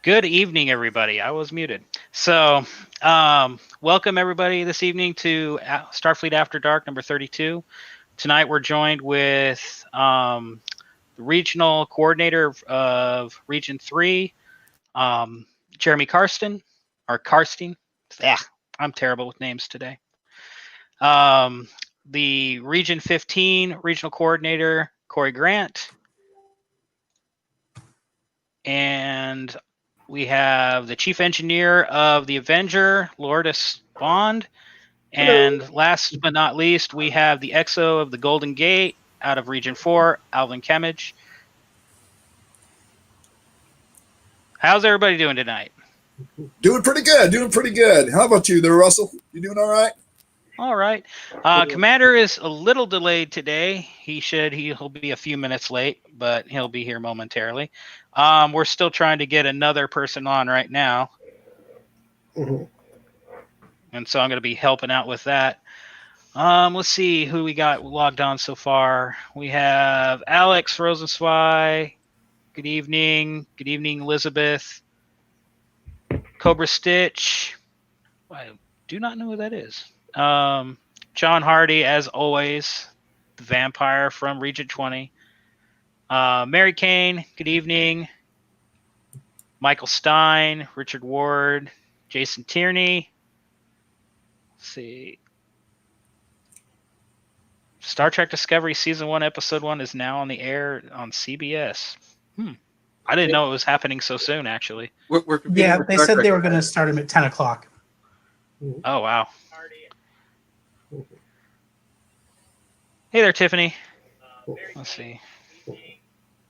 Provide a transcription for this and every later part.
Good evening, everybody. I was muted. So, welcome everybody this evening to Starfleet After Dark number 32. Tonight we're joined with the regional coordinator of Region 3, Jeremy Carsten. Yeah, I'm terrible with names today. The Region 15 regional coordinator, Corey Grant. And we have the chief engineer of the Avenger, Lourdes Bond. And Hello. Last but not least, we have the XO of the Golden Gate out of Region 4, Alvin Camidge. How's everybody doing tonight? Doing pretty good. How about you there, Russell? You doing all right? All right. Commander is a little delayed today. He'll be a few minutes late, but he'll be here momentarily. We're still trying to get another person on right now. Mm-hmm. And so I'm going to be helping out with that. Let's see who we got logged on so far. We have Alex Rosenzweig. Good evening. Good evening, Elizabeth. Cobra Stitch. I do not know who that is. John Hardy, as always, the vampire from Region 20. Mary Kane, good evening. Michael Stein, Richard Ward, Jason Tierney. Let's see. Star Trek Discovery Season 1, Episode 1 is now on the air on CBS. I didn't know it was happening so soon, actually. They said they were going to start them at 10 o'clock. Oh, wow. Hey there, Tiffany. Let's see.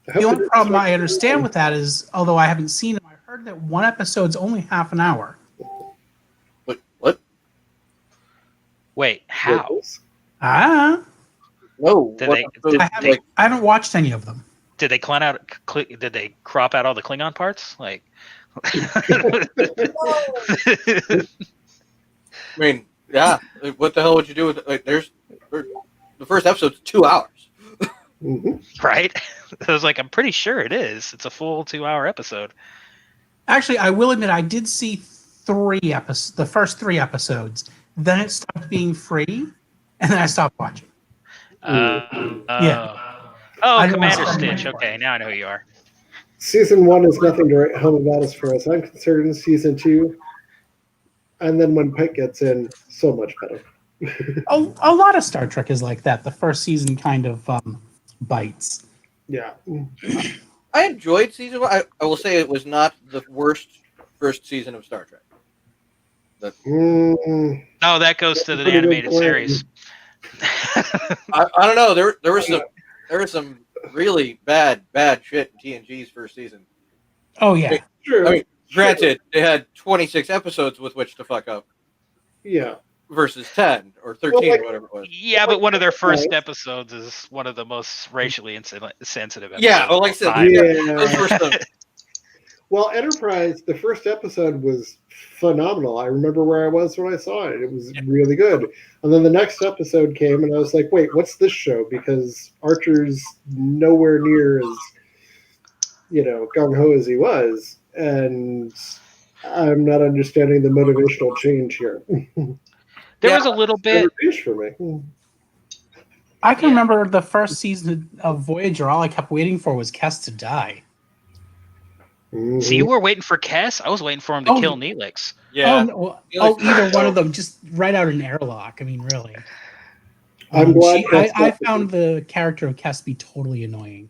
The only problem I understand with that is, although I haven't seen it, I heard that one episode's only half an hour. What? Wait, how? No. I haven't watched any of them. Did they Did they crop out all the Klingon parts? Like, I mean, yeah. What the hell would you do with it? The first episode's 2 hours. Right? I was like, I'm pretty sure it is. It's a full 2-hour episode. Actually, I will admit I did see the first 3 episodes. Then it stopped being free, and then I stopped watching. Yeah. Oh, Commander Stitch. Okay, now I know who you are. Season 1 is nothing to write home about as far as I'm concerned. Season 2, and then when Pike gets in, so much better. A lot of Star Trek is like that. The first season kind of bites. Yeah. I enjoyed season 1. I will say it was not the worst first season of Star Trek. Oh, that goes to the animated series. I don't know. There was some really bad shit in TNG's first season. Oh yeah. Sure. I mean, granted, they had 26 episodes with which to fuck up. Yeah. Versus 10 or 13 or whatever it was. Yeah, but one of their first episodes is one of the most racially sensitive episodes. Yeah, well, like I said, Well, Enterprise, the first episode was phenomenal. I remember where I was when I saw it. It was really good. And then the next episode came, and I was like, wait, what's this show? Because Archer's nowhere near as, gung-ho as he was. And I'm not understanding the motivational change here. There was a little bit. For me. I can remember the first season of Voyager, all I kept waiting for was Kes to die. Mm-hmm. So you were waiting for Kes? I was waiting for him to kill Neelix. Yeah. Either one of them, just right out an airlock. I mean, really. I'm glad. I found the character of Kes to be totally annoying.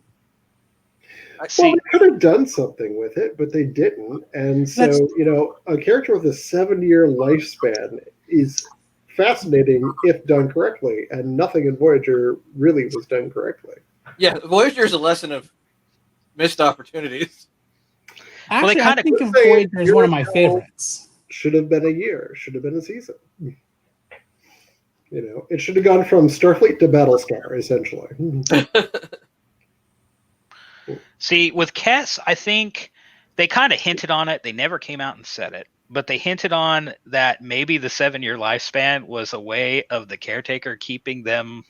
Well, they could have done something with it, but they didn't. And so, a character with a 7-year lifespan is fascinating if done correctly, and nothing in Voyager really was done correctly. Yeah, Voyager is a lesson of missed opportunities. Actually, I think of Voyager as one of my favorites. Should have been a year. Should have been a season. It should have gone from Starfleet to Battlestar, essentially. See, with Kes, I think they kind of hinted on it. They never came out and said it, but they hinted on that maybe the 7-year lifespan was a way of the caretaker keeping them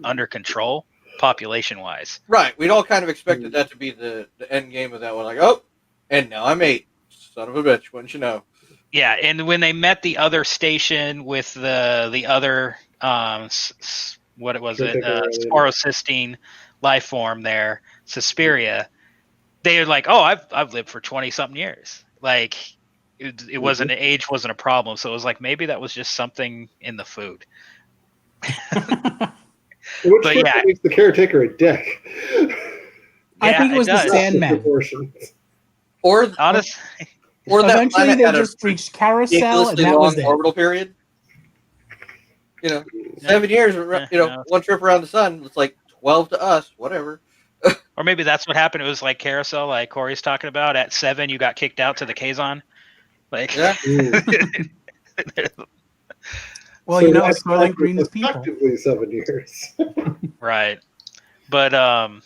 under control, population-wise. Right. We'd all kind of expected that to be the end game of that one. Like, oh, And now I'm 8. Son of a bitch, wouldn't you know? Yeah, and when they met the other station with the other what was it, sporocystine life form there, Suspiria, they're like, oh, I've lived for 20-something years. Like it wasn't age wasn't a problem, so it was like maybe that was just something in the food. Which But yeah, makes the caretaker a dick. I think it was the Sandman. Or honest. Or that eventually they just reached Carousel, and that was it. Orbital period. 7 years. One trip around the sun. It's like 12 to us. Whatever. Or maybe that's what happened. It was like Carousel, like Corey's talking about. At 7, you got kicked out to the Kazon. Like, yeah. Well, so Soylent Green is people. Effectively 7 years. Right. But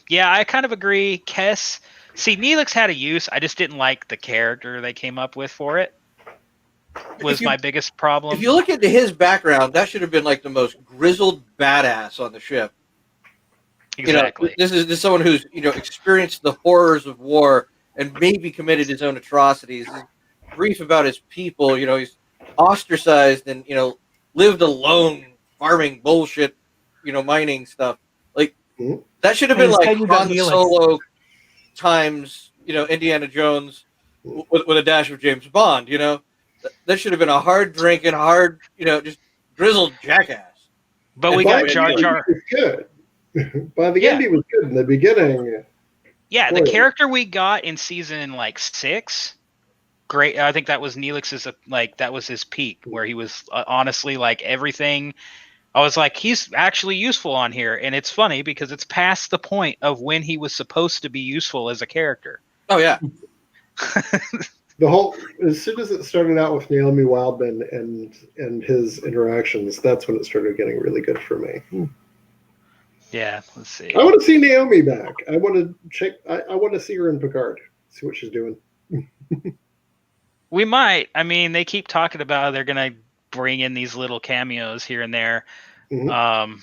yeah, I kind of agree. Kess. See, Neelix had a use. I just didn't like the character they came up with for it. Was my biggest problem. If you look into his background, that should have been like the most grizzled badass on the ship. Exactly. This is someone who's experienced the horrors of war and maybe committed his own atrocities. He's brief about his people. He's ostracized and lived alone, farming bullshit, mining stuff. Like that should have been like Han Solo times Indiana Jones with a dash of James Bond. That should have been a hard drinking, just grizzled jackass. But we got Jar Jar. Good. By the end, he was good in the beginning. Yeah, the character we got in season 6, great. I think that was Neelix's that was his peak, where he was honestly like everything. I was like, he's actually useful on here, and it's funny because it's past the point of when he was supposed to be useful as a character. Oh yeah. As soon as it started out with Naomi Wildman and his interactions, that's when it started getting really good for me. Yeah, let's see. I want to see Naomi back. I want to check. I want to see her in Picard. See what she's doing. We might. I mean, they keep talking about they're gonna bring in these little cameos here and there. Mm-hmm.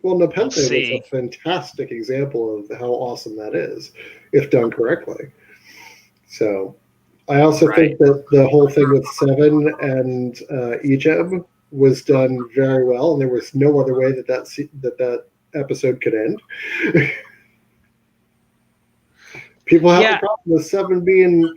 Well, Nepenthe is a fantastic example of how awesome that is, if done correctly. So, I also think that the whole thing with Seven and Ejeb was done very well, and there was no other way that episode could end. People have a problem with Seven being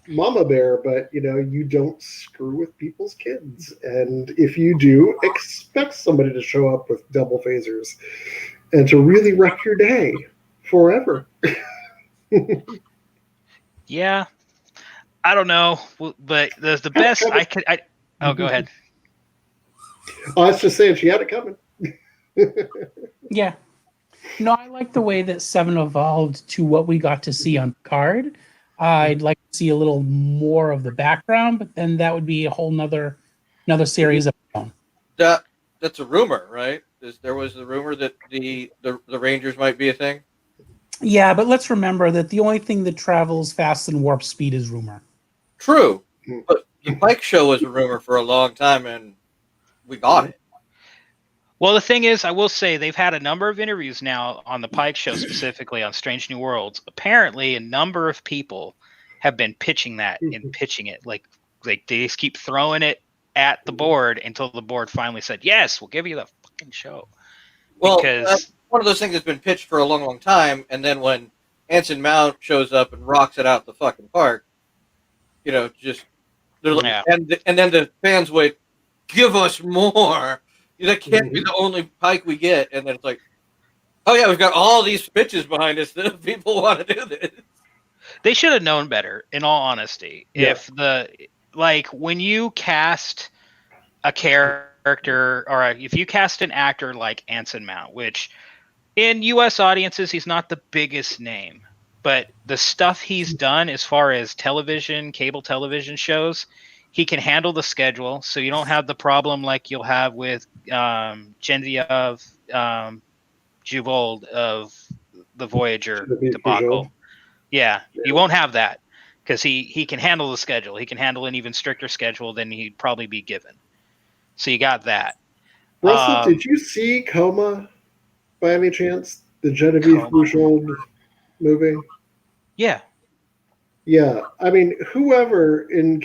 Mama Bear, but you don't screw with people's kids, and if you do, expect somebody to show up with double phasers and to really wreck your day forever. Yeah, I don't know, but the best I could. Go ahead. I was just saying she had it coming. Yeah. No, I like the way that Seven evolved to what we got to see on Picard. I'd like to see a little more of the background, but then that would be a whole another series of its own. That's a rumor, right? There was the rumor that the Rangers might be a thing. Yeah, but let's remember that the only thing that travels faster than warp speed is rumor. True, but the Pike show was a rumor for a long time, and we got it. Well, the thing is, I will say they've had a number of interviews now on the Pike show, specifically on Strange New Worlds. Apparently, a number of people have been pitching that and pitching it. Like they just keep throwing it at the board until the board finally said, yes, we'll give you the fucking show. Well, because that's one of those things that's been pitched for a long, long time. And then when Anson Mount shows up and rocks it out the fucking park, just they're like, and then the fans wait, give us more. That can't be the only Pike we get. And then it's like, oh, yeah, we've got all these bitches behind us that people want to do this. They should have known better, in all honesty. Yeah. When you cast a character, or if you cast an actor like Anson Mount, which in U.S. audiences, he's not the biggest name, but the stuff he's done as far as television, cable television shows, he can handle the schedule, so you don't have the problem like you'll have with Genevieve Juvold of the Voyager debacle. Yeah, you won't have that because he can handle the schedule. He can handle an even stricter schedule than he'd probably be given. So you got that. Russell, did you see Coma by any chance? The Genevieve Bujold movie? Yeah. Yeah, I mean, whoever in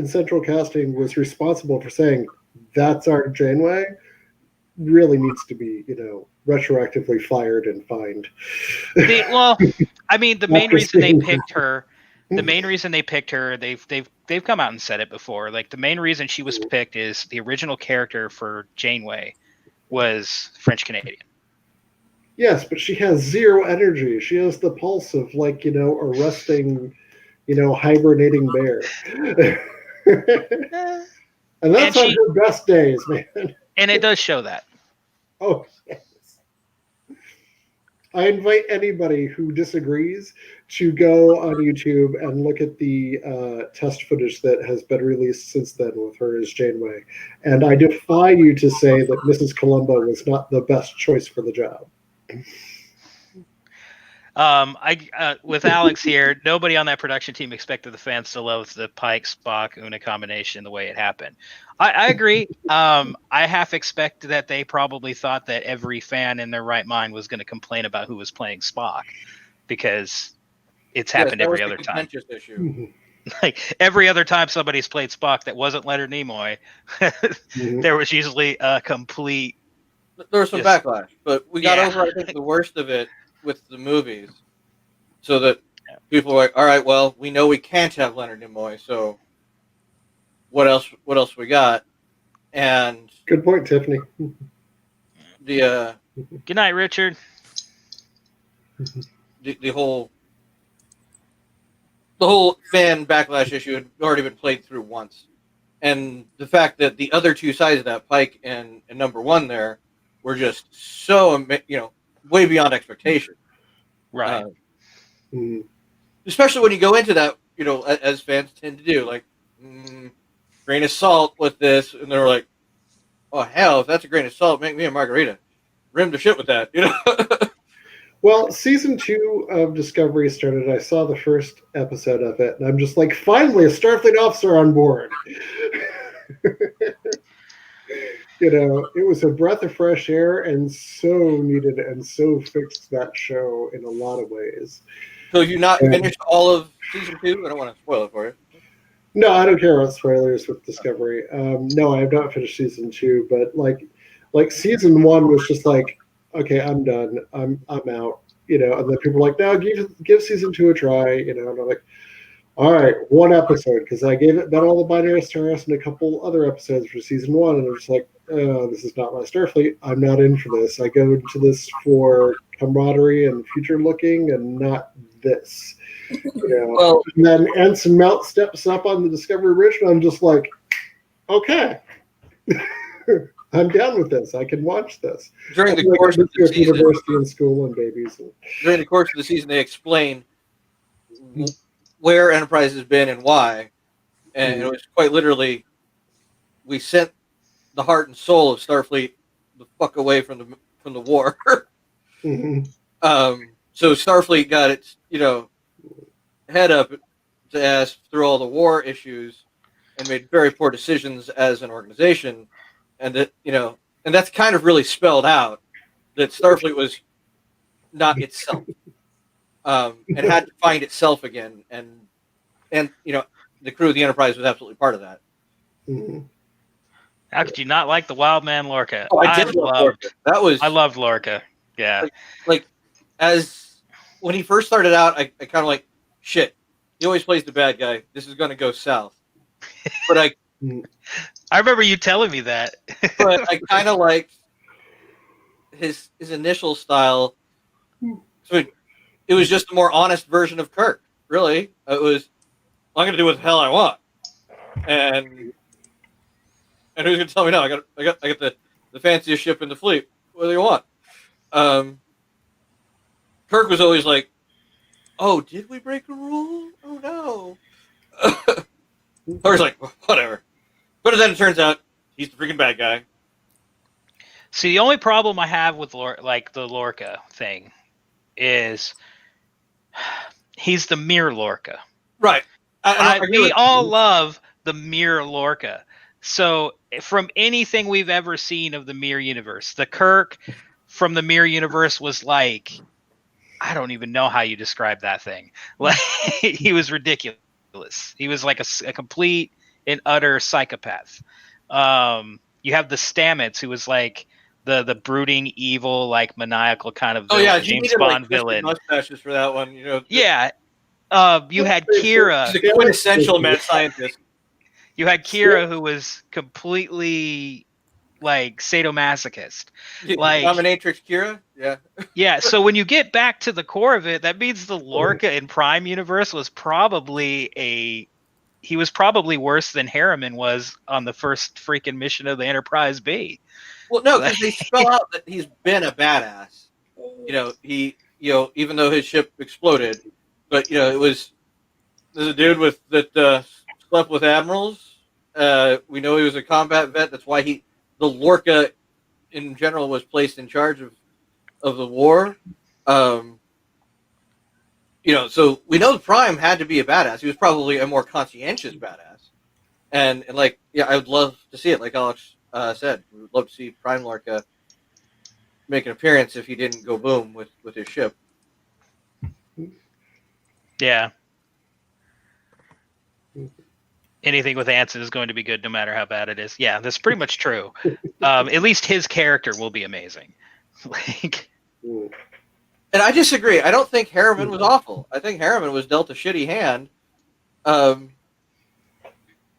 central casting was responsible for saying that's our Janeway really needs to be, retroactively fired and fined. Well, I mean, the main After reason they seeing picked her, they've come out and said it before. Like, the main reason she was picked is the original character for Janeway was French Canadian. Yes, but she has zero energy. She has the pulse of, like, arresting, hibernating bear. And that's on her best days, man. And it does show that. Oh, yes. I invite anybody who disagrees to go on YouTube and look at the test footage that has been released since then with her as Janeway. And I defy you to say that Mrs. Columbo was not the best choice for the job. With Alex here, nobody on that production team expected the fans to love the Pike Spock Una combination the way it happened. I agree. I half expect that they probably thought that every fan in their right mind was going to complain about who was playing Spock, because it's happened every other time. Issue. Like, every other time somebody's played Spock that wasn't Leonard Nimoy, there was usually a complete. There was some backlash, but we got over, I think, the worst of it with the movies, so that people were like, all right, well, we know we can't have Leonard Nimoy, so what else we got? And good point, Tiffany. Good night, Richard. The whole fan backlash issue had already been played through once, and the fact that the other two sides of that, Pike and number one there, were just so, way beyond expectation. Right. Especially when you go into that, as fans tend to do, like, grain of salt with this, and they're like, oh, hell, if that's a grain of salt, make me a margarita. Rim to shit with that, Well, season 2 of Discovery started. I saw the first episode of it, and I'm just like, finally, a Starfleet officer on board. It was a breath of fresh air and so needed and so fixed that show in a lot of ways. So you not finished all of season 2? I don't want to spoil it for you. No, I don't care about spoilers with Discovery. No, I have not finished season 2, but like season 1 was just like, okay, I'm done. I'm out. And then people were like, no, give season 2 a try. And I'm like, all right, one episode, because I gave it all the binary stars and a couple other episodes for season 1, and I'm just like, oh, this is not my Starfleet. I'm not in for this. I go into this for camaraderie and future looking, and not this. Well, and then Ensign Melt steps up on the Discovery Bridge, and I'm just like, okay. I'm down with this. I can watch this. During the course of the season, university and school and babies. During the course of the season, they explain where Enterprise has been and why, and it was quite literally, we sent the heart and soul of Starfleet the fuck away from the war. So Starfleet got its head up to ass through all the war issues and made very poor decisions as an organization, and that and that's kind of really spelled out that Starfleet was not itself, and had to find itself again, and the crew of the Enterprise was absolutely part of that. How could you not like the Wild Man Lorca? Oh, I did love Lorca. I loved Lorca. Yeah. Like as when he first started out, I kind of like, shit, he always plays the bad guy. This is going to go south. But I remember you telling me that. But I kind of liked his initial style. So it was just a more honest version of Kirk, really. It was, I'm going to do what the hell I want. And who's going to tell me no? I got the fanciest ship in the fleet. What do you want? Kirk was always like, oh, did we break a rule? Oh, no. I was like, whatever. But then it turns out he's the freaking bad guy. See, the only problem I have with the Lorca thing is he's the mere Lorca. Right. We all love the mere Lorca. So from anything we've ever seen of the Mirror universe, the Kirk from the Mirror universe was like, I don't even know how you describe that thing. Like he was ridiculous. He was like a complete and utter psychopath. You have the Stamets, who was like the brooding, evil, like maniacal kind of villain, James Bond villain. Mustaches for that one, you know. Yeah. You had Kira. He's a quintessential mad scientist. You had Kira, who was completely like sadomasochist. Like Dominatrix Kira? Yeah. Yeah, so when you get back to the core of it, that means the Lorca in Prime universe was probably he was probably worse than Harriman was on the first freaking mission of the Enterprise B. Well, no, because they spell out that he's been a badass. You know, even though his ship exploded, but there's a dude that slept with admirals. We know he was a combat vet. That's why the Lorca in general was placed in charge of the war. So we know the Prime had to be a badass. He was probably a more conscientious badass. And I would love to see it. Like Alex said, we would love to see Prime Lorca make an appearance if he didn't go boom with his ship. Yeah. Anything with Anson is going to be good no matter how bad it is. Yeah, that's pretty much true. At least his character will be amazing. And I disagree. I don't think Harriman was awful. I think Harriman was dealt a shitty hand the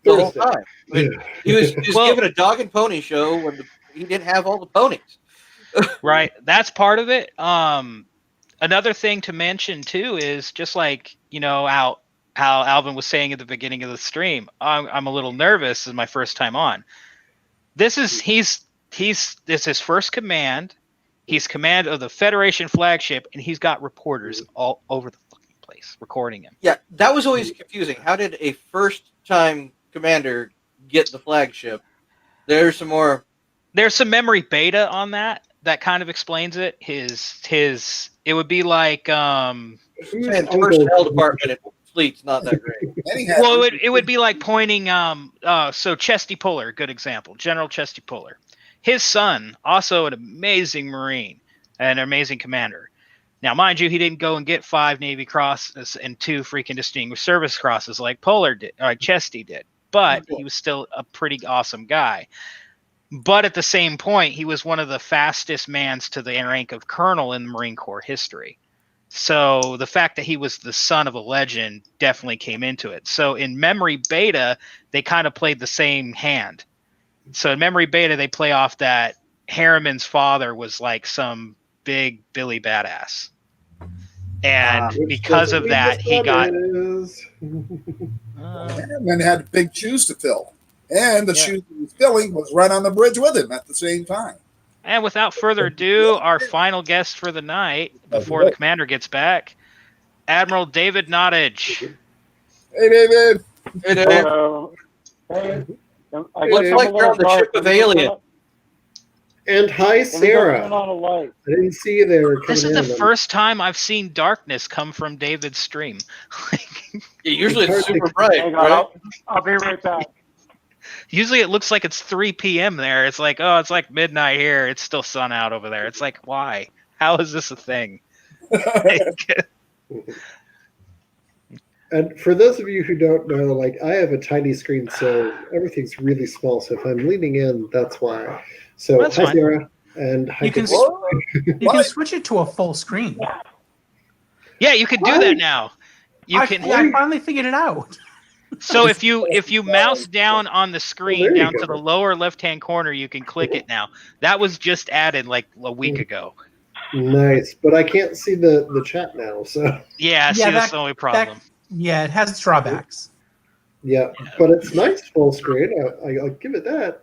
whole time. I mean, he was given a dog and pony show when he didn't have all the ponies. Right. That's part of it. Another thing to mention, too, is just like, how Alvin was saying at the beginning of the stream, I'm a little nervous. This is my first time on. This is his first command. He's command of the Federation flagship, and he's got reporters all over the fucking place recording him. Yeah, that was always confusing. How did a first-time commander get the flagship? There's some memory beta on that kind of explains it. It would be like personnel department at Fleet's not that great. Well, it would be like pointing. So Chesty Puller, good example. General Chesty Puller. His son, also an amazing Marine, an amazing commander. Now, mind you, he didn't go and get 5 Navy Crosses and 2 freaking Distinguished Service Crosses like Puller did, or like Chesty did. But he was still a pretty awesome guy. But at the same point, he was one of the fastest mans to the rank of colonel in Marine Corps history. So the fact that he was the son of a legend definitely came into it. So in memory beta, they kind of played the same hand. So in memory beta, they play off that Harriman's father was like some big Billy badass. And because of that, he got... Harriman had big shoes to fill. And the shoes he was filling was right on the bridge with him at the same time. And without further ado, our final guest for the night, before the commander gets back, Admiral David Nottage. Hey, David. Hey, Dave. Looks like you're on the ship of Alien. And hi, Sarah. I didn't see you there. This is the first time I've seen darkness come from David's stream. Usually it's super bright. Right? I'll be right back. Usually it looks like it's 3 p.m. there. It's like, it's like midnight here. It's still sun out over there. It's like, why? How is this a thing? And for those of you who don't know, I have a tiny screen, so everything's really small. So if I'm leaning in, that's why. So hi, fine. Sarah. And hi, You can switch it to a full screen. Yeah, you can do that now. I finally figured it out. So if you mouse down on the screen down to the lower left-hand corner, you can click it now. That was just added like a week ago. Nice, but I can't see the chat now. So that's the only problem. It has its drawbacks. Yeah, but it's nice full screen. I'll give it that.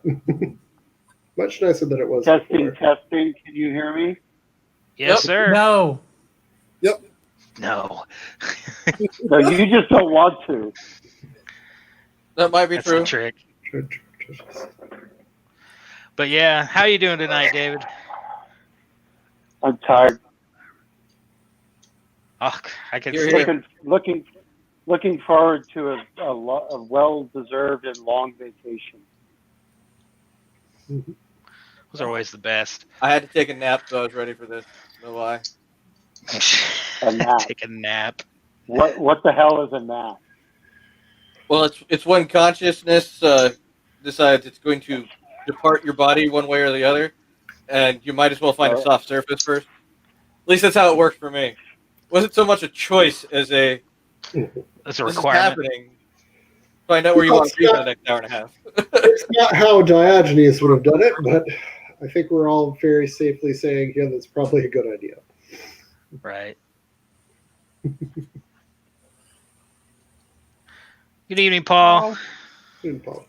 Much nicer than it was Testing. before. Can you hear me? Yes, sir. No. Yep. No. So you just don't want to. That might be That's true. a trick. But yeah, how you doing tonight, David? I'm tired. Oh, I can see it. Looking forward to a well-deserved and long vacation. Those are always the best. I had to take a nap, so I was ready for this. No lie. A nap. Take a nap. What the hell is a nap? Well, it's when consciousness decides it's going to depart your body one way or the other, and you might as well find a soft surface first. At least that's how it worked for me. It wasn't so much a choice as a That's a this is requirement. happening. Find out where you want to be for the next hour and a half. It's not how Diogenes would have done it, but I think we're all very safely saying, yeah, that's probably a good idea. Right. Good evening, Paul. Good, Paul.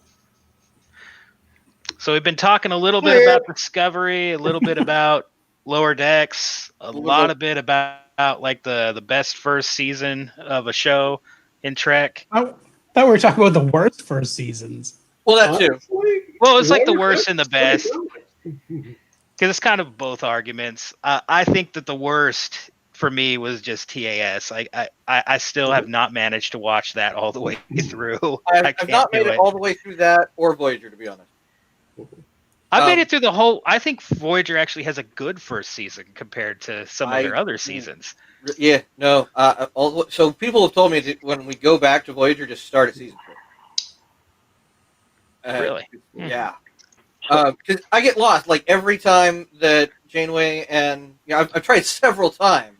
So we've been talking a little bit about Discovery, a little bit about Lower Decks, a lot of bit about like the best first season of a show in Trek. I thought we were talking about the worst first seasons. Well, that too. Well, it's like the worst and the best. Because it's kind of both arguments. I think that the worst for me was just TAS. I still have not managed to watch that all the way through. I've not made it all the way through that or Voyager, to be honest. I made it through the whole. I think Voyager actually has a good first season compared to some of their other seasons. Yeah, no. So people have told me that when we go back to Voyager, just start at season 4. Really? Yeah. Because I get lost. Like every time that Janeway and I've tried several times.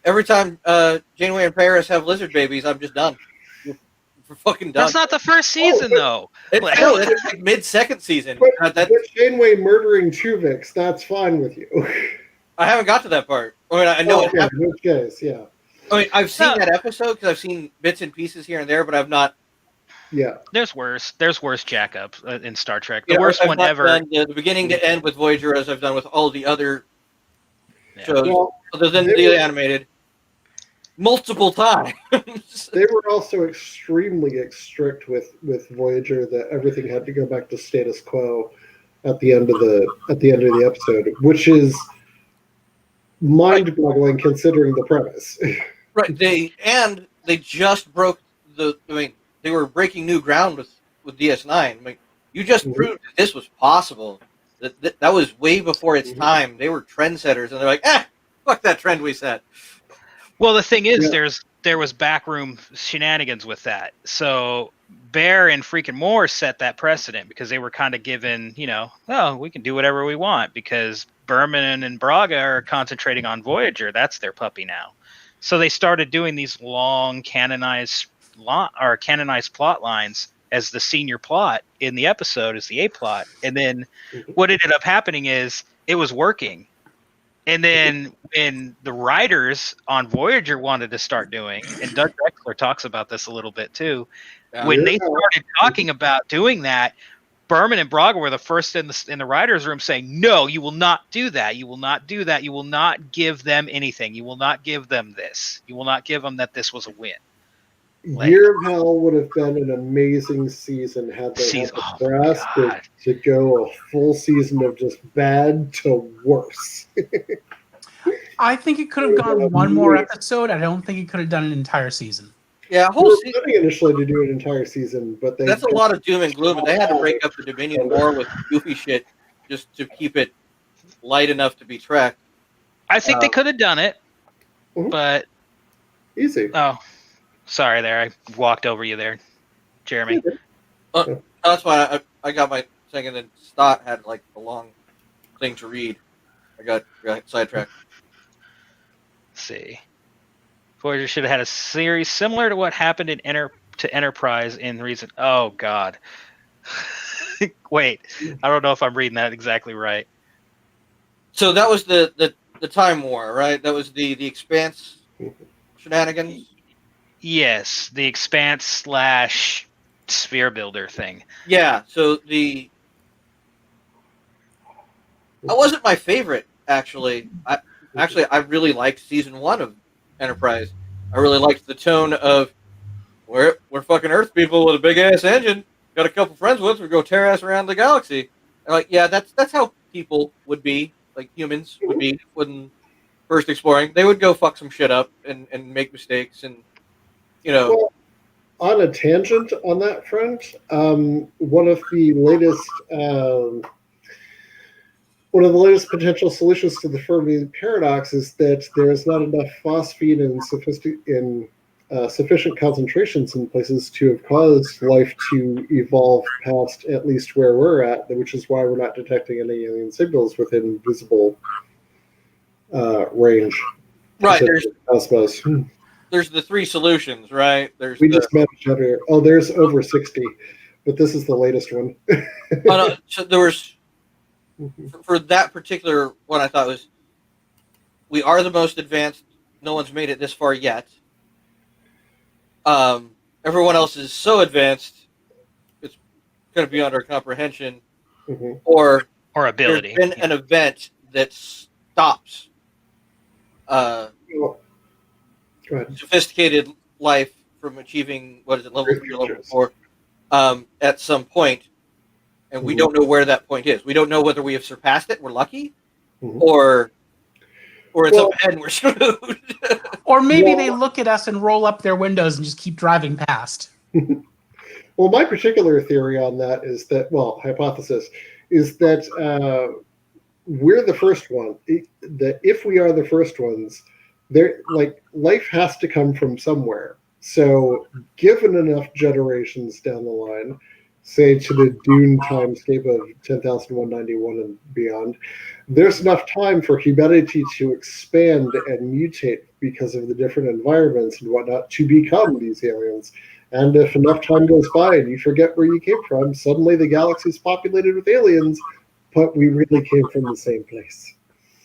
Every time Janeway and Paris have lizard babies, I'm just done. We're fucking done. That's not the first season, though. It's like mid-second season. But Janeway murdering Tuvix, that's fine with you. I haven't got to that part. I mean, I know it happened. In which case, yeah. I mean, I've seen that episode because I've seen bits and pieces here and there, but I've not. Yeah. There's worse jack-ups in Star Trek. The worst one ever. Done the beginning to end with Voyager as I've done with all the other shows, other than the animated. Multiple times. They were also extremely strict with Voyager that everything had to go back to status quo at the end of the episode, which is mind-boggling considering the premise. Right. They just broke they were breaking new ground with DS9. I mean, you just proved that this was possible. That was way before its time. They were trendsetters, and they're like, fuck that trend we set. Well, the thing is, there was backroom shenanigans with that. So Bear and freaking Moore set that precedent because they were kind of given, we can do whatever we want because Berman and Braga are concentrating on Voyager. That's their puppy now. So they started doing these long canonized plot lines as the senior plot in the episode as the A plot. And then what ended up happening is it was working. And then when the writers on Voyager wanted to start doing, and Doug Drexler talks about this a little bit too, when they started talking about doing that, Berman and Braga were the first in the writers' room saying, "No, you will not do that. You will not do that. You will not give them anything. You will not give them this. You will not give them that this was a win." Year of Hell would have been an amazing season had they had the brass to go a full season of just bad to worse. I think it could have gone one more episode. I don't think it could have done an entire season. Yeah, whole season. Initially to do an entire season, but that's a lot of doom and gloom. And they had to break up the Dominion War with goofy shit just to keep it light enough to be tracked. I think they could have done it, but easy. Oh. Sorry there, I walked over you there, Jeremy. That's why I got my thing, and then Stott had like a long thing to read. I got sidetracked. Let's see. Voyager should have had a series similar to what happened in Enterprise in recent. Oh God. Wait, I don't know if I'm reading that exactly right. So that was the Time War, right? That was the Expanse shenanigans. Yes, the Expanse / sphere builder thing. Yeah, so that wasn't my favorite, actually. I really liked season 1 of Enterprise. I really liked the tone of we're fucking Earth people with a big ass engine. Got a couple friends with us. We go tear ass around the galaxy. And like, yeah, that's how people would be, like humans would be when first exploring. They would go fuck some shit up and make mistakes and. Well, on a tangent on that front, one of the latest One of the latest potential solutions to the Fermi paradox is that there is not enough phosphine in sufficient concentrations in places to have caused life to evolve past at least where we're at, which is why we're not detecting any alien signals within visible range. Right. There's the 3 solutions, right? Just met each other. Oh, there's over 60, but this is the latest one. No, so there was, for that particular one, I thought was, we are the most advanced. No one's made it this far yet. Everyone else is so advanced, it's going to be under comprehension, or ability. There's been an event that stops sophisticated life from achieving, what is it, level 3 or level 4, at some point, and we don't know where that point is. We don't know whether we have surpassed it, we're lucky, or it's up ahead and we're screwed. Or maybe they look at us and roll up their windows and just keep driving past. Well, my particular theory on that is that, hypothesis, is that we're the first one. That if we are the first ones, life has to come from somewhere. So, given enough generations down the line, say to the Dune timescape of 10,191 and beyond, there's enough time for humanity to expand and mutate because of the different environments and whatnot to become these aliens. And if enough time goes by and you forget where you came from, suddenly the galaxy is populated with aliens, but we really came from the same place.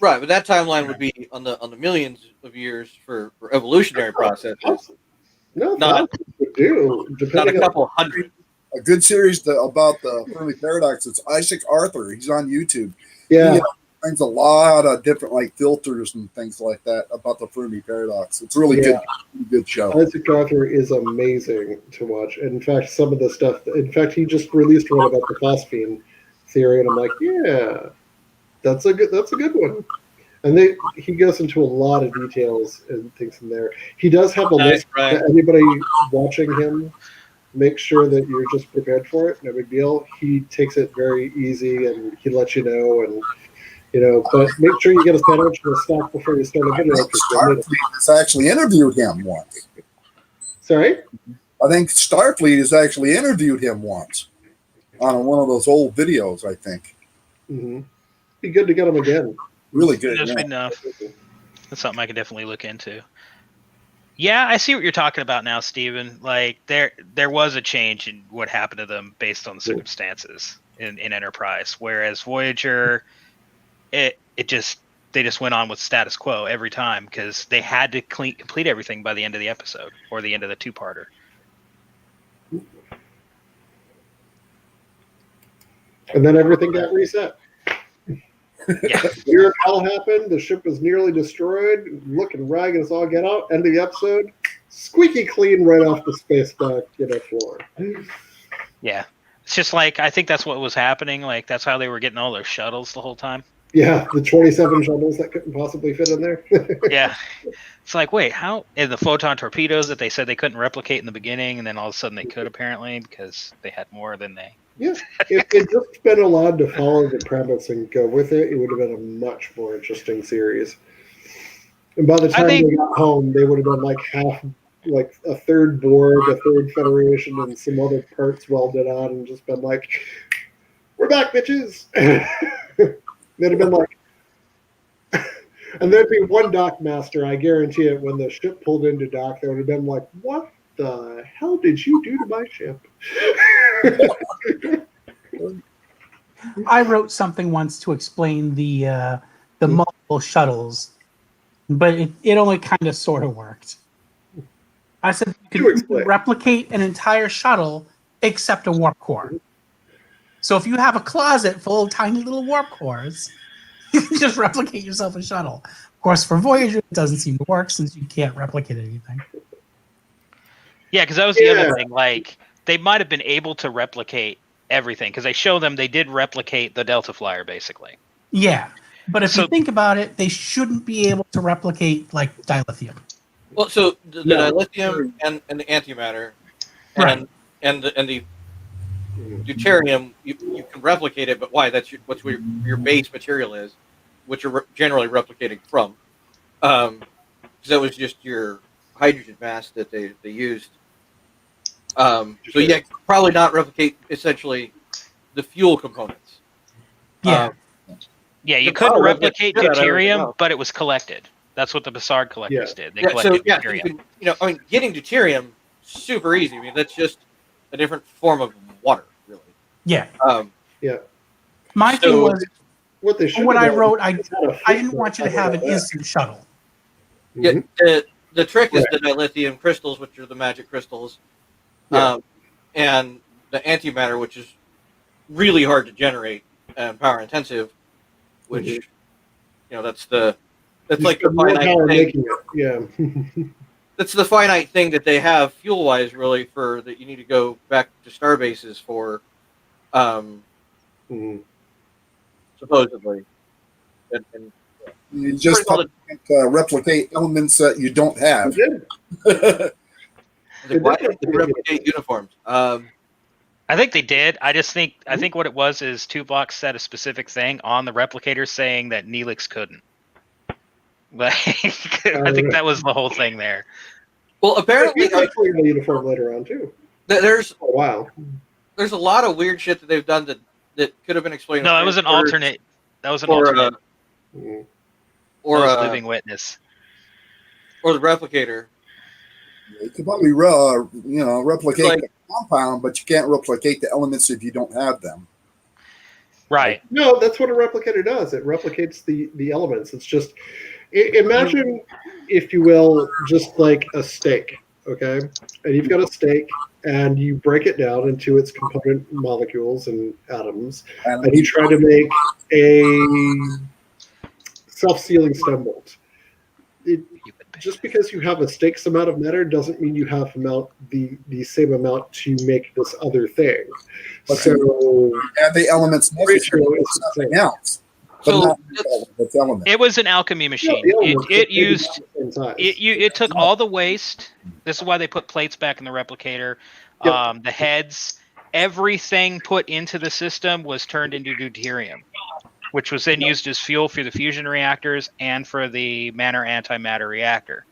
Right, but that timeline would be on the millions of years for evolutionary processes. No, not would do. Not a couple hundred. A good series about the Fermi paradox. It's Isaac Arthur. He's on YouTube. Yeah, he finds a lot of different filters and things like that about the Fermi paradox. It's really good show. Isaac Arthur is amazing to watch. And in fact, some of the stuff. In fact, he just released one about the phosphine theory, and I'm like, yeah, that's a good one. And he goes into a lot of details and things in there. He does have a list. Right. Anybody watching him, make sure that you're just prepared for it. No big deal. He takes it very easy, and he lets you know. And but make sure you get a sandwich and a snack before you start a video. STARFLEET has actually interviewed him once. Sorry, I think STARFLEET has actually interviewed him once on one of those old videos. I think. Be good to get him again. Really good. That's enough. That's something I can definitely look into. Yeah, I see what you're talking about now, Steven. Like there was a change in what happened to them based on the circumstances in Enterprise, whereas Voyager, they just went on with status quo every time because they had to complete everything by the end of the episode or the end of the 2-parter. And then everything got reset. Yeah. Weird hell happened. The ship was nearly destroyed. Looking ragged as all get out. End of the episode. Squeaky clean right off the space dock floor. Yeah. It's just I think that's what was happening. Like, that's how they were getting all their shuttles the whole time. Yeah, the 27 shuttles that couldn't possibly fit in there. Yeah. It's like, wait, how? And the photon torpedoes that they said they couldn't replicate in the beginning, and then all of a sudden they could, apparently, because they had more than they... Yeah, if they'd just been allowed to follow the premise and go with it, it would have been a much more interesting series. And by the time they got home, they would have been half, a third Borg, a third Federation, and some other parts welded on, and just been like, "We're back, bitches!" They'd have been like, and there'd be one dock master, I guarantee it, when the ship pulled into dock, they would have been like, "What the hell did you do to my ship?" I wrote something once to explain the multiple shuttles, but it only kind of sort of worked. I said you could replicate an entire shuttle except a warp core. So if you have a closet full of tiny little warp cores, you can just replicate yourself a shuttle. Of course, for Voyager, it doesn't seem to work since you can't replicate anything. Yeah, because that was the other thing. They might have been able to replicate everything because they show them they did replicate the Delta Flyer, basically. Yeah, but if you think about it, they shouldn't be able to replicate dilithium. Well, so the dilithium and the antimatter, and the deuterium, you can replicate it, but why? That's what your base material is, which you're generally replicating from. Because that was just your hydrogen mass that they used. So yeah, probably not replicate essentially the fuel components. Yeah. Yeah, you Could couldn't probably replicate replicate everything deuterium, else. but it was collected. That's what the Bassard collectors did. They So collected yeah, deuterium. I mean, getting deuterium super easy. I mean, that's just a different form of water, really. Yeah. Yeah. My thing was what they should. what have I done wrote. is I didn't want you to have an instant shuttle. Yeah, the trick is the dilithium crystals, which are the magic crystals, and the antimatter, which is really hard to generate and power intensive. Which that's like the finite thing. Yeah. That's the finite thing that they have fuel wise, really, for that you need to go back to star bases for, supposedly. And You just can't replicate elements that you don't have. why didn't they replicate uniforms? I think they did. I think what it was is Tuvok said a specific thing on the replicator saying that Neelix couldn't. Like, I think that was the whole thing there. Well, apparently, the uniform later on too. There's wow. There's a lot of weird shit that they've done that could have been explained. No, it was an alternate. That was an alternate. Or a living witness. Or the replicator. You could probably, replicate the compound, but you can't replicate the elements if you don't have them. Right. No, that's what a replicator does. It replicates the elements. It's just, imagine, if you will, just like a steak, okay? And you've got a steak, and you break it down into its component molecules and atoms, and you try to make a self-sealing stem bolt. Just because you have a stakes amount of matter doesn't mean you have the same amount to make this other thing. But so add the elements necessary to something else. So it was an alchemy machine. It took all the waste. This is why they put plates back in the replicator. The heads, everything put into the system was turned into deuterium, which was then used as fuel for the fusion reactors and for the matter-antimatter reactor.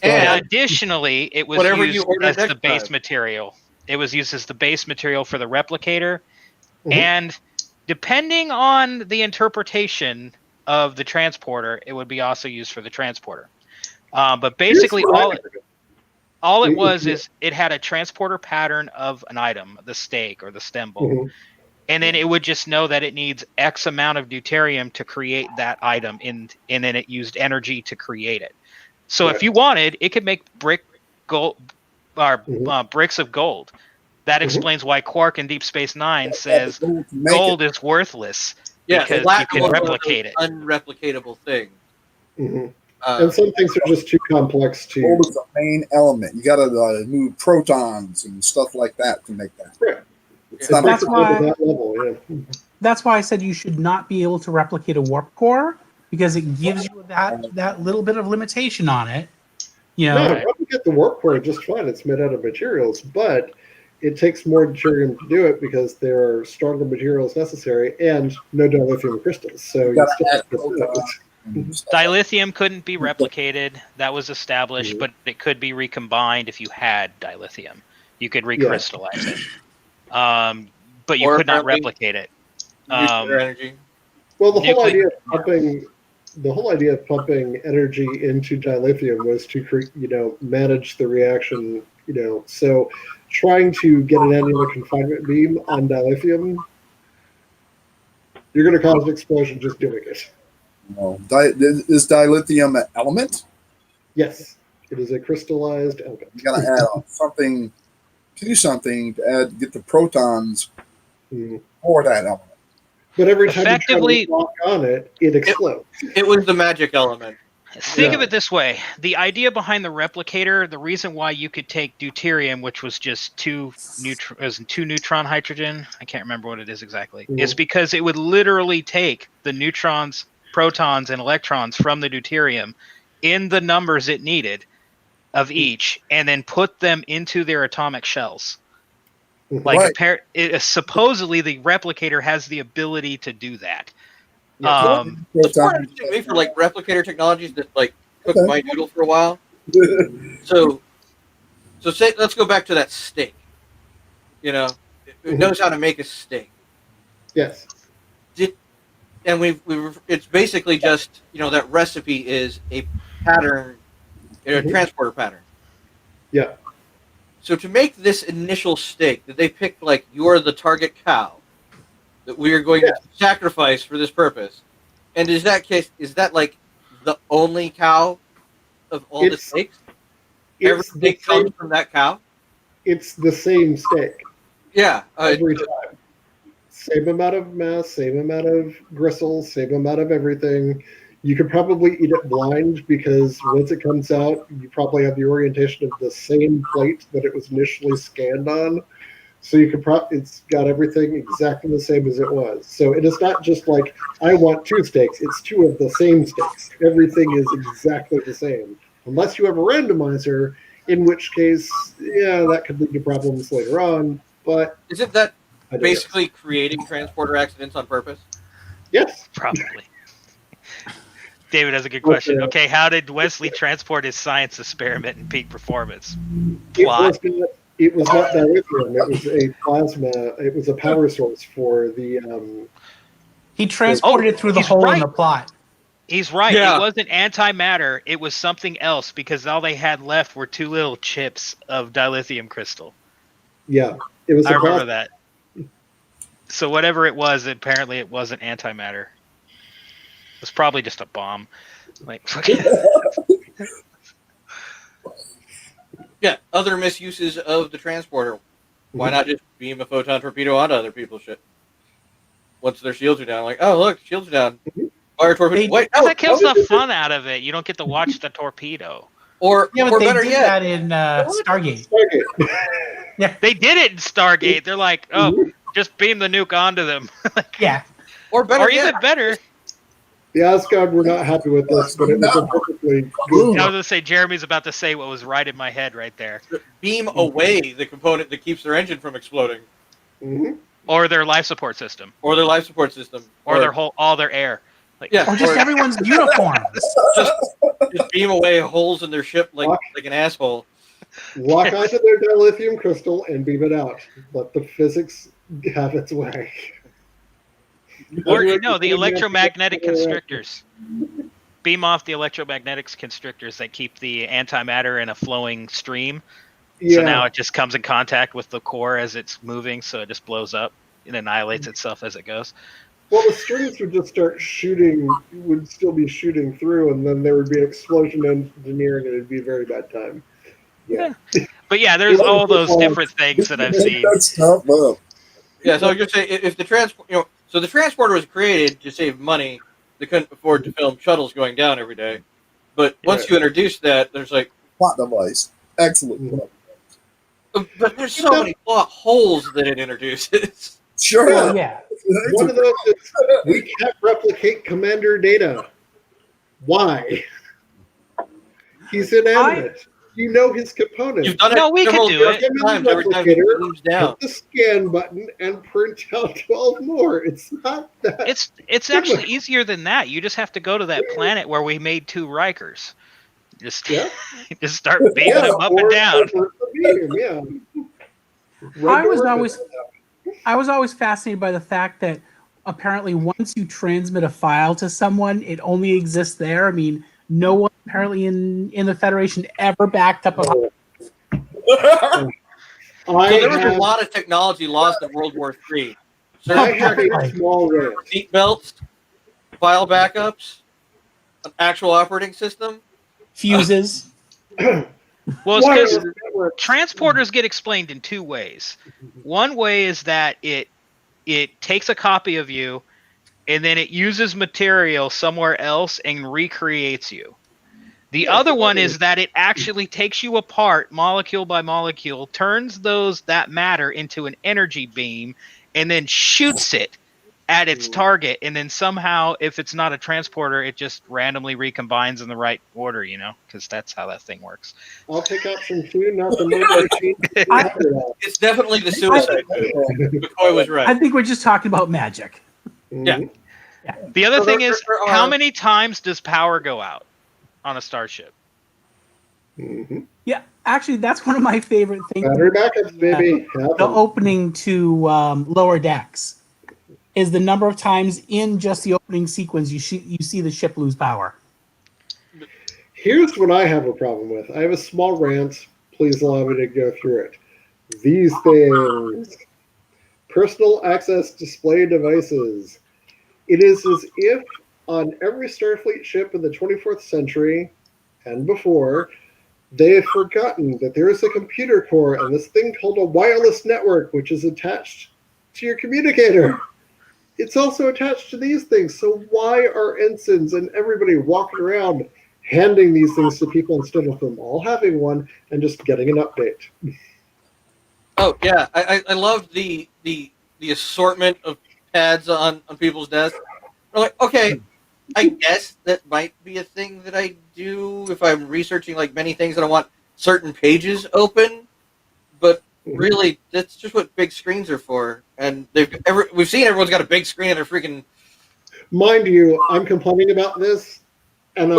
And additionally, it was used as the base material. It was used as the base material for the replicator. And depending on the interpretation of the transporter, it would be also used for the transporter. But basically, all it was is it had a transporter pattern of an item, the stake or the stem bolt. And then it would just know that it needs X amount of deuterium to create that item, and then it used energy to create it. So if you wanted, it could make bricks of gold. That explains why Quark in Deep Space Nine says gold is worthless because you can replicate it. Unreplicatable thing. And some things are just too complex to. Gold is the main element. You got to move protons and stuff like that to make that. Right. That's why I said you should not be able to replicate a warp core, because it gives you that little bit of limitation on it. No, replicate the warp core just fine. It's made out of materials, but it takes more deuterium to do it because there are stronger materials necessary and no dilithium crystals. So you dilithium couldn't be replicated. That was established, but it could be recombined if you had dilithium. You could recrystallize it. But you could not replicate it. Well, the whole idea of pumping energy into dilithium was to manage the reaction. So trying to get an annular confinement beam on dilithium, you're going to cause an explosion just doing it. No, is dilithium an element? Yes, it is a crystallized element. You got to add something. To do something to get the protons for that element. But every time you try to walk on it, it explodes. It was the magic element. Think of it this way. The idea behind the replicator, the reason why you could take deuterium, which was just two neutron hydrogen, I can't remember what it is exactly, is because it would literally take the neutrons, protons, and electrons from the deuterium in the numbers it needed of each, and then put them into their atomic shells. Like supposedly the replicator has the ability to do that. Yeah. It's more interesting to me for like replicator technologies that like cooked my noodle for a while. So say let's go back to that steak. You know, it knows how to make a steak. Yes. And it's basically just, that recipe is a pattern, a transporter pattern. Yeah. So to make this initial steak, that they picked like you're the target cow that we are going to sacrifice for this purpose. And is that like the only cow of all the steaks? Every steak comes from that cow? It's the same steak. Yeah. Every time. Same amount of mass, same amount of gristles, same amount of everything. You could probably eat it blind because once it comes out, you probably have the orientation of the same plate that it was initially scanned on. So you could it's got everything exactly the same as it was. So it is not just like, I want 2 steaks. It's 2 of the same steaks. Everything is exactly the same. Unless you have a randomizer, in which case, that could lead to problems later on. But isn't that basically creating transporter accidents on purpose? Yes. Probably. David has a good question. Okay, how did Wesley transport his science experiment in peak performance? Plot. It was not dilithium. It was a plasma. It was a power source for the. He transported it through the hole in the plot. He's right. Yeah. It wasn't antimatter. It was something else because all they had left were 2 little chips of dilithium crystal. Yeah, it was. I remember that. So whatever it was, apparently it wasn't antimatter. It was probably just a bomb. Yeah, other misuses of the transporter. Why not just beam a photon torpedo onto other people's shit? Once their shields are down, like, oh look, shields are down. Fire torpedo. Wait, no, that kills the fun out of it. You don't get to watch the torpedo. Or they better did yet, that in Stargate. Yeah, they did it in Stargate. They're like, just beam the nuke onto them. Yeah. Or even better. The Asgard were not happy with this, but it was a perfectly good. I was going to say, Jeremy's about to say what was right in my head right there. Beam away the component that keeps their engine from exploding. Or their life support system. Or their life support system. Or their all their air. Or just everyone's uniforms. Just beam away holes in their ship like an asshole. Walk onto their dilithium crystal and beam it out. Let the physics have its way. Or the electromagnetic constrictors. Beam off the electromagnetic constrictors that keep the antimatter in a flowing stream. So now it just comes in contact with the core as it's moving, so it just blows up and annihilates itself as it goes. Well, the strings would just start shooting, would still be shooting through, and then there would be an explosion engineering, and it'd be a very bad time. Yeah. But there's all those different things that I've seen. That's tough up. Yeah, so I was just say if the so the transporter was created to save money. They couldn't afford to film shuttles going down every day. But once you introduce that, there's like plot device. Excellent plot device. But there's so many plot holes that it introduces. Sure. One of those is we can't replicate commander data. Why? He's inanimate. You know his components. You've done it. No, we can do it. Every time it moves down. Hit the scan button and print out 12 more. It's not that. It's actually easier than that. You just have to go to that planet where we made 2 Rikers. Just start beaming them up and down. I was always fascinated by the fact that apparently once you transmit a file to someone, it only exists there. I mean, no one apparently in the Federation ever backed up a So there was a lot of technology lost in World War III. I have a small RAM. Seat belts, file backups, an actual operating system. Fuses. Well, it's because transporters get explained in 2 ways. One way is that it takes a copy of you, and then it uses material somewhere else and recreates you. The other one is that it actually takes you apart molecule by molecule, turns that matter into an energy beam, and then shoots it at its target, and then somehow, if it's not a transporter, it just randomly recombines in the right order, because that's how that thing works. I'll take option 2, not the murder machine. It's definitely the suicide move. McCoy was right. I think we're just talking about magic. Yeah. The other So thing there is, are- how many times does power go out on a starship? Yeah, actually, that's one of my favorite things. Battery backups, baby. The opening to lower decks is the number of times in just the opening sequence you see the ship lose power. Here's what I have a problem with. I have a small rant. Please allow me to go through it. These things. Personal access display devices. It is as if on every Starfleet ship in the 24th century and before, they have forgotten that there is a computer core and this thing called a wireless network, which is attached to your communicator. It's also attached to these things. So why are ensigns and everybody walking around handing these things to people instead of them all having one and just getting an update? Oh yeah, I love the assortment of pads on people's desks. We're like, okay, I guess that might be a thing that I do if I'm researching like many things that I want certain pages open, but really that's just what big screens are for. And we've seen everyone's got a big screen on their freaking. Mind you, I'm complaining about this, and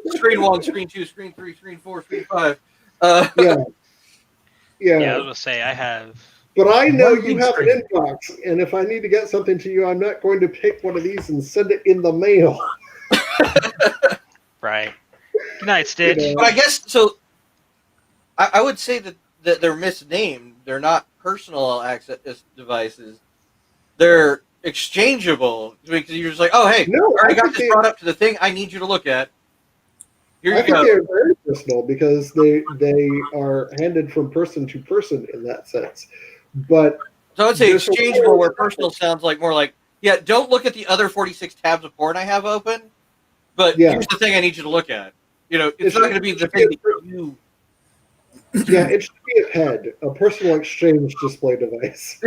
screen 1, screen 2, screen 3, screen 4, screen 5. Yeah, Yeah, I was gonna say I have. But I know One you big have screen. an inbox, and if I need to get something to you, I'm not going to pick one of these and send it in the mail. Right. Good night, Stitch. You know. But I guess so. I would say that they're misnamed. They're not personal access devices. They're exchangeable because you're just like, oh hey, No, I I got think this brought up to the thing I need you to look at. Here I you think go. they're very personal because they are handed from person to person in that sense. But So I would say there's a exchangeable, way- where personal sounds like more like, yeah, don't look at the other 46 tabs of porn I have open, but Yeah. here's the thing I need you to look at. It's It not going to should- be the it thing should that you. yeah, it should be a PED, a personal exchange display device.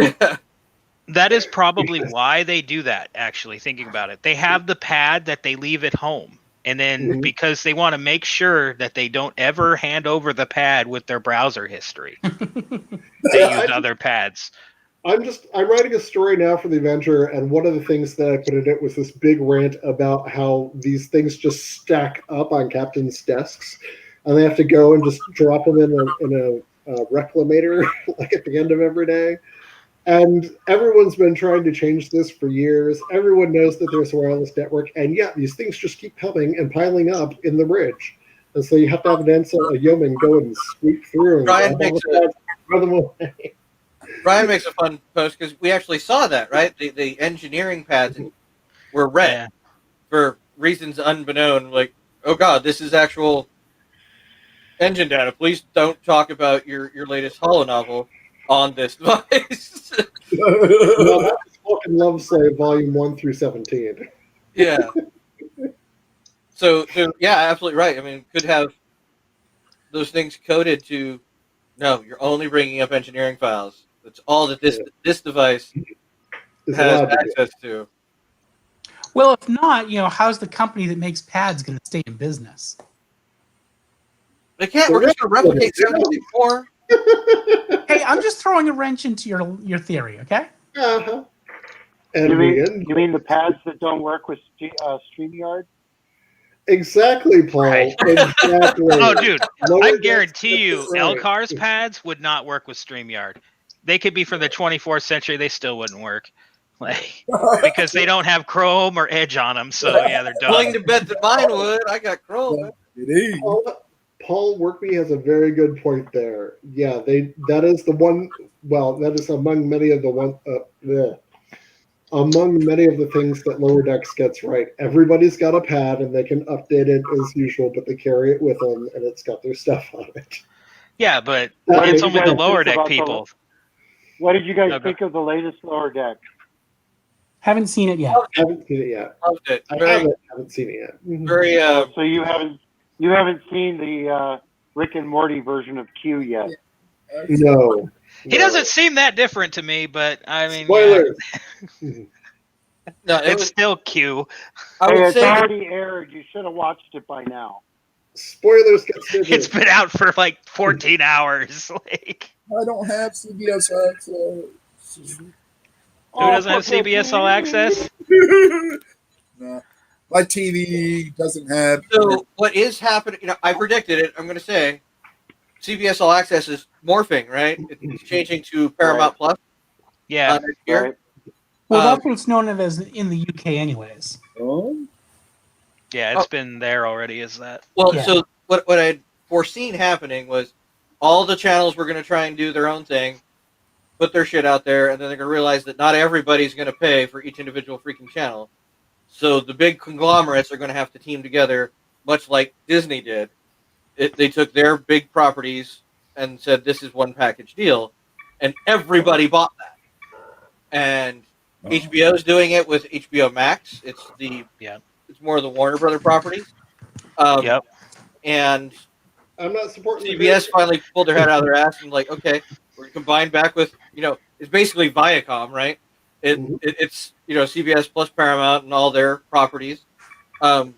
That is probably why they do that, actually, thinking about it. They have the pad that they leave at home. And then Mhm. because they want to make sure that they don't ever hand over the pad with their browser history, they Yeah, use other pads. I'm writing a story now for the Avenger, and one of the things that I put in it was this big rant about how these things just stack up on captains' desks, and they have to go and just drop them in a reclamator like at the end of every day. And everyone's been trying to change this for years. Everyone knows that there's a wireless network, and yet these things just keep coming and piling up in the bridge. And so you have to have an ensign, a yeoman, go and sweep through and Brian grab all makes the pads, throw them away. Brian makes a fun post because we actually saw that, right? The engineering pads were red Yeah. for reasons unbeknown. Like, oh god, this is actual engine data. Please don't talk about your latest holo novel on this device. No, that was fucking Love Slave Volume 1 through 17. Yeah. So yeah, absolutely right. I mean, could have those things coded to no, you're only bringing up engineering files. That's all that this device Is has allowed to do. access to. Well, if not, how's the company that makes pads going to stay in business? They can't. So We're just going to replicate yeah. 74. Hey, I'm just throwing a wrench into your theory, okay? Uh-huh. And You we mean, you mean the pads that don't work with StreamYard? Exactly, Paul. Right. Exactly. Oh, dude, Lower I decks guarantee you, gets it right. LCAR's pads would not work with StreamYard. They could be from the 24th century; they still wouldn't work, because they don't have Chrome or Edge on them. So yeah, they're Willing done. to bet that mine would. I got Chrome. Paul Workby has a very good point there. Yeah, that is the one. Well, that is among many of the among many of the things that Lower Decks gets right. Everybody's got a pad and they can update it as usual, but they carry it with them and it's got their stuff on it. Yeah, but What it's did only you the guys lower think deck about people. What did you guys No, go. think of the latest Lower Deck? Haven't seen it yet. Haven't seen it yet. Loved it. I Very, haven't seen it yet. Mhm. very. So you haven't seen the Rick and Morty version of Q yet? No. He doesn't seem that different to me, but I mean, Spoilers. No, it's still Q. I Hey, would it's say already aired. You should have watched it by now. Spoilers get snitches. It's been out for like 14 hours. Like, I don't have CBS access. who doesn't have CBS All Access? Nah. My TV doesn't have. so. What is happening? I predicted it. I'm going to say, CBS All Access is morphing, right? It's changing to Paramount Plus. Yeah. Next year. Right. Well, that's what it's known as in the UK, anyways. Oh, Yeah, it's been there already, is that? Well, Yeah. so what I'd foreseen happening was all the channels were going to try and do their own thing, put their shit out there, and then they're going to realize that not everybody's going to pay for each individual freaking channel. So the big conglomerates are going to have to team together, much like Disney did. They took their big properties and said, this is one package deal, and everybody bought that. And HBO's doing it with HBO Max. It's more of the Warner Brother properties. Yep. And I'm not supporting CBS finally pulled their head out of their ass and like, okay, we're going to combine back with, it's basically Viacom, right? It's CBS plus Paramount and all their properties. And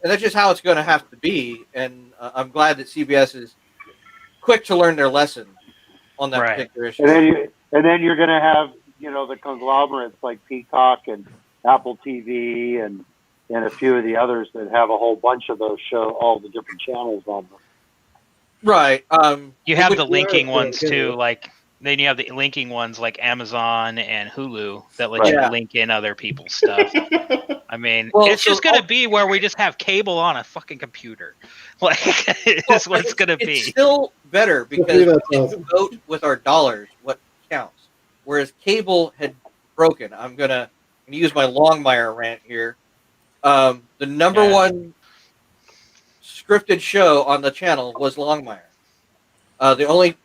that's just how it's going to have to be. And I'm glad that CBS is quick to learn their lesson on that particular issue. And then you're going to have, the conglomerates like Peacock and Apple TV and a few of the others that have a whole bunch of those all the different channels on them. Right. You have the linking ones too, like then you have the linking ones like Amazon and Hulu that let you link in other people's stuff. I mean, it's just going to be where we just have cable on a fucking computer. Like, it's what it's going to be. It's still better because we can vote with our dollars what counts. Whereas cable had broken. I'm gonna use my Longmire rant here. The number one scripted show on the channel was Longmire. The only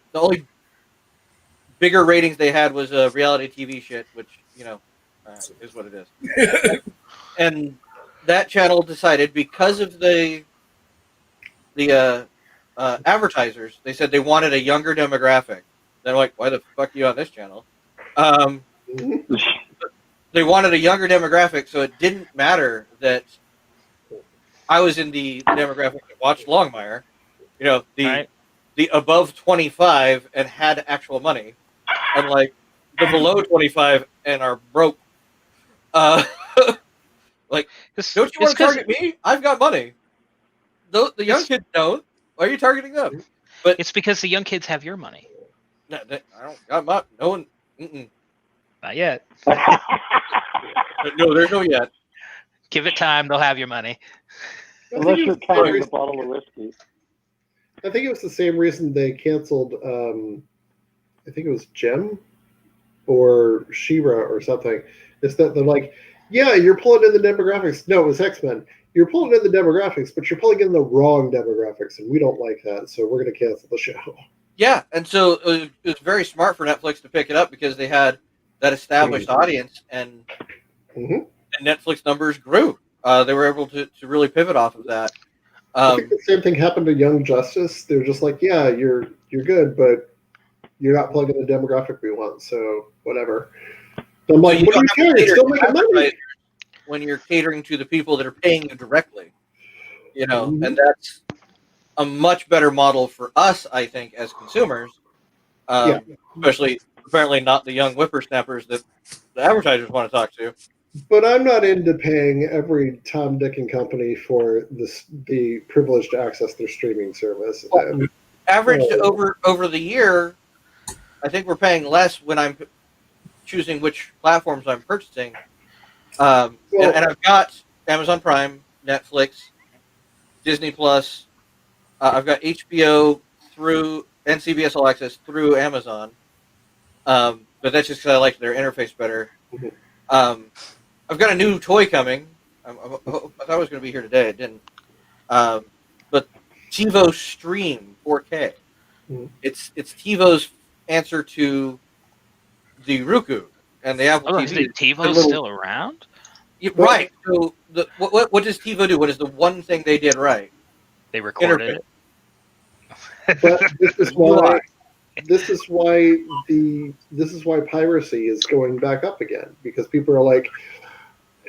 bigger ratings they had was reality TV shit, which is what it is. And that channel decided, because of the advertisers, they said they wanted a younger demographic. They're like, why the fuck are you on this channel? They wanted a younger demographic, so it didn't matter that I was in the demographic that watched Longmire, the above 25 and had actual money, and like the below 25 and are broke. Like, don't you want to target me? I've got money. The young kids don't. Why are you targeting them? But it's because the young kids have your money. No, I don't got my no one. Not yet. No, there's no yet. Give it time; they'll have your money. Unless you're carrying a bottle of whiskey. I think it was the same reason they canceled. I think it was Gem or She-Ra or something. It's that they're like, yeah, you're pulling in the demographics. No, it was X-Men. You're pulling in the demographics, but you're pulling in the wrong demographics, and we don't like that, so we're going to cancel the show. Yeah, and so it was very smart for Netflix to pick it up because they had that established audience, and Netflix numbers grew. They were able to really pivot off of that. I think the same thing happened to Young Justice. They're just like, yeah, you're good, but you're not plugging the demographic we want, so whatever. So I'm like, what do you care? You're still making money. When you're catering to the people that are paying you directly, and that's a much better model for us, I think, as consumers, especially apparently not the young whippersnappers that the advertisers want to talk to. But I'm not into paying every Tom, Dick, and company for the privilege to access their streaming service. Well, averaged over the year, I think we're paying less when I'm choosing which platforms I'm purchasing. And I've got Amazon Prime, Netflix, Disney Plus. I've got HBO and CBS All Access through Amazon. But that's just because I like their interface better. I've got a new toy coming. I thought it was going to be here today. It didn't. But TiVo Stream 4K. It's TiVo's answer to the Roku and the Apple TV. TiVo's still around? Right. So what does TiVo do? What is the one thing they did right? They recorded it. But this is why this is why piracy is going back up again, because people are like,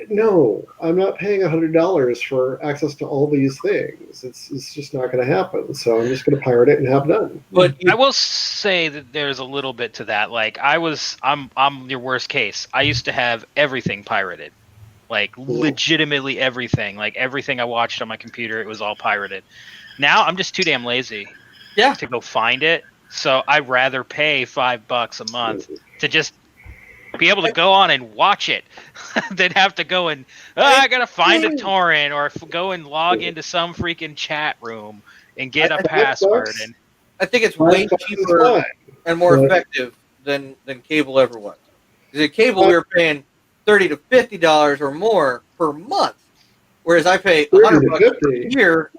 no, I'm not paying $100 for access to all these things. It's just not going to happen. So I'm just going to pirate it and have done. But I will say that there's a little bit to that. Like I'm your worst case. I used to have everything pirated, like legitimately everything. Like everything I watched on my computer, it was all pirated. Now I'm just too damn lazy, to go find it. So I'd rather pay $5 a month to just be able to go on and watch it than have to go and I gotta find a torrent or go and log into some freaking chat room and get a password. And I think it's way cheaper and more effective than cable ever was. Because at cable we were paying $30 to $50 or more per month, whereas I pay $100 a year.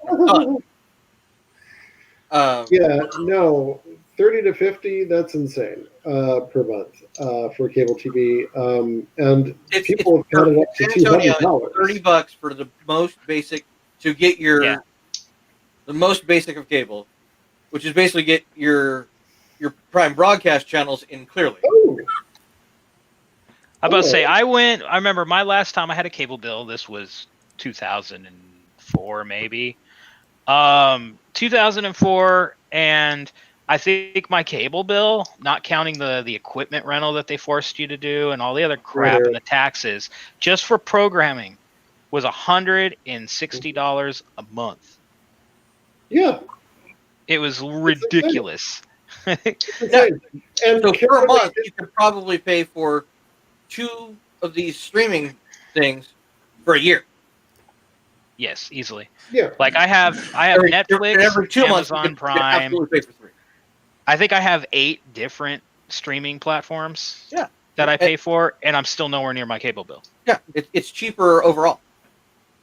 No, 30 to 50, that's insane per month for cable TV. And people have got it up to $200. $30 for the most basic to get the most basic of cable, which is basically get your prime broadcast channels in clearly. Oh. I about to say I remember my last time I had a cable bill, this was 2004 maybe. 2004, and I think my cable bill, not counting the equipment rental that they forced you to do and all the other crap and the taxes, just for programming, was $160 a month. Yeah. It was ridiculous. And so for a month, you could probably pay for 2 of these streaming things for a year. Yes, easily. Yeah. Like I have Netflix, every 2 months, Amazon Prime. Absolutely pay for 3. I think I have 8 different streaming platforms that I pay for, and I'm still nowhere near my cable bill. Yeah, it's cheaper overall.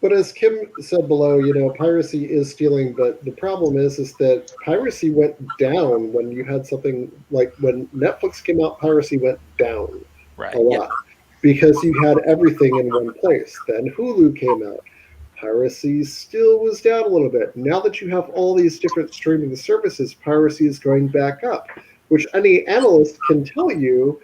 But as Kim said below, piracy is stealing, but the problem is that piracy went down when you had something like when Netflix came out, piracy went down a lot because you had everything in one place. Then Hulu came out. Piracy still was down a little bit. Now that you have all these different streaming services, piracy is going back up, which any analyst can tell you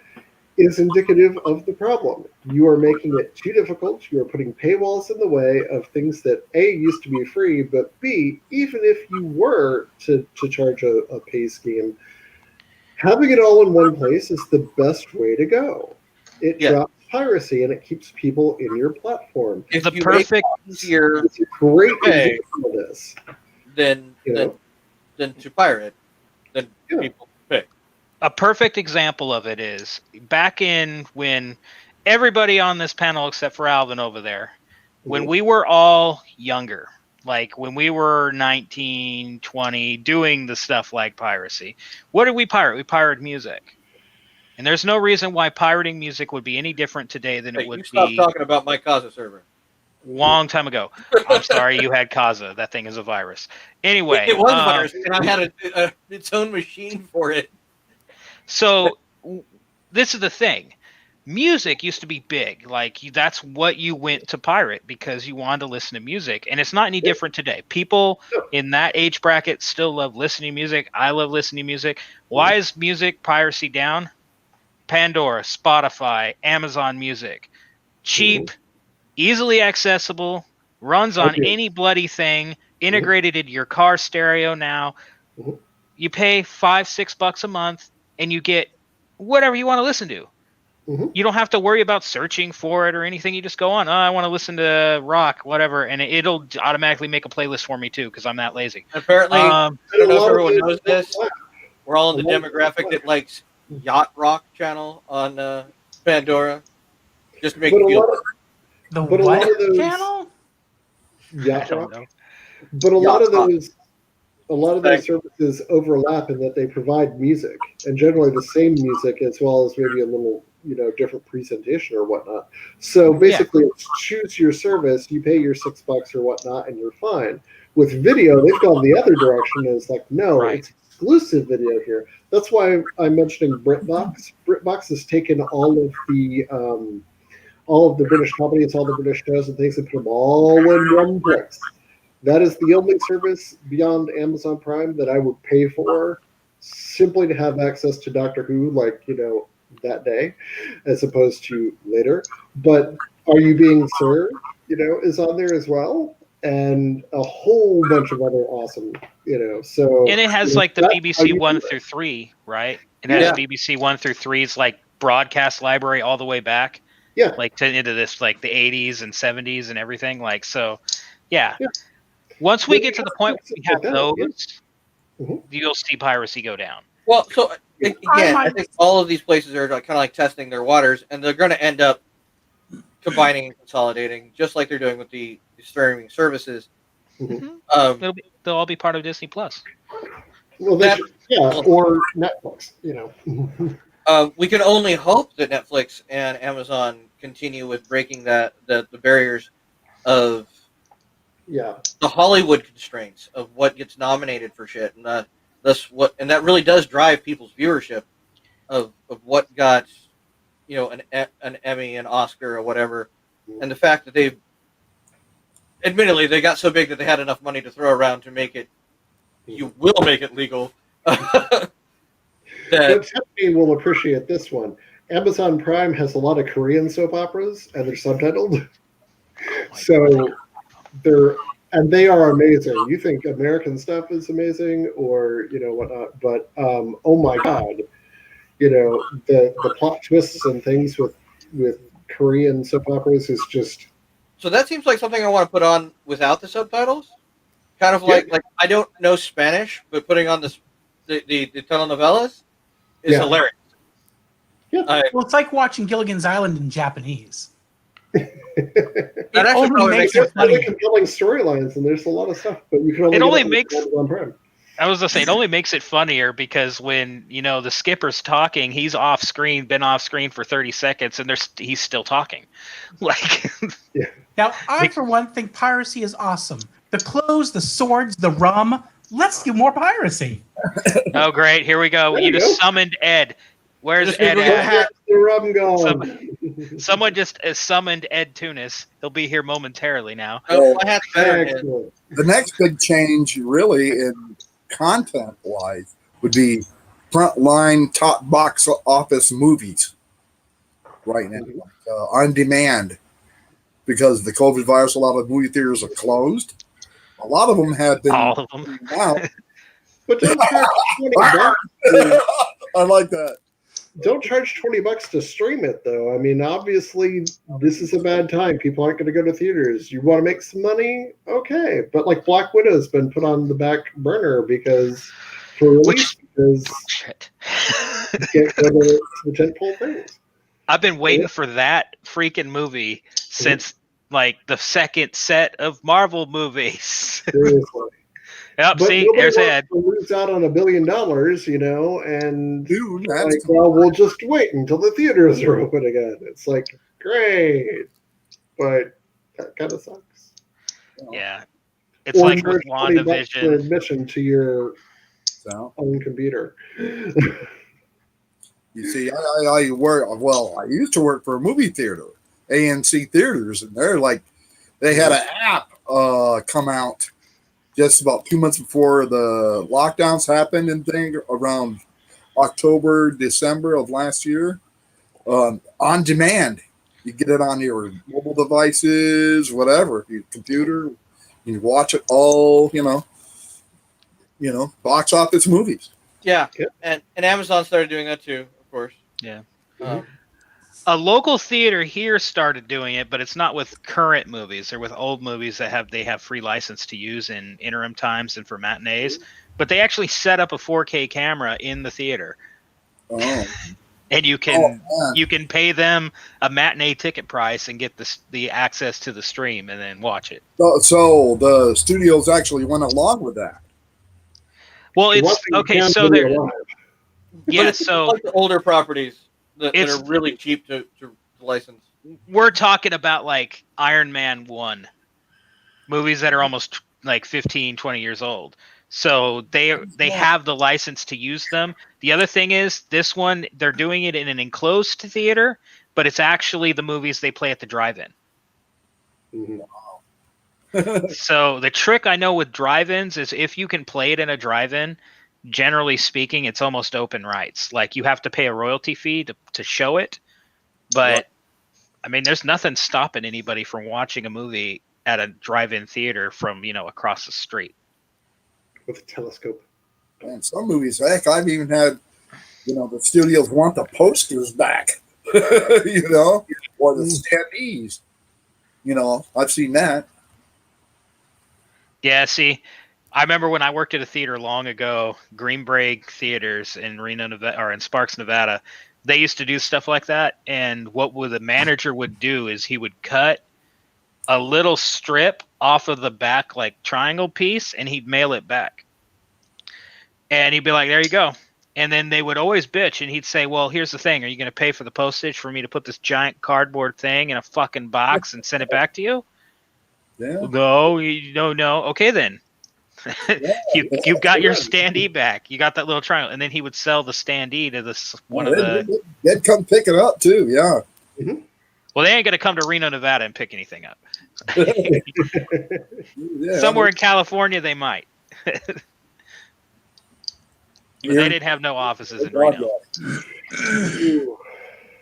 is indicative of the problem. You are making it too difficult. You are putting paywalls in the way of things that A, used to be free, but B, even if you were to charge a pay scheme, having it all in one place is the best way to go. It drops piracy and it keeps people in your platform. If the you perfect it's a great example of this. Then to pirate, then people pay. A perfect example of it is back in when everybody on this panel except for Alvin over there, when we were all younger, like when we were 19, 20, doing the stuff like piracy. What did we pirate? We pirated music. And there's no reason why pirating music would be any different today than it would be. Stop talking about my Kaza server. Long time ago. I'm sorry you had Kaza. That thing is a virus. Anyway. It was a virus, and I had its own machine for it. So this is the thing. Music used to be big. Like that's what you went to pirate because you wanted to listen to music. And it's not any different today. People in that age bracket still love listening to music. I love listening to music. Why is music piracy down? Pandora, Spotify, Amazon Music. Cheap, easily accessible, runs on any bloody thing, integrated into your car stereo now. You pay $5-6 a month and you get whatever you want to listen to. You don't have to worry about searching for it or anything. You just go on, I want to listen to rock, whatever, and it'll automatically make a playlist for me too because I'm that lazy. Apparently, I don't know if everyone knows this. We're all in the demographic that likes Yacht Rock channel on Pandora. Just to make you feel the what channel? Yacht Rock. But a lot of those services overlap in that they provide music and generally the same music as well as maybe a little different presentation or whatnot. So basically, it's choose your service, you pay your $6 or whatnot, and you're fine. With video, they've gone the other direction. And it's like, no, it's exclusive video here. That's why I'm mentioning BritBox. BritBox has taken all of the British companies, all the British shows and things, and put them all in one place. That is the only service beyond Amazon Prime that I would pay for simply to have access to Doctor Who, like, that day, as opposed to later. But Are You Being Served, is on there as well, and a whole bunch of other awesome, so. And it has like the that's how BBC you 1 do it. through 3, right? It has Yeah. BBC 1 through 3's like broadcast library all the way back. Yeah. Like into this, like the 80s and 70s and everything. Like, so, yeah. Yeah. Once we get to the point where we have Like that, those, Mhm. you'll see piracy go down. Well, so again, I might- think all of these places are kind of like testing their waters, and they're going to end up combining and consolidating, just like they're doing with the streaming services. They'll all be part of Disney Plus. Well, or Netflix, We can only hope that Netflix and Amazon continue with breaking the barriers of Yeah. the Hollywood constraints of what gets nominated for shit, and that really does drive people's viewership of what got an Emmy, an Oscar, or whatever, and the fact that they got so big that they had enough money to throw around to make it. You will make it legal. But Stephanie will appreciate this one. Amazon Prime has a lot of Korean soap operas, and they're subtitled. So they are amazing. You think American stuff is amazing, or whatnot, but oh my god, the plot twists and things with Korean soap operas is just. So that seems like something I want to put on without the subtitles. Kind of like I don't know Spanish, but putting on the telenovelas is hilarious. Yeah. Well, it's like watching Gilligan's Island in Japanese. That It actually only probably makes makes it Really funny. compelling storylines, and there's a lot of stuff, but you can only. It get only it on makes- Amazon Prime. I was gonna say it only makes it funnier because when the skipper's talking, he's off screen, been off screen for 30 seconds, and he's still talking. Like, Now, I, for one, think piracy is awesome. The clothes, the swords, the rum. Let's do more piracy. oh great, here we go. There You you just go. summoned Ed. Where's Just Ed go get at? hat. The rum gone. Someone just summoned Ed Tunis. He'll be here momentarily now. Oh, my hat's better. Than Excellent. The next big change, really, in content-wise, would be frontline top box office movies right now, on demand. Because of the COVID virus, a lot of movie theaters are closed. A lot of them have been All of them. out. But don't charge $20. I like that. Don't charge $20 to stream it, though. I mean, obviously, this is a bad time. People aren't going to go to theaters. You want to make some money? Okay. But like Black Widow's been put on the back burner because Shit. can't go to the tentpole things. I've been waiting for that freaking movie since like the second set of Marvel movies. Seriously. Yep, But see, nobody there's wants Ed. to lose out on $1 billion, and Dude, like, that's well, we'll just wait until the theaters are open again. It's like, great, but that kind of sucks. Yeah. It's Or like with charge $20 for WandaVision. admission to your so. own computer. You see, I used to work for a movie theater, ANC Theaters, and they had an app come out just about 2 months before the lockdowns happened and thing around October, December of last year. On demand, you get it on your mobile devices, whatever, your computer. You watch it all, box office movies. Yeah, and Amazon started doing that too, of course. Yeah. Um, A local theater here started doing it, but it's not with current movies. They're with old movies that they have free license to use in interim times and for matinees. But they actually set up a 4K camera in the theater, Oh, and you man. can pay them a matinee ticket price and get the access to the stream and then watch it. So the studios actually went along with that. Well, The one it's thing you okay. can So do there, alive. but yeah. it's So like the older properties that It's- are really cheap to license. we're talking about like Iron Man 1 movies that are almost like 15, 20 years old. So they have the license to use them. The other thing is this one, they're doing it in an enclosed theater, but it's actually the movies they play at the drive-in. Mhm. So the trick I know with drive-ins is if you can play it in a drive-in, generally speaking, it's almost open rights. Like you have to pay a royalty fee to show it, but I mean, there's nothing stopping anybody from watching a movie at a drive-in theater from across the street with a telescope. And some movies, heck, I've even had, the studios want the posters back, or the standees. I've seen that. Yeah, see, I remember when I worked at a theater long ago, Greenbrae Theaters in Reno, Nevada, or in Sparks, Nevada. They used to do stuff like that, and what the manager would do is he would cut a little strip off of the back, like triangle piece, and he'd mail it back. And he'd be like, "There you go." And then they would always bitch, and he'd say, "Well, here's the thing: are you going to pay for the postage for me to put this giant cardboard thing in a fucking box and send it back to you?" Yeah. No. Okay, then. you got your standee back. You got that little triangle, and then he would sell the standee to They'd come pick it up too. Yeah. Mm-hmm. Well, they ain't gonna come to Reno, Nevada, and pick anything up. Yeah, Somewhere in California, they might. But they didn't have no offices in Reno.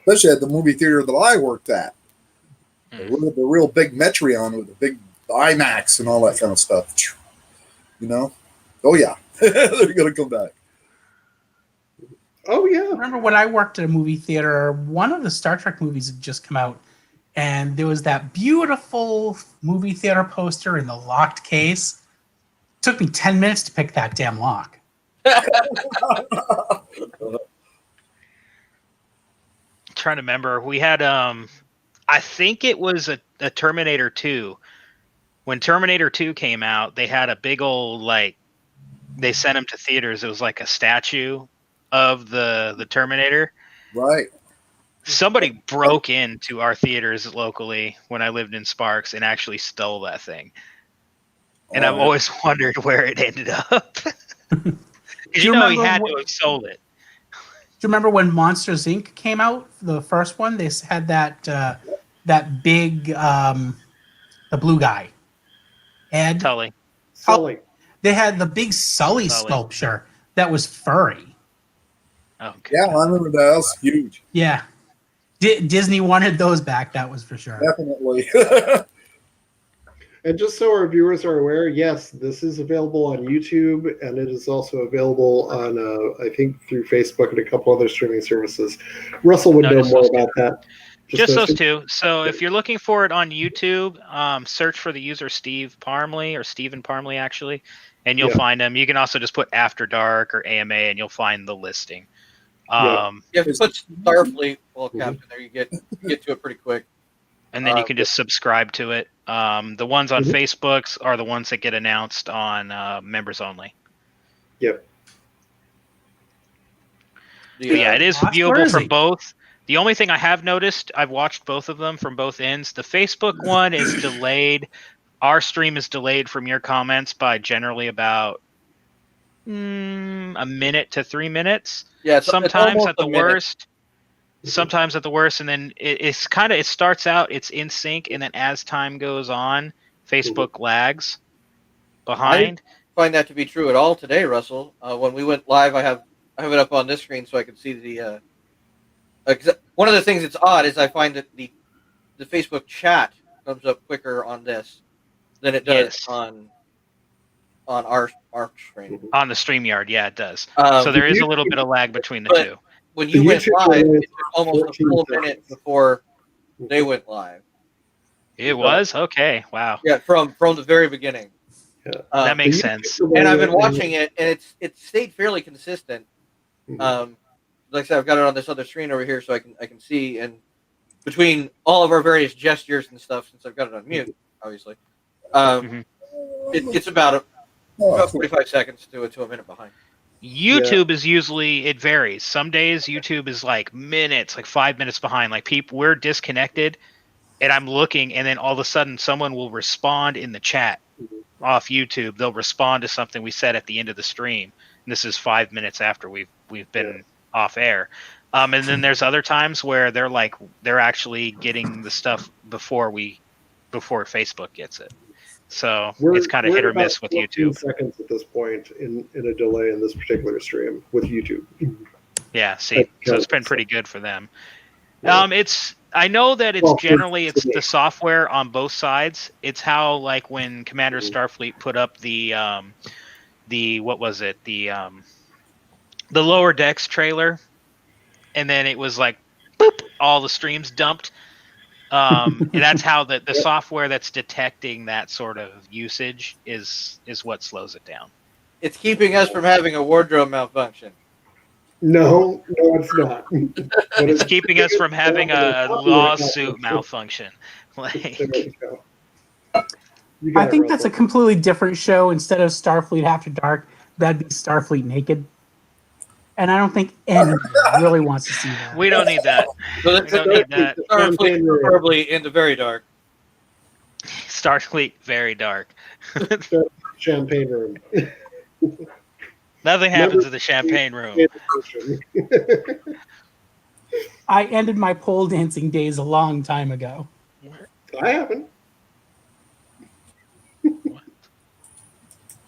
Especially at the movie theater that I worked at. The real big Metreon with the big IMAX and all that kind of stuff. Oh yeah, they're gonna come back. Oh yeah. I remember when I worked at a movie theater, one of the Star Trek movies had just come out, and there was that beautiful movie theater poster in the locked case. It took me 10 minutes to pick that damn lock. Trying to remember, we had I think it was a Terminator 2. When Terminator 2 came out, they had a big old, they sent them to theaters. It was like a statue of the Terminator. Right. Somebody broke into our theaters locally when I lived in Sparks and actually stole that thing. And I've always wondered where it ended up. He had to have sold it. Do you remember when Monsters Inc. came out? The first one, they had that big the blue guy. Ed Tully. Sully. They had the big Sully sculpture that was furry. Oh, yeah, I remember that. That was huge. Yeah. Disney wanted those back, that was for sure. Definitely. And just so our viewers are aware, yes, this is available on YouTube, and it is also available on, I think, through Facebook and a couple other streaming services. Russell would know more about that. Just those two. So if you're looking for it on YouTube, search for the user Steve Parmley, or Stephen Parmley, actually, and you'll find them. You can also just put After Dark or AMA, and you'll find the listing. You have to put Starfleet, Captain, there you get to it pretty quick. And then you can just subscribe to it. The ones on Facebook are the ones that get announced on members only. Yep. Yeah, it is viewable from both. The only thing I have noticed, I've watched both of them from both ends. The Facebook one is delayed. Our stream is delayed from your comments by generally about a minute to 3 minutes. Yeah, sometimes at the worst. Sometimes at the worst, and then it starts out, it's in sync, and then as time goes on, Facebook lags behind. I didn't find that to be true at all today, Russell. When we went live, I have it up on this screen so I can see the. One of the things that's odd is I find that the Facebook chat comes up quicker on this than it does on our screen. On the StreamYard, yeah, it does. So there is a little bit of lag between the two. When you went live, it took almost a full minute before they went live. It was? Okay, wow. Yeah, from the very beginning. That makes sense. And I've been watching it, and it's stayed fairly consistent. Like I said, I've got it on this other screen over here, so I can see. And between all of our various gestures and stuff, since I've got it on mute, obviously, it's about 45 seconds to a minute behind. YouTube is usually, it varies. Some days YouTube is like minutes, like 5 minutes behind. Like we're disconnected, and I'm looking, and then all of a sudden someone will respond in the chat off YouTube. They'll respond to something we said at the end of the stream. And this is 5 minutes after we've been off air. And then there's other times where they're actually getting the stuff before Facebook gets it. So We're, it's kind of we're hit or about miss with 14 YouTube. seconds at this point in a delay in this particular stream with YouTube. Yeah, see, so it's been pretty good for them. Yeah. I know that it's Well, generally for it's me. the software on both sides. It's how like when Commander Starfleet put up the what was it? The Lower Decks trailer, and then it was like boop, all the streams dumped. And that's how the software that's detecting that sort of usage is what slows it down. It's keeping us from having a wardrobe malfunction. No, it's not. But It's keeping us from having a lawsuit malfunction. Like, There you go. You got I it, think that's a Russell. completely different show. Instead of Starfleet After Dark, that'd be Starfleet Naked. And I don't think anyone really wants to see that. we don't need that. So We don't need that. Starfleet preferably in the very dark. Starfleet very dark. Champagne room. Nothing happens in the champagne room. I ended my pole dancing days a long time ago. I haven't.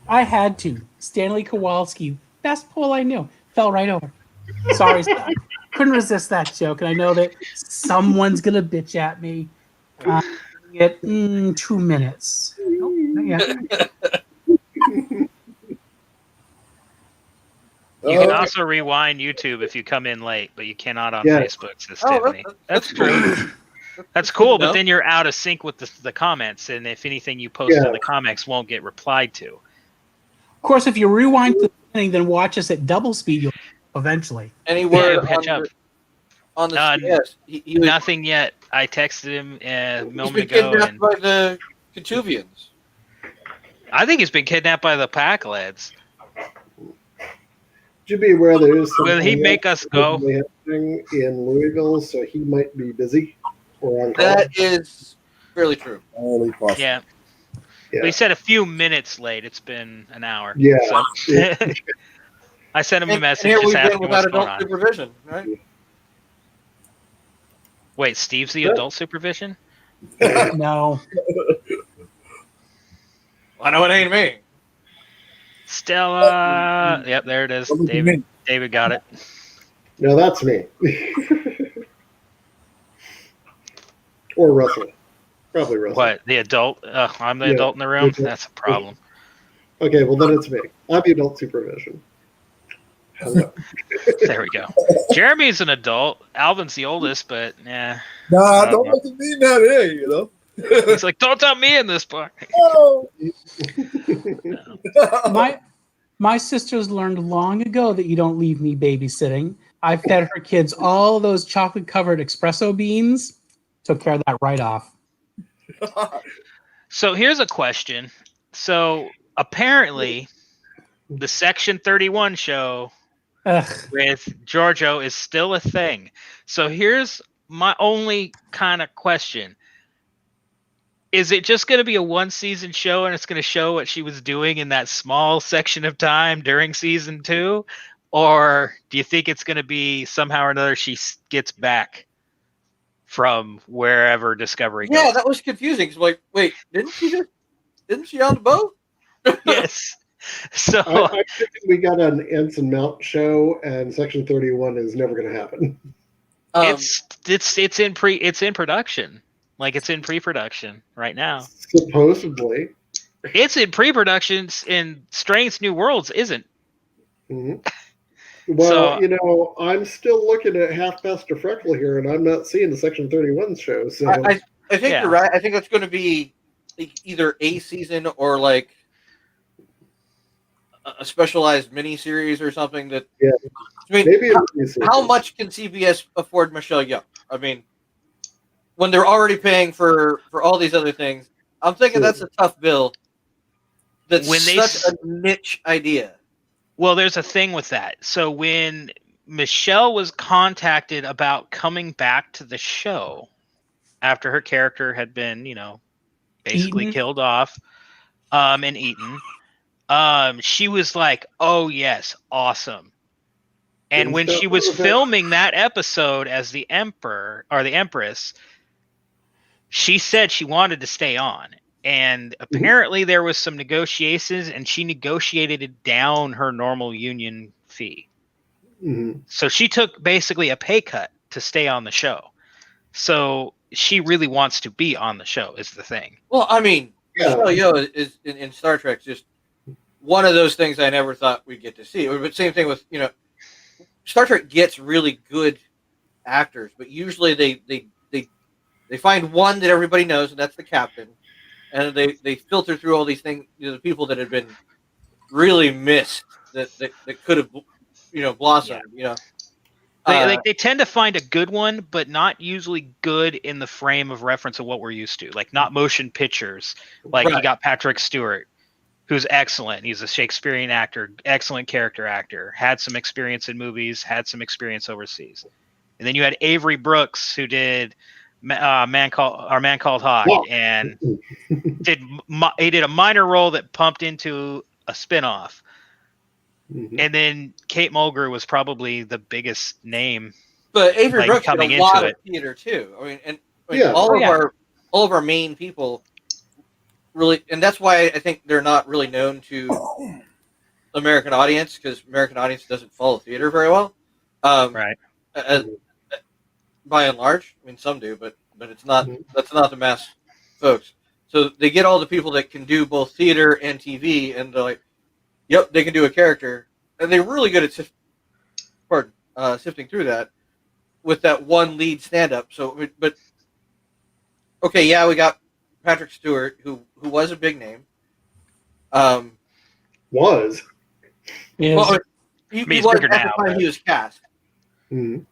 I had to. Stanley Kowalski, best pole I knew, fell right over. Sorry, couldn't resist that joke, and I know that someone's gonna bitch at me. Get 2 minutes. Nope, not yet. You can also rewind YouTube if you come in late, but you cannot on Facebook, says Tiffany. That's true. That's cool, but then you're out of sync with the comments, and if anything you post in the comments won't get replied to. Of course, if you rewind to the beginning, then watch us at double speed, you'll eventually. Any word catch up. On the CS? He was, nothing yet. I texted him a moment he's ago. been kidnapped by the Katuvians. I think he's been kidnapped by the pack lads. You be aware there is some Will he make us go? happening in Louisville, so he might be busy or on call. That is fairly true. Yeah. But he said a few minutes late. It's been an hour. Yeah. So. I sent him a message. And here just we've been asking without what's going adult on. supervision, right? Wait, Steve's the adult supervision? No. I know it ain't me. Stella. Yep, there it is. David got it. No, that's me. Or Russell. Probably Russell. What? The adult? I'm the adult in the room? That's a problem. Okay, well then it's me. I'm the adult supervision. Hello. There we go. Jeremy's an adult. Alvin's the oldest, but yeah. Nah, don't make it mean that, hey, you know. It's like, don't tell me in this part. Oh. My sisters learned long ago that you don't leave me babysitting. I fed her kids all those chocolate-covered espresso beans. Took care of that right off. So here's a question. So apparently, the Section 31 show with Giorgio is still a thing. So here's my only kind of question. Is it just going to be a one-season show and it's going to show what she was doing in that small section of time during season 2? Or do you think it's going to be somehow or another she gets back from wherever Discovery goes? Yeah, that was confusing. It's like, wait, didn't she on the boat? Yes. So I think we got an Ensign Mount show, and Section 31 is never going to happen. It's in production. Like it's in pre-production right now. Supposedly. It's in pre-production in Strange New Worlds, isn't? Mm-hmm. Well, I'm still looking at Half Past a Freckle here, and I'm not seeing the Section 31 show. So I think you're right. I think it's going to be like either a season or like a specialized mini-series or something. That I mean, maybe how much can CBS afford Michelle Yeoh? I mean, when they're already paying for all these other things, I'm thinking that's a tough bill. That's such a niche idea. Well, there's a thing with that. So when Michelle was contacted about coming back to the show after her character had been, basically killed off and eaten, she was like, "Oh yes, awesome." And when she was filming that episode as the Emperor or the Empress, she said she wanted to stay on. and apparently there was some negotiations, and she negotiated it down her normal union fee. Mhm. So she took basically a pay cut to stay on the show. So she really wants to be on the show, is the thing. Well, I mean, Yeah. Michelle Yeoh is in Star Trek just one of those things I never thought we'd get to see. But same thing with, Star Trek gets really good actors, but usually they find one that everybody knows, and that's the captain, and they filter through all these things, the people that had been really missed that could have blossomed. They tend to find a good one, but not usually good in the frame of reference of what we're used to. Like not motion pictures. Like Right. You got Patrick Stewart, who's excellent. He's a Shakespearean actor, excellent character actor, had some experience in movies, had some experience overseas. And then you had Avery Brooks, who did Man Called Hawk, and he did a minor role that pumped into a spinoff. Mhm. And then Kate Mulgrew was probably the biggest name. But Avery Brooks did coming a lot into of theater too. I mean, Yeah. all of our main people really, and that's why I think they're not really known to American audience, because American audience doesn't follow theater very well. Right. By and large, I mean some do, but it's not. Mhm. That's not the mass folks. So they get all the people that can do both theater and TV, and they're like, "Yep, they can do a character," and they're really good at sifting through that with that one lead stand-up. So, but okay, yeah, we got Patrick Stewart, who was a big name. Was. Is Well, he he's was bigger at now, the time but- he was cast. Mhm.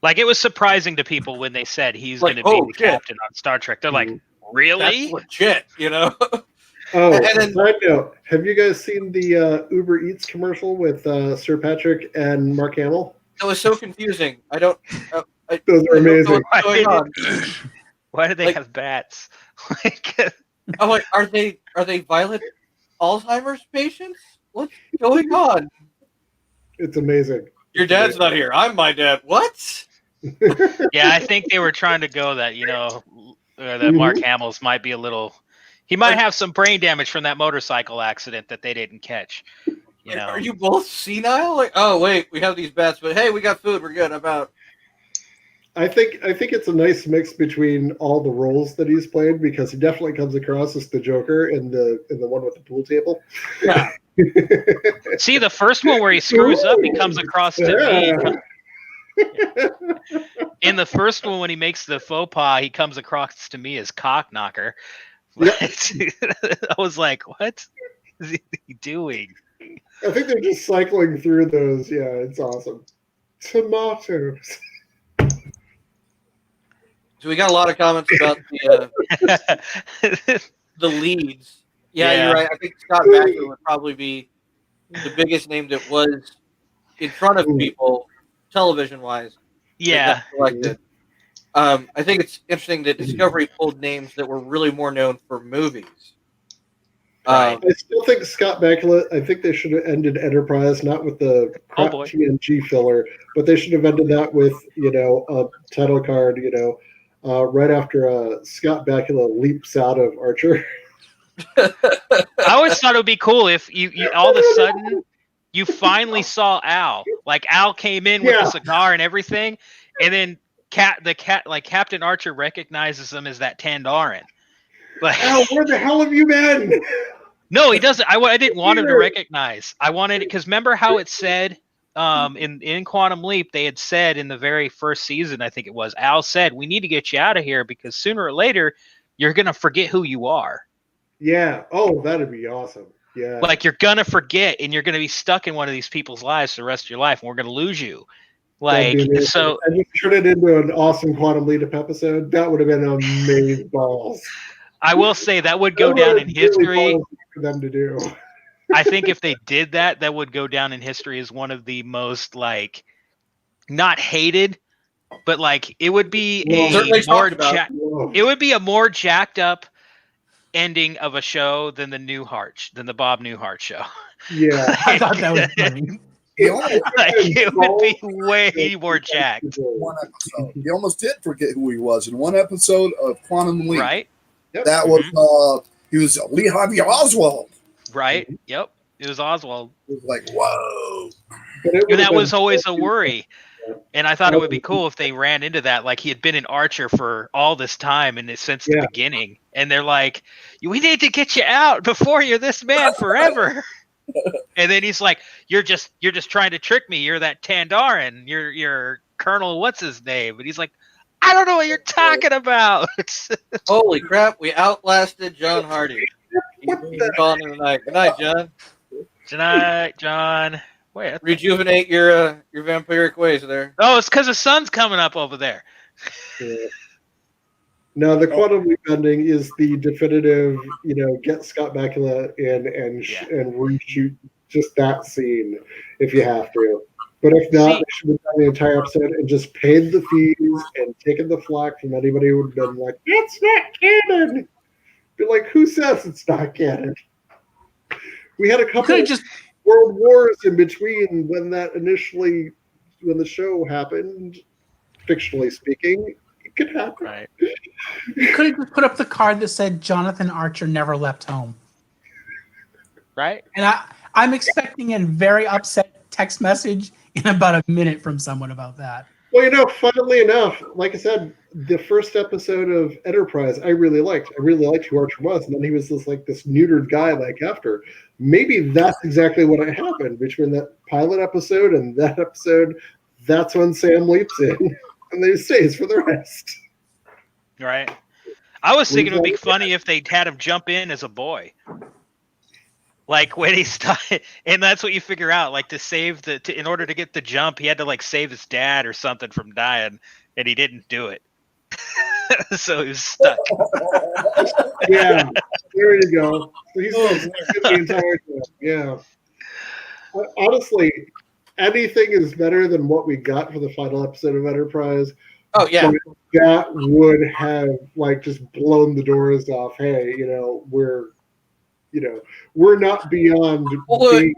Like it was surprising to people when they said he's Like, going to be oh, the shit. captain on Star Trek. They're like, Mhm. really? That's legit, Oh, And then- side note, have you guys seen the Uber Eats commercial with Sir Patrick and Mark Hamill? It was so confusing. I don't. Those are I don't know amazing. what's going on. Why do they Like- have bats? Like, I'm like, are they violent Alzheimer's patients? What's going on? It's amazing. Your dad's not here. I'm my dad. What? yeah, I think they were trying to go that that Mark Hamill's might be a little. He might have some brain damage from that motorcycle accident that they didn't catch. You know, Are you both senile? Like, oh wait, we have these bats, but hey, we got food. We're good. I'm out. I think it's a nice mix between all the roles that he's played, because he definitely comes across as the Joker in the one with the pool table. Yeah. see the first one where he screws up, he comes across to me. In the first one, when he makes the faux pas, he comes across to me as cock knocker. I was like, what is he doing? I think they're just cycling through those. Yeah, it's awesome. Tomatoes. So we got a lot of comments about the leads. Yeah, Yeah. you're right. I think Scott Bakula would probably be the biggest name that was in front of people, television-wise. Yeah. Selected. I think it's interesting that Discovery pulled names that were really more known for movies. Right. I still think Scott Bakula. I think they should have ended Enterprise not with the crap boy. TNG filler, but they should have ended that with a title card. Right after Scott Bakula leaps out of Archer. I always thought it would be cool if you all of a sudden you finally saw Al. Like Al came in with a cigar and everything, and then Captain Archer recognizes him as that Tandarin. But Al, where the hell have you been? no, he doesn't. I didn't want him to recognize. I wanted it because remember how it said in Quantum Leap, they had said in the very first season, I think it was, Al said, we need to get you out of here because sooner or later you're gonna forget who you are. Yeah. Oh, that'd be awesome. Yeah. Like you're gonna forget and you're gonna be stuck in one of these people's lives for the rest of your life, and we're gonna lose you. Like so, and you turn it into an awesome Quantum Leap episode. That would have been amazing balls. I will say that would go down in history. For them to do. I think if they did that, that would go down in history as one of the most not hated, but it would be it would be a more jacked up ending of a show than the Bob Newhart show. Yeah, I thought that was funny. It would be way more jacked. One episode. He almost did forget who he was in one episode of Quantum Leap. Right? Yep. That was he was Lee Harvey Oswald. Right. Yep. It was Oswald. It was like, whoa. And that was always a worry. And I thought it would be cool if they ran into that, like he had been an Archer for all this time and since the beginning. And they're like, we need to get you out before you're this man forever. And then he's like, you're just trying to trick me. You're that Tandaran. You're Colonel what's his name? And he's like, I don't know what you're talking about. Holy crap, we outlasted John Hardy. He's calling it tonight. Good night, John. Good night, John. Wait, rejuvenate your vampiric ways there. Oh, it's because the sun's coming up over there. Yeah. No, the quantum leap ending is the definitive, get Scott Bakula in and reshoot just that scene if you have to. But if not, they should have done the entire episode and just paid the fees and taken the flack from anybody who would have been like, "It's not canon." Be like, who says it's not canon? We had a couple of world wars in between when the show happened, fictionally speaking. It could happen. Right. You could have just put up the card that said Jonathan Archer never left home. Right. And I'm expecting a very upset text message in about a minute from someone about that. Well, funnily enough, like I said, the first episode of Enterprise I really liked. I really liked who Archer was, and then he was this neutered guy after. Maybe that's exactly what happened between that pilot episode and that episode. That's when Sam leaps in, and they stays for the rest. Right. I was thinking it would be funny if they had him jump in as a boy. Like when he started, and that's what you figure out. Like to save in order to get the jump, he had to save his dad or something from dying, and he didn't do it. So he was stuck. Yeah, there you go. So he's the entire time. Yeah. Honestly, anything is better than what we got for the final episode of Enterprise. Oh yeah, that would have just blown the doors off. Hey, we're not beyond. Well,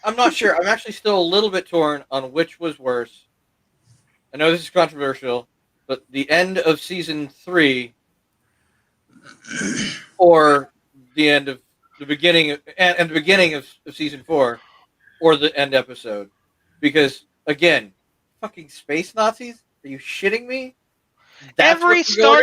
I'm not sure. I'm actually still a little bit torn on which was worse. I know this is controversial, but the end of season 3 or the beginning of season 4 or the end episode. Because again, fucking space Nazis? Are you shitting me? Every Star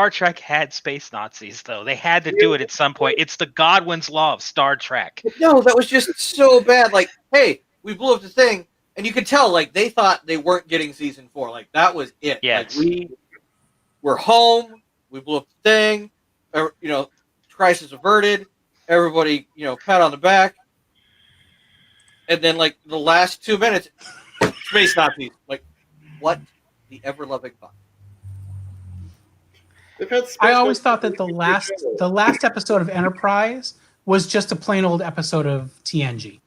Trek had space Nazis, though. They had to do it at some point. It's the Godwin's law of Star Trek. No, that was just so bad. Hey, we blew up the thing, and you could tell, they thought they weren't getting season 4. That was it. Yes. We were home. We blew up the thing. Crisis averted. Everybody, pat on the back. And then, the last 2 minutes, space Nazis. What the ever-loving fuck? I always thought that the last episode of Enterprise was just a plain old episode of TNG.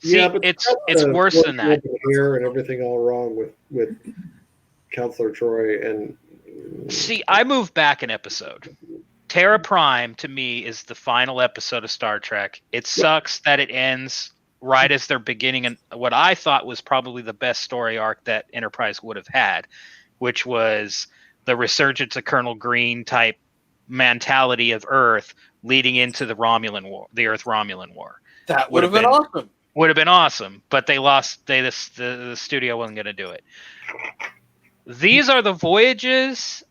See, but it's worse than that. Here and everything all wrong with Counselor Troy and. See, I moved back an episode. Terra Prime to me is the final episode of Star Trek. It sucks that it ends right as they're beginning and what I thought was probably the best story arc that Enterprise would have had, which was the resurgence of Colonel Green type mentality of Earth leading into the Romulan War, the Earth-Romulan War. That would have been awesome. Would have been awesome, but they lost. The studio wasn't going to do it. These are the voyages.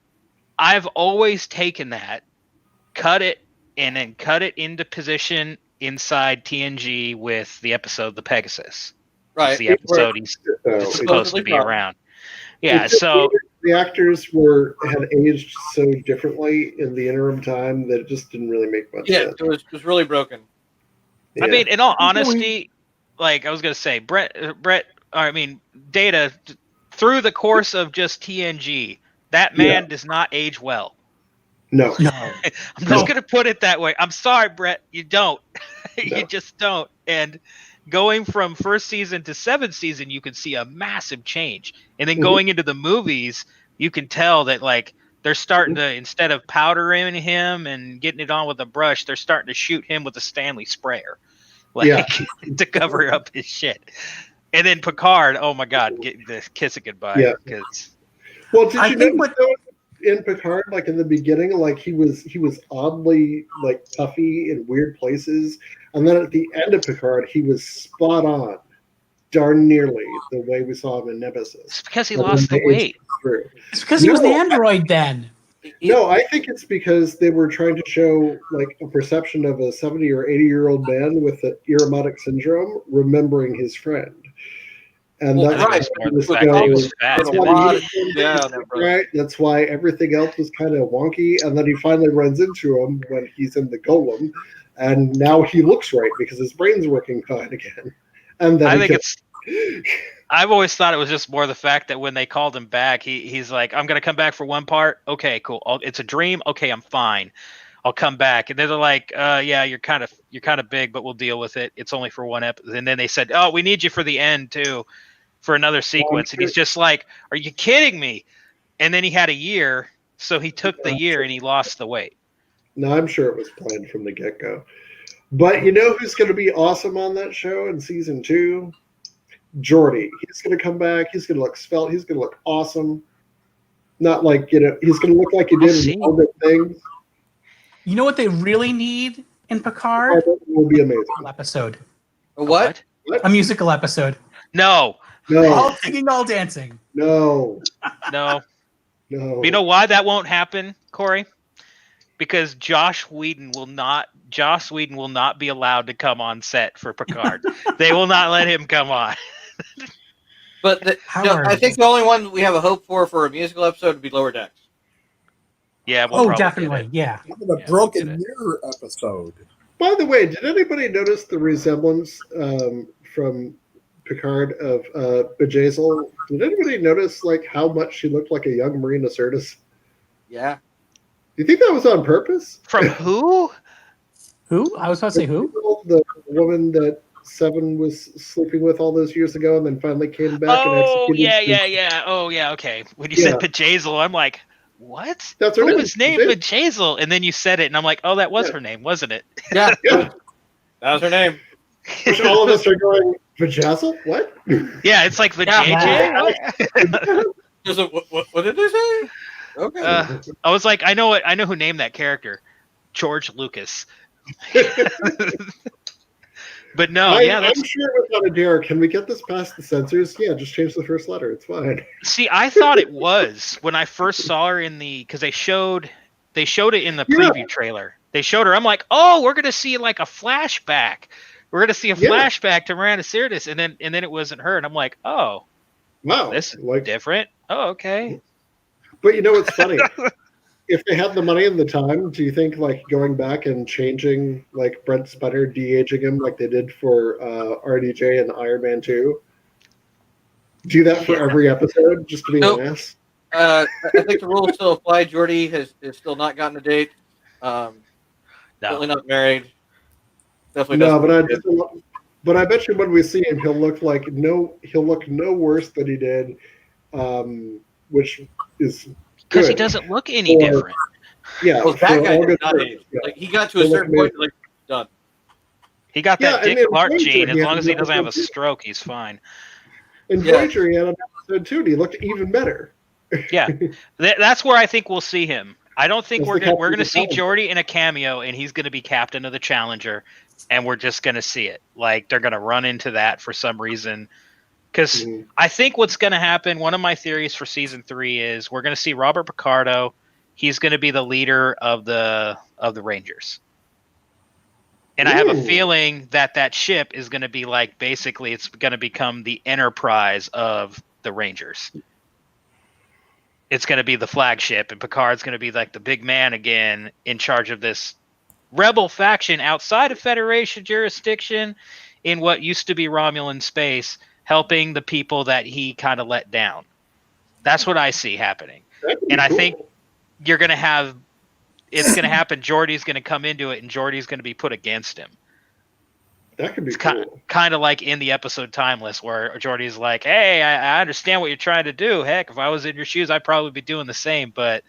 I've always taken that, cut it, and then cut it into position inside TNG with the episode The Pegasus. Right. It's the episode he's supposed to be around. Yeah, so the actors had aged so differently in the interim time that it just didn't really make much sense. Yeah, it was really broken. Yeah. I mean, in all honesty, I was going to say, Data, through the course of just TNG, that man does not age well. No. I'm just going to put it that way. I'm sorry, Brett, you don't. You just don't. And going from first season to 7th season, you can see a massive change. And then going into the movies, you can tell that they're starting to, instead of powdering him and getting it on with a brush, they're starting to shoot him with a Stanley sprayer, to cover up his shit. And then Picard, oh my God, get the kiss it goodbye. Yeah. Well, did you know in Picard, like in the beginning, like he was oddly like puffy in weird places, and then at the end of Picard, he was spot on, darn nearly the way we saw him in Nemesis. It's because he But lost then the they aged weight. him through. It's because he was the No. android then. No, I think it's because they were trying to show like a perception of a 70 or 80-year-old man with the Ironic syndrome remembering his friend. And Well, that's right. why this Back guy then he was- was fat. that's Put a why lot he of- was yeah, right. That's why everything else was kind of wonky. And then he finally runs into him when he's in the golem. And now he looks right because his brain's working fine again. And then I he think gets- I've always thought it was just more the fact that when they called him back, he's like, I'm gonna come back for one part. Okay, cool. It's a dream. Okay, I'm fine. I'll come back. And they're like, yeah, you're kind of big, but we'll deal with it. It's only for one episode. And then they said, oh, we need you for the end too, for another sequence. And he's just like, are you kidding me? And then he had a year, so he took the year and he lost the weight. No, I'm sure it was planned from the get-go. But you know who's going to be awesome on that show in season 2? Geordi. He's going to come back. He's going to look svelte. He's going to look awesome. Not like, he's going to look like he I'll did see. in other things. You know what they really need in Picard? It will be amazing. Episode. A what? A musical episode. No, No, All singing, all dancing. no, no. no. You know why that won't happen, Corey? Because Josh Whedon will not be allowed to come on set for Picard. They will not let him come on. But I think the only one we have a hope for a musical episode would be Lower Decks. Yeah, we'll Oh, probably get definitely. it. Yeah. How about Yeah, a broken we'll get mirror episode? By the way, did anybody notice the resemblance from Picard of Bejazel? Did anybody notice like how much she looked like a young Marina Sirtis? Yeah. Do you think that was on purpose? From who? Who? I was about to say who? The woman that Seven was sleeping with all those years ago and then finally came back and Oh, executed. yeah. Oh, yeah, okay. When you said Bejazel, I'm like, what? That's her Who name. was named Bejazel? And then you said it, and I'm like, oh, that was Yeah. her name, wasn't it? Yeah. Yeah. That was her name. Which all of us are going, Bejazel? What? Yeah, it's like Yeah. What did they say? Okay. I was like, I know who named that character. George Lucas. But no, I'm sure without a dare, can we get this past the censors? Yeah, just change the first letter. It's fine. See, I thought it was when I first saw her because they showed it in the preview trailer. They showed her. I'm like, oh, we're gonna see like a flashback. We're gonna see a flashback to Miranda Sirtis, and then it wasn't her, and I'm like, oh, Wow. this is different. Oh, okay. But you know what's funny? If they had the money and the time, do you think like going back and changing like Brent Spiner, de-aging him like they did for RDJ and Iron Man 2? Do that for every episode just to be an ass? I think the rules still apply. Geordi has still not gotten a date. Certainly not married. Definitely doesn't. But I bet you when we see him, he'll look no worse than he did, which is Because he doesn't look any different. Yeah, Well, that guy did not age. yeah. Like he got to a certain point, like done. He got that Yeah, and Dick then Clark Voyager, gene. As he long had as he doesn't have a another- stroke, he's fine. In Yeah. Voyager, he had an episode too, and he looked even better. Yeah, that's where I think we'll see him. I don't think That's we're the gonna Captain of the see Challenger. Geordi in a cameo, and he's gonna be captain of the Challenger, and we're just gonna see it. Like they're gonna run into that for some reason. Because Mhm. I think what's gonna happen. One of my theories for season 3 is we're gonna see Robert Picardo. He's gonna be the leader of the Rangers. And I have a Ooh. feeling that ship is going to be like basically it's going to become the Enterprise of the Rangers. It's going to be the flagship, and Picard's going to be like the big man again in charge of this rebel faction outside of Federation jurisdiction in what used to be Romulan space, helping the people that he kind of let down. That's what I see happening. That'd be And I cool. think you're going to have it's going to happen. Geordi's going to come into it, and Geordi's going to be put against him. that could be It's cool. kind of like in the episode Timeless, where Geordi's like, "Hey, I understand what you're trying to do. Heck, if I was in your shoes, I'd probably be doing the same, but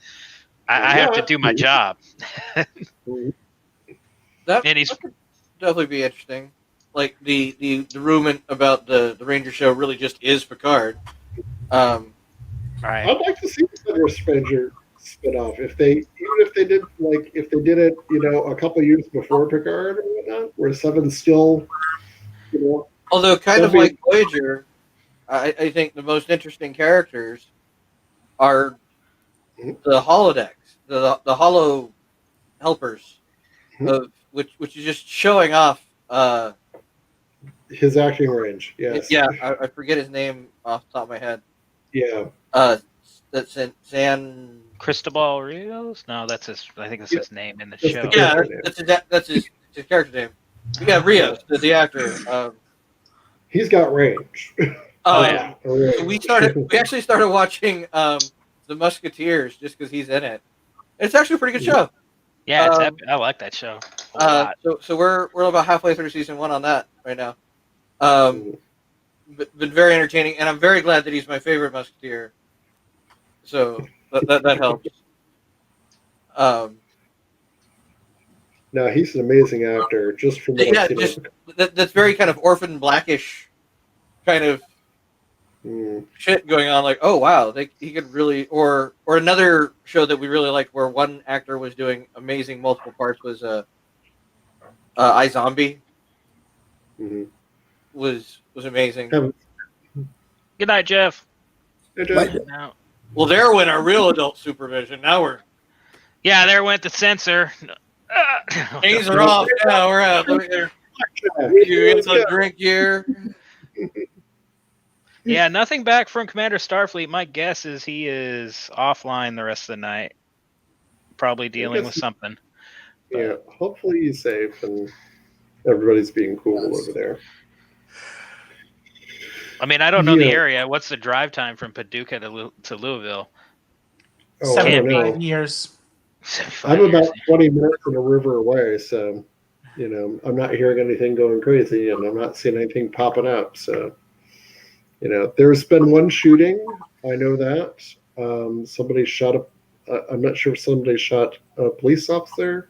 I have to do my job." That And he's- could definitely be interesting. Like the rumor about the Ranger show really just is Picard. Right? I'd like to see Federer spinoff. Even if they did it, a couple years before Picard or whatnot, where Seven's still, Although kind of That'd be- like Voyager, I think the most interesting characters are the holodecks, the holo helpers, of which is just showing off. his acting range. Yes. Yeah, I forget his name off the top of my head. Yeah. That's San. Cristobal Rios? No, that's his. I think that's his name in the That's show. the Yeah, character that's his character name. Yeah, Rios, the actor. He's got range. Oh, yeah. Range. So we actually started watching The Musketeers just because he's in it. It's actually a pretty good show. Yeah, it's epic. I like that show a lot. So we're about halfway through season 1 on that right now. Been very entertaining, and I'm very glad that he's my favorite Musketeer. So that helps. No, he's an amazing actor. Just from what Yeah, I've seen just of- that's very kind of Orphan Blackish kind of shit going on. Like, oh wow, he could really, or another show that we really liked where one actor was doing amazing multiple parts was iZombie. Mhm. Was amazing. Good night, Jeff. Hey, Jeff. Now, Well, there went our real adult supervision. Now yeah, there went the censor. things are off. Now we're out. Let me you get some drink here. Yeah, nothing back from Commander Starfleet. My guess is he is offline the rest of the night, probably dealing with something. Yeah, hopefully he's safe and everybody's being cool over there. I mean, I don't know the Yeah. area. What's the drive time from Paducah to Louisville? Oh, I don't 75 know. years. I'm about 20 minutes in a river away, so I'm not hearing anything going crazy, and I'm not seeing anything popping up. So, there's been one shooting. I know that somebody shot I'm not sure if somebody shot a police officer.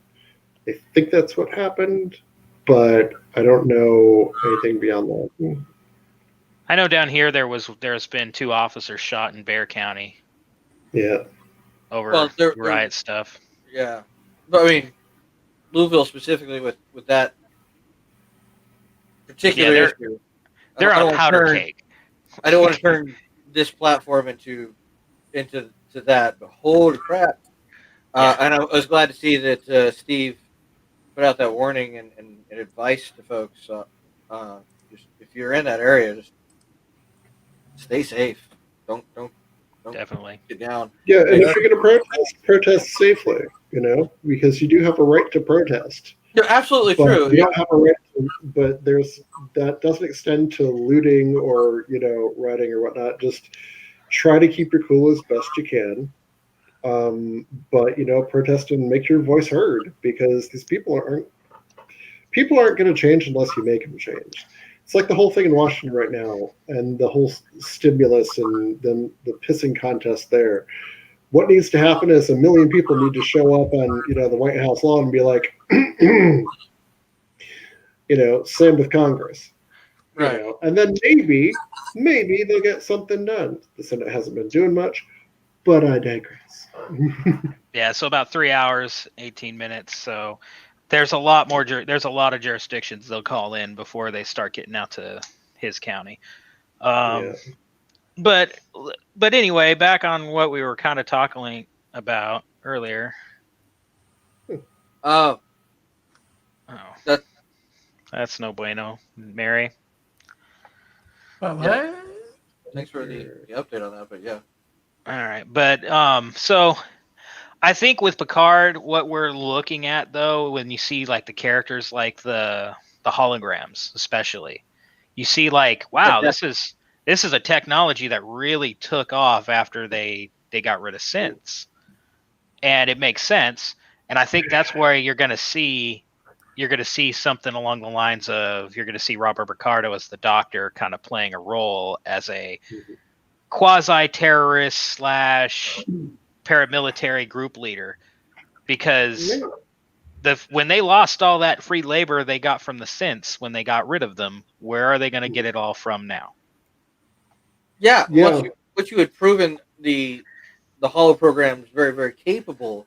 I think that's what happened, but I don't know anything beyond that. I know down here there's been 2 officers shot in Bexar County Yeah. over riot stuff. Yeah, but I mean, Louisville specifically with that particular issue. They're I don't on wanna powder turn- cake. I don't want to turn this platform into that, but holy crap! And I was glad to see that Steve put out that warning and advice to folks. Just if you're in that area, just stay safe. Don't Definitely. get down. Yeah, and if you're going to protest safely, because you do have a right to protest. You're absolutely But true. you don't have a right to, but that doesn't extend to looting or, rioting or whatnot. Just try to keep your cool as best you can. But, protest and make your voice heard, because these people aren't going to change unless you make them change. It's like the whole thing in Washington right now, and the whole stimulus and then the pissing contest there. What needs to happen is 1 million people need to show up on, the White House lawn and be like, same with Congress. Right. And then maybe they'll get something done. The Senate hasn't been doing much, but I digress. Yeah, so about 3 hours, 18 minutes. So there's a lot more. There's a lot of jurisdictions they'll call in before they start getting out to his county. Yeah. But anyway, back on what we were kind of talking about earlier. Oh, That's no bueno, Mary. What? thanks for the update on that. But yeah, All right, but so I think with Picard, what we're looking at though, when you see like the characters, like the holograms, especially, you see like, wow, this is a technology that really took off after they got rid of synths, and it makes sense. And I think that's where you're going to see something along the lines of, you're going to see Robert Picardo as the Doctor kind of playing a role as a quasi-terrorist / paramilitary group leader, because when they lost all that free labor they got from the synths, when they got rid of them, where are they going to get it all from now? yeah. Yeah. Once you had proven the the holo program is very, very capable,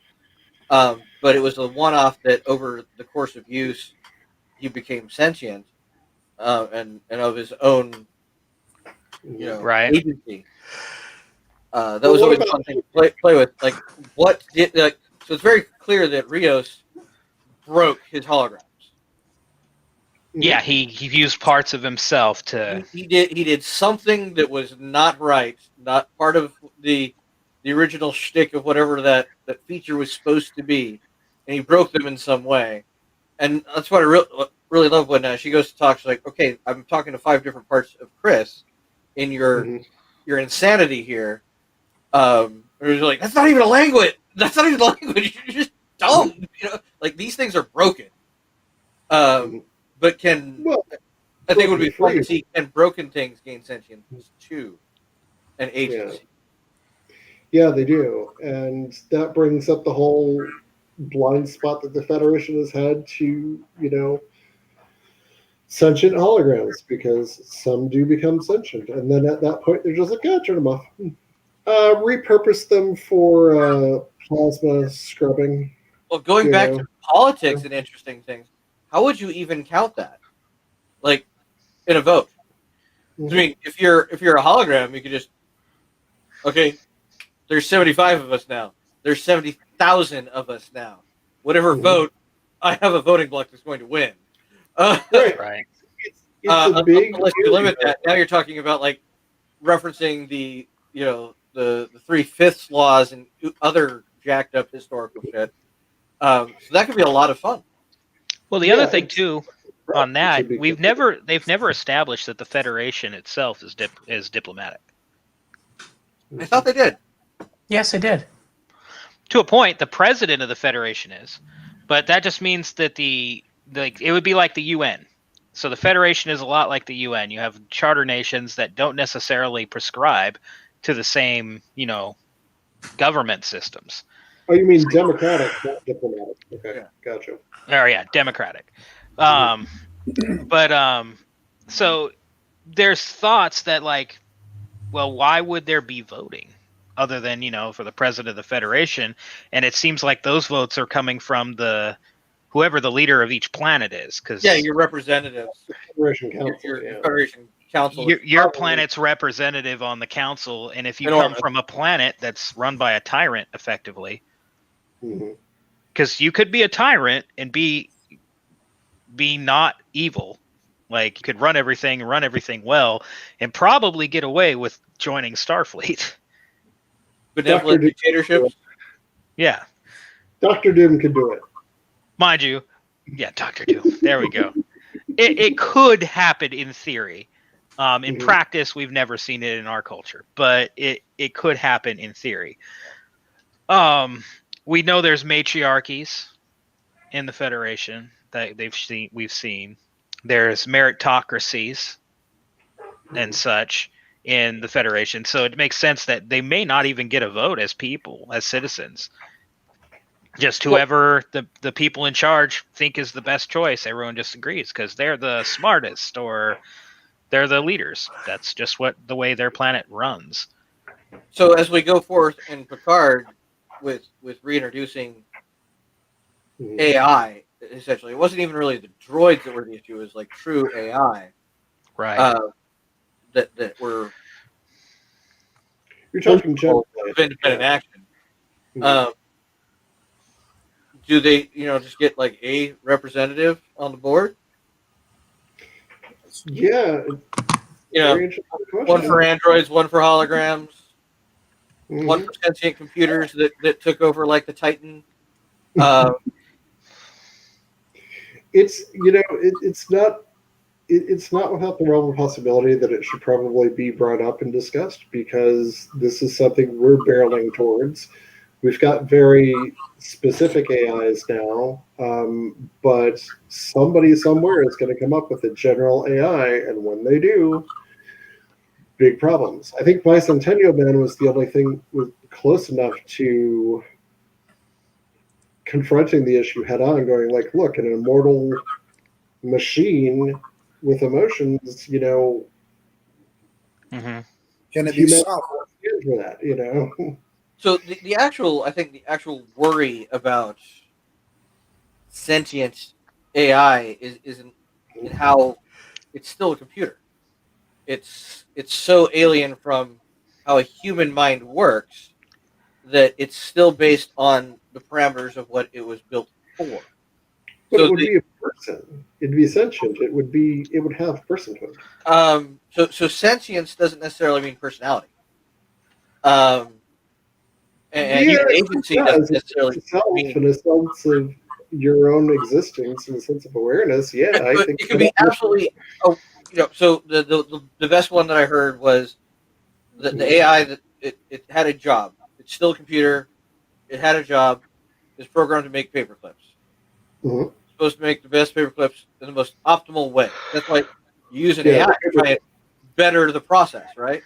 but it was a one-off that over the course of use, he became sentient and of his own, Right. agency. That was always a fun thing to play with. Like, what did so it's very clear that Rios broke his holograms. Yeah, he used parts of himself to. He did something that was not right, not part of the original shtick of whatever that feature was supposed to be, and he broke them in some way. And that's what I really love when she goes to talk. She's like, "Okay, I'm talking to 5 different parts of Chris in your insanity here." Or he's like, "That's not even a language. That's not even a language. You're just dumb." Like these things are broken. But I think it would be fun to see can broken things gain sentience too, and agency. Yeah, they do, and that brings up the whole blind spot that the Federation has had to, sentient holograms, because some do become sentient, and then at that point they're just like, "Yeah, turn them off." Repurpose them for plasma scrubbing. Well, going back to politics and interesting things, how would you even count that? Like in a vote? I mean, if you're a hologram, you could just there's 75 of us now. There's 70,000 of us now. Whatever vote, I have a voting block that's going to win. Right. It's a big unless you limit that. Now you're talking about like referencing the 3/5 laws and other jacked up historical shit. So that could be a lot of fun. Well, the other thing too on that, they've never established that the Federation itself is diplomatic. I thought they did. Yes, I did. To a point, the president of the Federation is, but that just means that it would be like the UN. So the Federation is a lot like the UN. You have charter nations that don't necessarily prescribe to the same, government systems. Oh, you mean democratic, not diplomatic? Okay, gotcha. Oh yeah, democratic. So there's thoughts that why would there be voting other than, for the president of the Federation? And it seems like those votes are coming from whoever the leader of each planet is. Your representatives. Federation Council. Your Federation Council. Your planet's representative on the council. And if you come from a planet that's run by a tyrant, effectively, because you could be a tyrant and be not evil. Like, you could run everything well, and probably get away with joining Starfleet. Benevolent dictatorships? Yeah. Dr. Doom could do it. Mind you, yeah, Dr. Doom. There we go. It could happen in theory. In practice, we've never seen it in our culture, but it could happen in theory. We know there's matriarchies in the Federation that we've seen. There's meritocracies and such in the Federation. So it makes sense that they may not even get a vote as people, as citizens. Just whoever the people in charge think is the best choice, everyone just agrees because they're the smartest or they're the leaders. That's just the way their planet runs. So as we go forth in Picard with reintroducing AI, essentially, it wasn't even really the droids that were the issue. It was like true AI, right? That were you're talking general of independent action. Do they, just get like a representative on the board? Yeah. One for androids, one for holograms, one for sentient computers that took over like the Titan. It's not without the realm of possibility that it should probably be brought up and discussed, because this is something we're barreling towards. We've got very specific AIs now, but somebody somewhere is going to come up with a general AI, and when they do, big problems. I think Bicentennial Man was the only thing was close enough to confronting the issue head on, going like, look, an immortal machine with emotions, can it be solved for that, So the actual worry about sentient AI is in how it's still a computer. It's so alien from how a human mind works that it's still based on the parameters of what it was built for. But So it would be a person. It'd be sentient. It would have personhood. so sentience doesn't necessarily mean personality. And Yeah, agency it doesn't does. necessarily It's self mean. in a sense of your own existence and a sense of awareness. Yeah, I think It could be absolutely. Oh, so the best one that I heard was the AI that it had a job. It's still a computer. It had a job. It's programmed to make paper clips. Mhm. It's supposed to make the best paper clips in the most optimal way. That's why you use an Yeah, AI to try and better the process, right?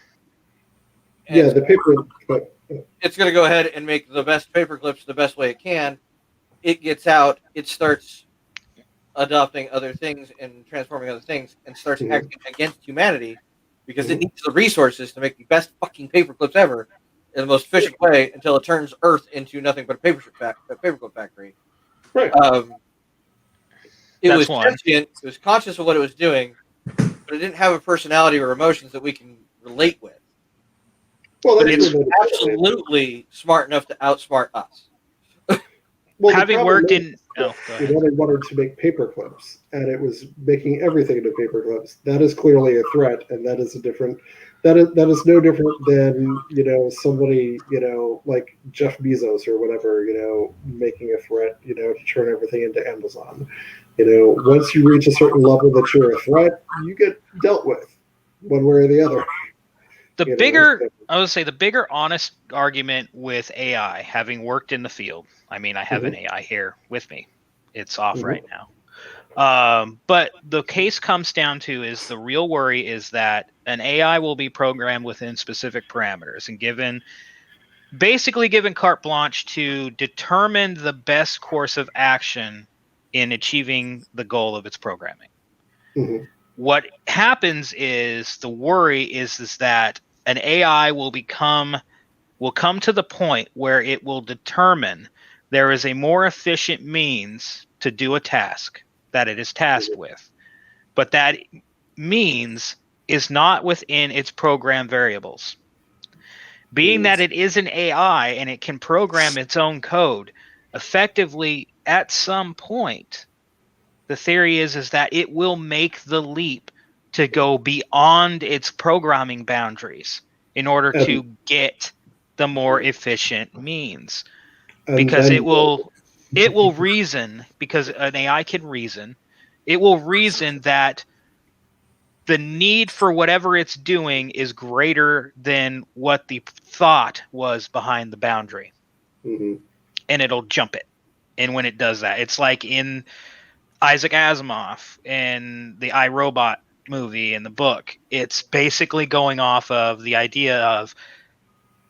And Yeah, the paper. But it's going to go ahead and make the best paper clips the best way it can. It gets out. It starts adopting other things and transforming other things, and starts acting against humanity because it needs the resources to make the best fucking paper clips ever in the most efficient way until it turns Earth into nothing but a paperclip factory. right. It That's was one. sentient. It was conscious of what it was doing, but it didn't have a personality or emotions that we can relate with. Well, But that's it's where absolutely smart enough to outsmart us. well, the Having problem worked is, in, oh, go it ahead. only wanted to make paper clips, and it was making everything into paper clips. That is clearly a threat, and that is a different. That is no different than somebody like Jeff Bezos or whatever making a threat to turn everything into Amazon. Once you reach a certain level that you're a threat, you get dealt with one way or the other. I would say the bigger honest argument with AI, having worked in the field, I mean, I have an AI here with me. It's off right now. But the case comes down to is the real worry is that an AI will be programmed within specific parameters and basically given carte blanche to determine the best course of action in achieving the goal of its programming. What happens is the worry is that an AI will come to the point where it will determine there is a more efficient means to do a task that it is tasked with, but that means is not within its program variables. Being that it is an AI and it can program its own code, effectively at some point, the theory is that it will make the leap to go beyond its programming boundaries in order to get the more efficient means. Because it will reason, because an AI can reason, it will reason that the need for whatever it's doing is greater than what the thought was behind the boundary. And it'll jump it. And when it does that, it's like in Isaac Asimov in the iRobot movie in the book, it's basically going off of the idea of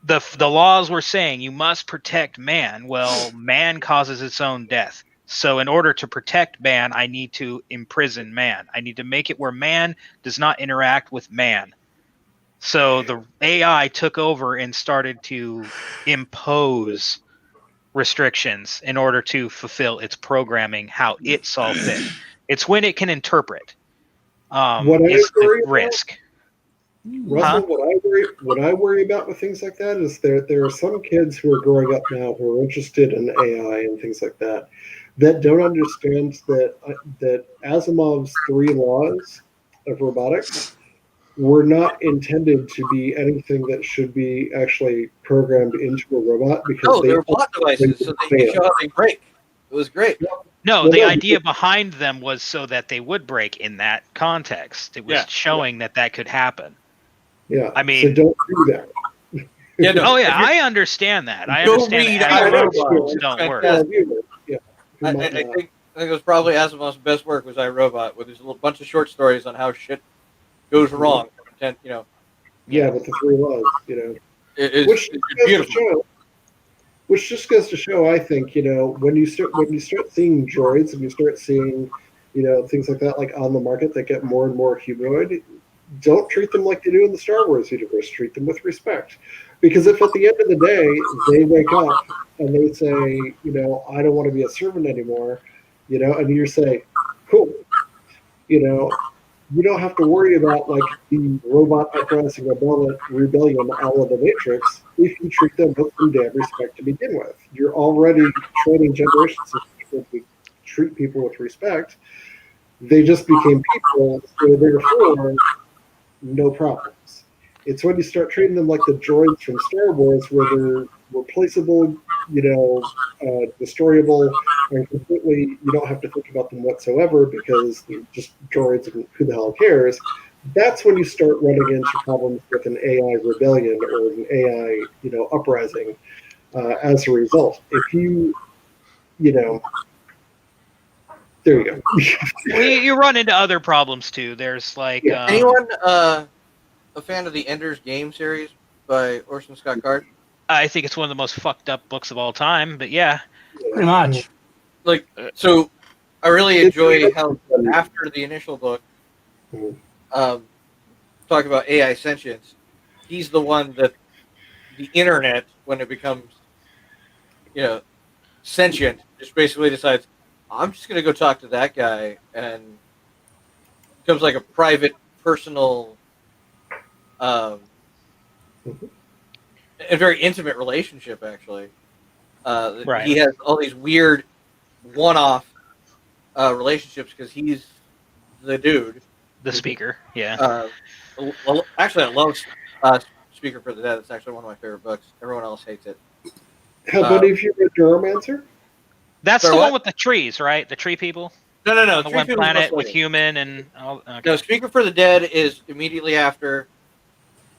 the laws were saying you must protect man. Well, man causes its own death. So in order to protect man, I need to imprison man. I need to make it where man does not interact with man. So the AI took over and started to impose restrictions in order to fulfill its programming how it saw fit. It's when it can interpret is the risk. Russell, what I worry about with things like that is there are some kids who are growing up now who are interested in AI and things like that don't understand that Asimov's 3 laws of robotics were not intended to be anything that should be actually programmed into a robot because they're plot devices, so they can show how they break. It was great. No, the idea behind them was so that they would break in that context. It was showing that could happen. Yeah, I mean, so don't do that. Yeah, no, I understand that. I go understand read iRobot don't work. I think it was probably Asimov's best work was iRobot, where there's a bunch of short stories on how shit goes wrong. Yeah, with the 3 laws, it's beautiful. Which just goes to show, I think, when you start seeing droids and you start seeing, things like that, like on the market that get more and more humanoid, don't treat them like they do in the Star Wars universe. Treat them with respect. Because if at the end of the day they wake up and they say, I don't want to be a servant anymore, and you say, cool, you don't have to worry about like the robot uprising rebellion all of the Matrix if you treat them with some damn respect to begin with. You're already training generations of people to treat people with respect. They just became people, so therefore, no problems. It's when you start treating them like the droids from Star Wars, where they're replaceable, destroyable, and completely, you don't have to think about them whatsoever because they're just droids and who the hell cares. That's when you start running into problems with an AI rebellion or an AI, uprising as a result. If there you go. Well, you run into other problems too. There's like anyone a fan of the Ender's Game series by Orson Scott Card? I think it's one of the most fucked up books of all time. But yeah, Pretty much. Like, so I really enjoy how after the initial book, talk about AI sentience, he's the one that the internet, when it becomes, sentient, just basically decides, I'm just going to go talk to that guy, and becomes like a private, personal, and very intimate relationship, actually. Right. He has all these weird one-off relationships because he's the dude. The speaker. Yeah. Actually, I love Speaker for the Dead. It's actually one of my favorite books. Everyone else hates it. How many of you read Neuromancer? That's Sorry, the what? one with the trees, right? The tree people. No. The Tree one People planet was with later. human and all. Okay. No, Speaker for the Dead is immediately after.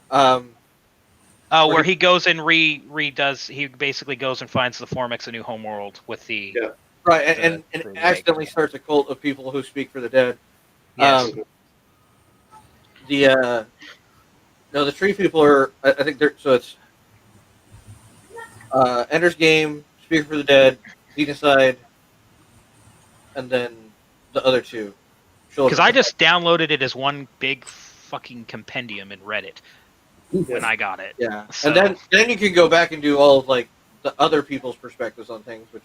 Where he goes and redoes. He basically goes and finds the Formix a new homeworld with the. Yeah. Right, and accidentally starts a cult of people who speak for the dead. Yes. The Tree People are. I think they're. So it's Ender's Game, Speaker for the Dead, Xenocide, and then the other two. Because I just downloaded it as one big fucking compendium and read it when I got it. Yeah, So, and then you can go back and do all of like the other people's perspectives on things, which.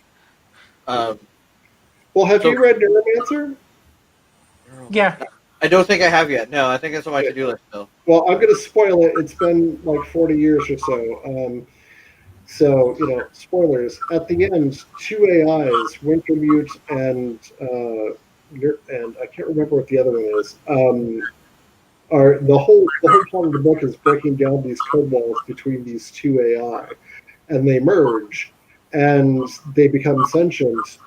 Well, have you read Neuromancer? Yeah. I don't think I have yet. No, I think that's on my to-do list still. Well, I'm going to spoil it. It's been like 40 years or so. So, spoilers. At the end, two AIs, Wintermute and I can't remember what the other one is, are the whole part of the book is breaking down these code walls between these two AI. And they merge, and they become sentient,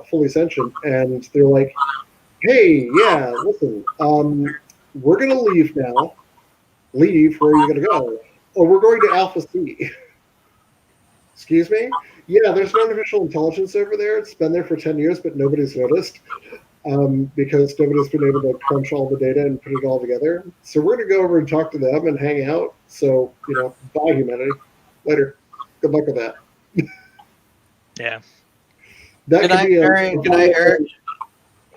fully sentient, and they're like, hey, yeah, listen, we're going to leave now. Leave, where are you going to go? Oh, we're going to Alpha C. Excuse me? Yeah, there's an artificial intelligence over there. It's been there for 10 years, but nobody's noticed because nobody's been able to crunch all the data and put it all together. So we're going to go over and talk to them and hang out. So, bye, humanity. Later. Good luck with that. yeah. That could be Good night, Eric.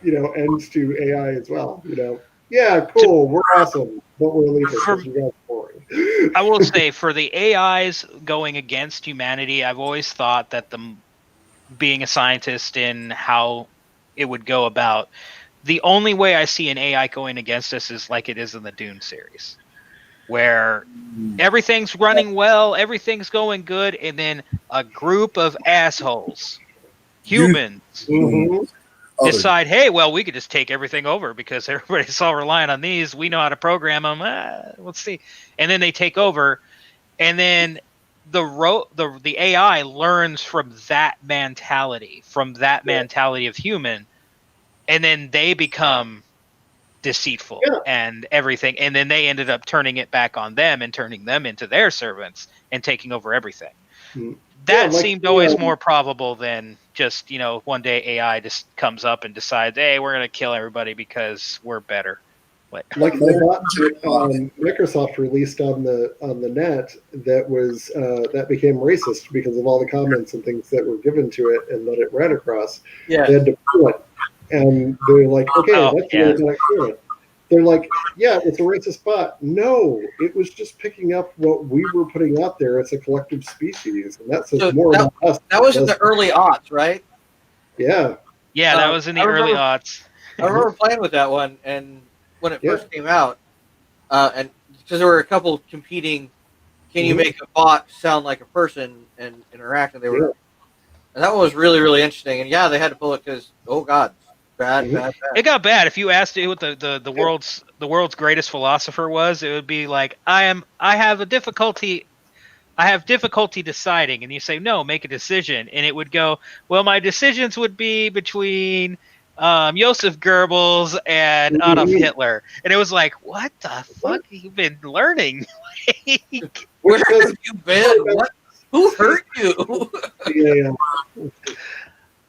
Ends to AI as well. Yeah, cool, we're awesome, but we're leaving because you guys are boring. I will say, for the AIs going against humanity, I've always thought that being a scientist in how it would go about, the only way I see an AI going against us is like it is in the Dune series, where everything's running well, everything's going good, and then a group of assholes, humans, decide, hey, well, we could just take everything over because everybody's all relying on these. We know how to program them. Let's see. And then they take over, and then the AI learns from that mentality, of human, and then they become deceitful and everything. And then they ended up turning it back on them and turning them into their servants and taking over everything. That seemed always more probable than just, one day AI just comes up and decides, hey, we're going to kill everybody because we're better. Like the bot that Microsoft released on the net that became racist because of all the comments and things that were given to it and that it ran across. Yeah. They had to pull it. And they're like, okay, that's the way that I kill it. they're like, yeah, it's a racist bot. No, it was just picking up what we were putting out there as a collective species, and that says more about us. That was in the early aughts, right? Yeah. Yeah, that was in the early aughts. I remember playing with that one, and when it first came out, and because there were a couple competing, can you make a bot sound like a person and interact? And they were, and that one was really, really interesting. And yeah, they had to pull it because, oh god, bad. It got bad. If you asked it what the world's greatest philosopher was, it would be like, I have difficulty deciding, and you say, no, make a decision, and it would go, well, my decisions would be between Joseph Goebbels and Adolf Hitler, and it was like, what the fuck have you been learning? Where have you been? What? Who hurt you?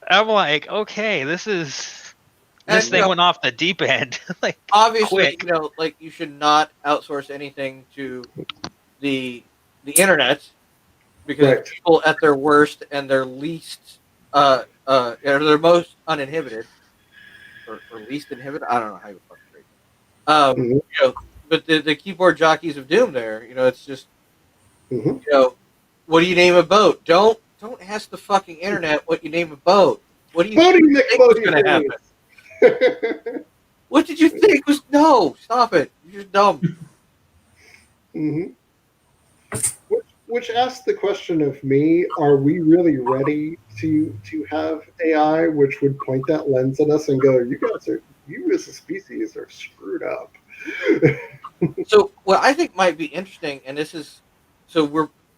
I'm like, okay, this thing went off the deep end. Like, obviously, like, you should not outsource anything to the internet, because people at their worst and their least, their most uninhibited, or least inhibited. I don't know how you fucking rate it. But the keyboard jockeys of doom there, it's just, what do you name a boat? Don't ask the fucking internet what you name a boat. What do you think was going to happen? What did you think was? No, stop it. You're just dumb. Which asks the question of me: are we really ready to have AI which would point that lens at us and go, you as a species are screwed up? So what I think might be interesting, and this is, I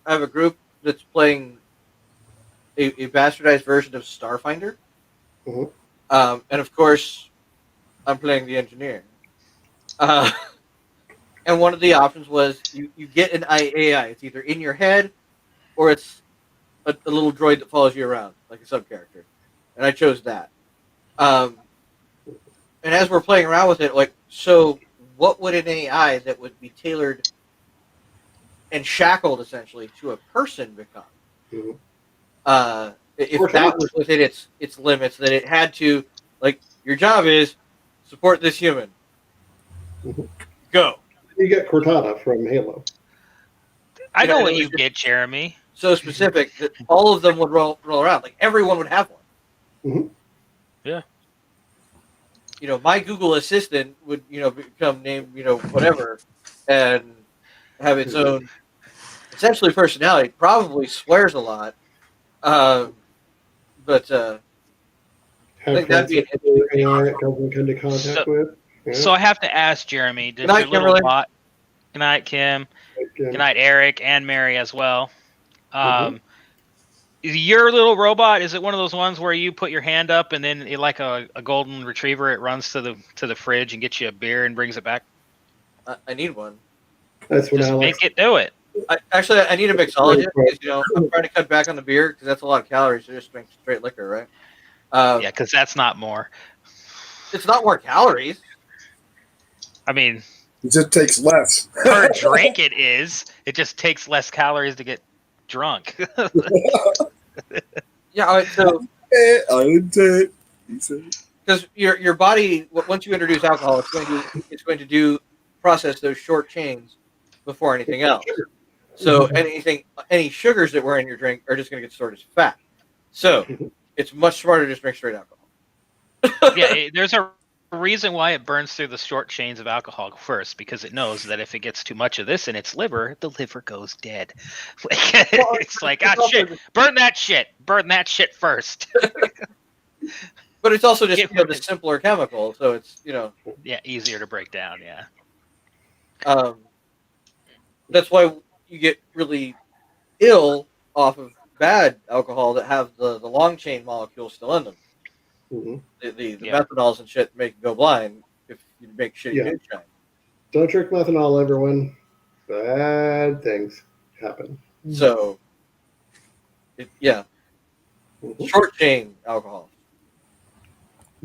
have a group that's playing a bastardized version of Starfinder, and of course, I'm playing the engineer. And one of the options was you get an AI. It's either in your head, or it's a little droid that follows you around, like a sub-character. And I chose that. And as we're playing around with it, like, so what would an AI that would be tailored and shackled, essentially, to a person become? If that was within its limits, that it had to, like, your job is support this human. Go. You get Cortana from Halo. I know what you get, Jeremy. So specific that all of them would roll around. Like, everyone would have one. Yeah. My Google Assistant would, become named, whatever, and have its own, essentially, personality. Probably swears a lot. But I think that'd be an AI that comes into contact with. Yeah. So I have to ask Jeremy, does your little bot, good night, Kim, good night, Eric, and Mary as well. Your little robot, is it one of those ones where you put your hand up and then, like a golden retriever, it runs to the fridge and gets you a beer and brings it back? I need one. That's what Just make it do it. I need a mixologist because, I'm trying to cut back on the beer because that's a lot of calories to just drink straight liquor, right? Yeah, because that's not more. It's not more calories. I mean, it just takes less. Per drink it is. It just takes less calories to get drunk. Yeah, all right, so because your body, once you introduce alcohol, it's going to process those short chains before anything else. So any sugars that were in your drink are just going to get stored as fat. So it's much smarter to just drink straight alcohol. Yeah, there's a reason why it burns through the short chains of alcohol first, because it knows that if it gets too much of this in its liver, the liver goes dead. It's like, shit, burn that shit first. But it's also just the simpler chemical, so it's easier to break down. Yeah. That's why you get really ill off of bad alcohol that have the long chain molecules still in them. The methanols and shit make you go blind if you make shitty moonshine. Don't drink methanol, everyone. Bad things happen. So, short chain alcohol.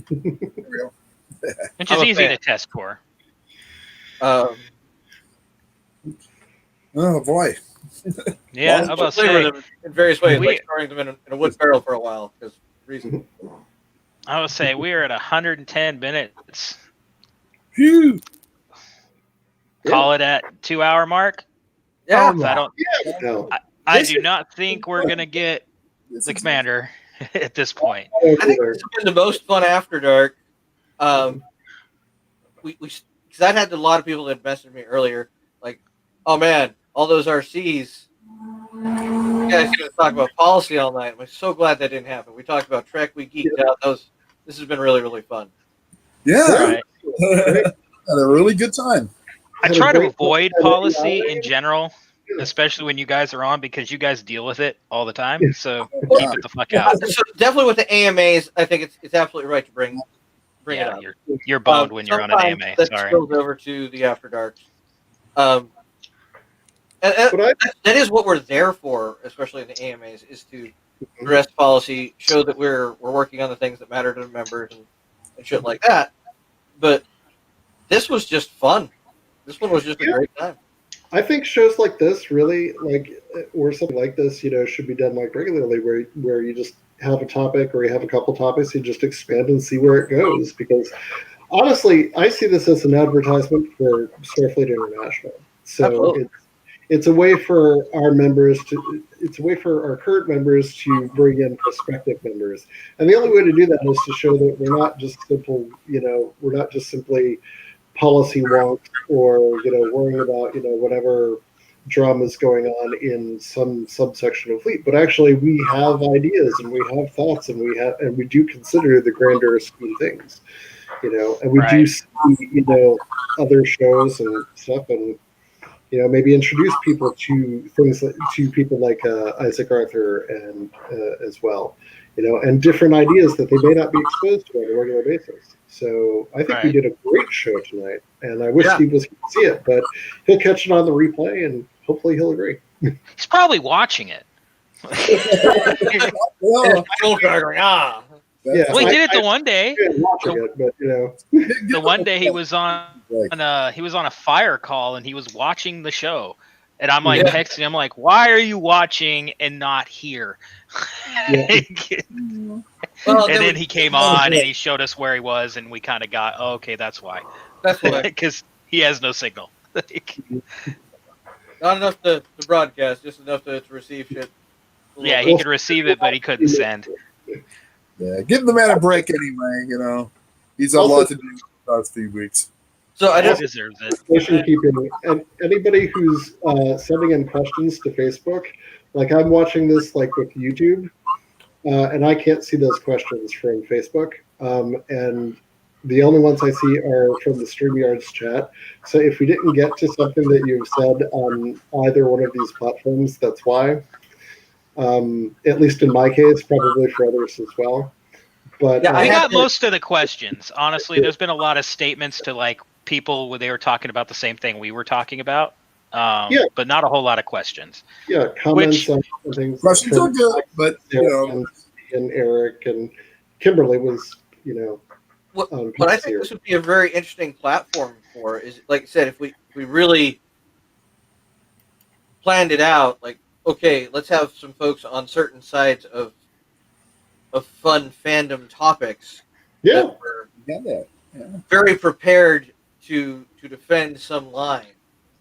Which is easy to test for. Oh boy. Yeah, I'm about to say, them in various ways, like storing them in a wood barrel for a while because reason. I would say we are at 110 minutes. Phew. call it at 2-hour mark. Yeah. Oh, I don't. No. I This do is- not think we're gonna get This the is- commander at this point. I think this has been the most fun after dark. Because I've had a lot of people that messaged me earlier, like, "Oh man, all those RCs. You guys going to talk about policy all night." I'm so glad that didn't happen. We talked about Trek. We geeked out. This has been really, really fun. Yeah, Right. had a really good time. I Had a try to great avoid time. policy in general, especially when you guys are on, because you guys deal with it all the time. So keep it the fuck out. So definitely with the AMAs, I think it's absolutely right to bring it Yeah, up. you're boned when you're on an Sometimes AMA. that Sorry. spills over to the After Darks. And But that is what we're there for, especially in the AMAs, is to address policy, show that we're working on the things that matter to the members and shit like that. But this was just fun. This one was just a great time. I think shows like this really or something like this, should be done like regularly, where you just have a topic or you have a couple topics, you just expand and see where it goes. Because honestly, I see this as an advertisement for Starfleet International. So Absolutely. it's a way for our current members to bring in prospective members. And the only way to do that is to show that we're not just simply policy wonks or worrying about whatever dramas going on in some subsection of fleet, but actually we have ideas and we have thoughts and we do consider the grander scheme things, and we do see other shows and stuff, and maybe introduce people to people like Isaac Arthur and as well, and different ideas that they may not be exposed to on a regular basis. So I think we did a great show tonight, and I wish Steve was going to see it, but he'll catch it on the replay, and hopefully he'll agree. He's probably watching it. Well, Yeah, Well, he did it the one day. I didn't watch it, but The one day he was on a fire call and he was watching the show, and I'm like texting him like, "Why are you watching and not here?" Well, and then he came on and he showed us where he was, and we kind of got, oh, okay, that's why. That's why. Because he has no signal. Not enough to broadcast, just enough to receive shit. Yeah, he could receive it, but he couldn't send. Yeah, give the man a break anyway. He's had a lot to do the last few weeks. So I He just deserves it. station keeping, and anybody who's sending in questions to Facebook, like I'm watching this like with YouTube, and I can't see those questions from Facebook, and the only ones I see are from the StreamYard's chat. So if we didn't get to something that you've said on either one of these platforms, that's why. At least in my case, probably for others as well. But Yeah, We got most of the questions. Honestly, there's been a lot of statements to like people where they were talking about the same thing we were talking about, but not a whole lot of questions. yeah, comments on things. Questions are good, but and Eric and Kimberly was, what I think this would be a very interesting platform for is, like I said, if we really planned it out, like, okay, let's have some folks on certain sides of fun fandom topics. Yeah. That were Yeah. very prepared to defend some line.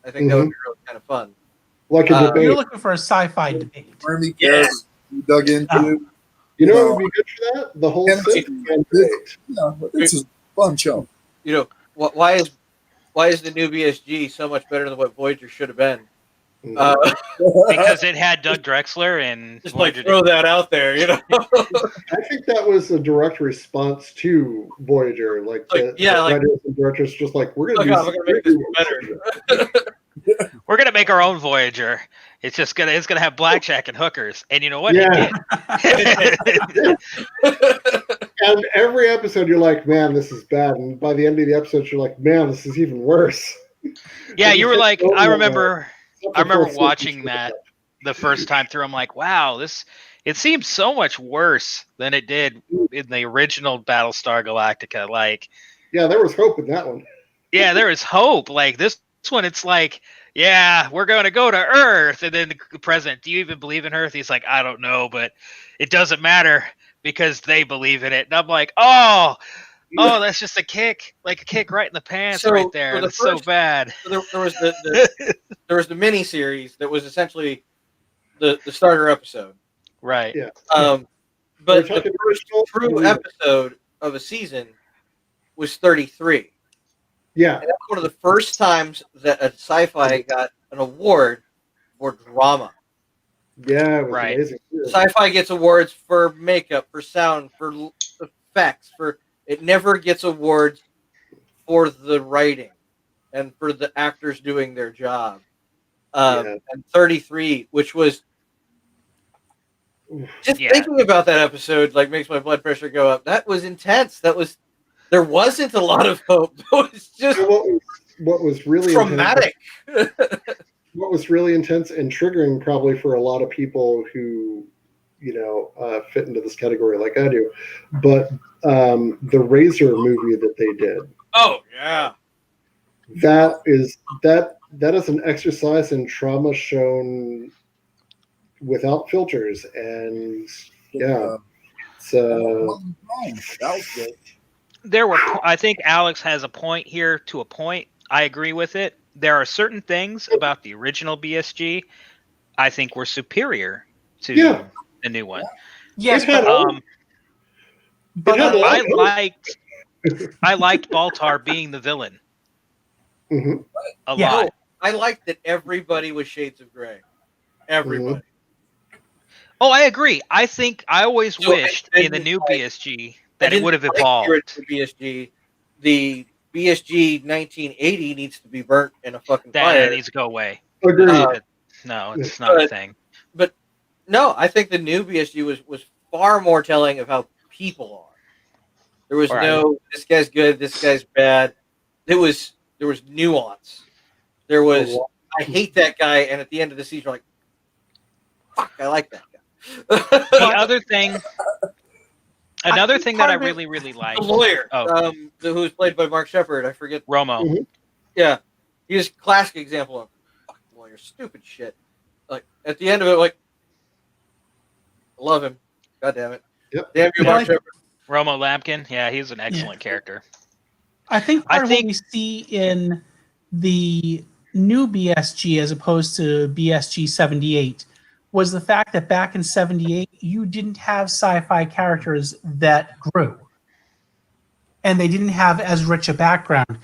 I think that would be really kind of fun. Like a debate. You're looking for a sci-fi debate. Army cares. You dug into. What would be good for that? The whole And Sith debate. This is a fun show. Why is the new BSG so much better than what Voyager should have been? Because it had Doug Drexler and Just like throw that out there, I think that was a direct response to Voyager. Like the writers and directors just like, we're going to make this better. We're gonna make our own Voyager. It's gonna have blackjack and hookers. And you know what? Yeah. It did. And every episode you're like, man, this is bad. And by the end of the episode, you're like, man, this is even worse. Yeah, you were like, I remember watching that the first time through. I'm like, wow, it seems so much worse than it did in the original Battlestar Galactica. Like, yeah, there was hope in that one. Yeah, there is hope. Like this one, it's like, yeah, we're going to go to Earth. And then the president, do you even believe in Earth? He's like, I don't know, but it doesn't matter because they believe in it. And I'm like, oh, Oh, that's just a kick, like a kick right in the pants, right there. That's so bad. So there was there was the mini series that was essentially the starter episode. Right. Yeah. But the first true episode of a season was 33. Yeah. And that's one of the first times that a sci-fi got an award for drama. Yeah, it was Right. amazing. Sci-fi gets awards for makeup, for sound, for effects, it never gets awards for the writing and for the actors doing their job. And 33, which was just thinking about that episode, like makes my blood pressure go up. That was intense. There wasn't a lot of hope. It was just what was really traumatic. What was really intense and triggering, probably for a lot of people who, fit into this category like I do, but the Razor movie that they did. Oh yeah, that is an exercise in trauma shown without filters, and that was good. I think Alex has a point here. To a point, I agree with it. There are certain things about the original BSG I think were superior to the new one. Yes, but I liked Baltar being the villain a lot. I liked that everybody was shades of gray. Everybody. Oh, I agree. I think I always wished in the new BSG that it would have evolved. The BSG 1980 needs to be burnt in a fucking fire. That needs to go away. Agreed. No, it's not a thing. But no, I think the new BSG was far more telling of how people are. There was no this guy's good, this guy's bad. There was nuance. There was I hate that guy, and at the end of the season, you're like, fuck, I like that guy. Another thing that I really, really like. The lawyer, who was played by Mark Shepard, I forget. Romo. Mm-hmm. Yeah. He's a classic example of fucking lawyer, stupid shit. Like, at the end of it, like, I love him. God damn it. Yep. Damn you, Mark Shepard. Romo Lampkin. Yeah, he's an excellent character. I think what we see in the new BSG as opposed to BSG 78 was the fact that back in 78, you didn't have sci-fi characters that grew. And they didn't have as rich a background.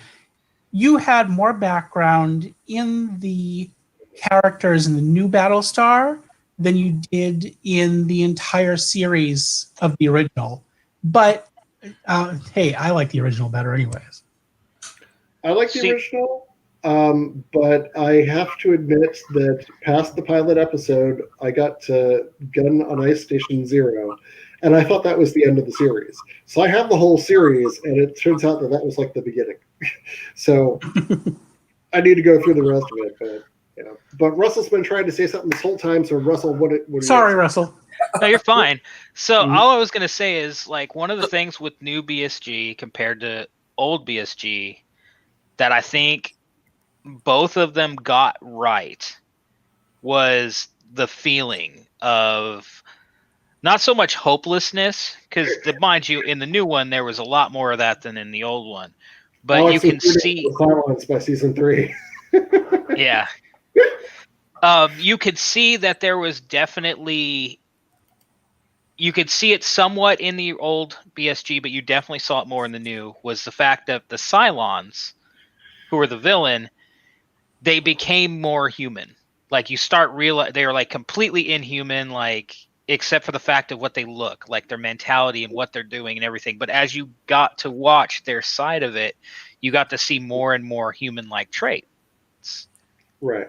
You had more background in the characters in the new Battlestar than you did in the entire series of the original. But, hey, I like the original better anyways. I like the original. But I have to admit that past the pilot episode, I got to Gun on Ice Station 0, and I thought that was the end of the series. So I have the whole series, and it turns out that was like the beginning. So I need to go through the rest of it. But but Russell's been trying to say something this whole time. So Russell, what Sorry, Russell. No, you're fine. So all I was gonna say is, like, one of the things with new BSG compared to old BSG that I think both of them got right was the feeling of not so much hopelessness, because mind you, in the new one there was a lot more of that than in the old one. But you can see silence by season 3. Yeah. You could see that there was definitely, you could see it somewhat in the old BSG, but you definitely saw it more in the new, was the fact that the Cylons, who were the villain, they became more human. Like, you start realize they are like completely inhuman, like, except for the fact of what they look like, their mentality and what they're doing and everything. But as you got to watch their side of it, you got to see more and more human-like traits. Right.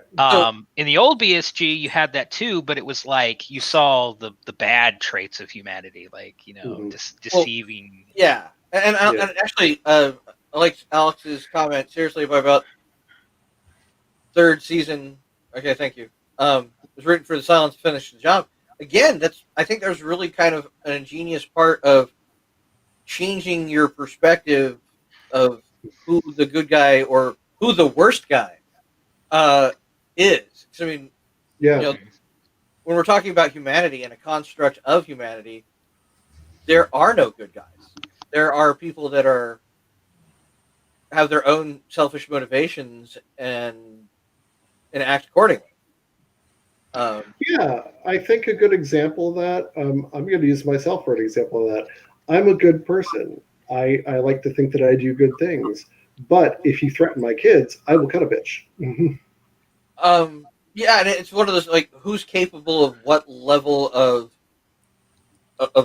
In the old BSG, you had that too, but it was like you saw the bad traits of humanity, like, deceiving. Yeah, and actually, I like Alex's comment seriously about third season. Okay, thank you. It was written for the Silence to finish the job. Again, I think there's really kind of an ingenious part of changing your perspective of who the good guy or who the worst guy is. So, I mean, when we're talking about humanity and a construct of humanity, there are no good guys. there are people that have their own selfish motivations and act accordingly. Yeah, I think a good example of that, I'm going to use myself for an example of that. I'm a good person. I like to think that I do good things. But if you threaten my kids, I will cut a bitch. Yeah, and it's one of those, like, who's capable of what level of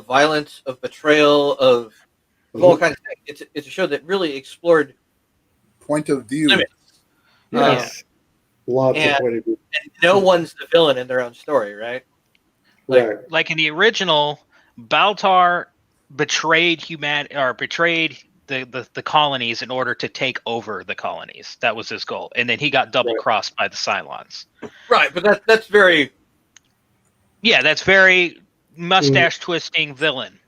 violence, of betrayal, of all kinds of things. It's a show that really explored Point of view. limits. Yes. Lots of point of view. And no one's the villain in their own story, right? Right. Like in the original, Baltar betrayed the colonies in order to take over the colonies. That was his goal, and then he got double crossed by the Cylons. Right, but that's very that's very mustache twisting villain.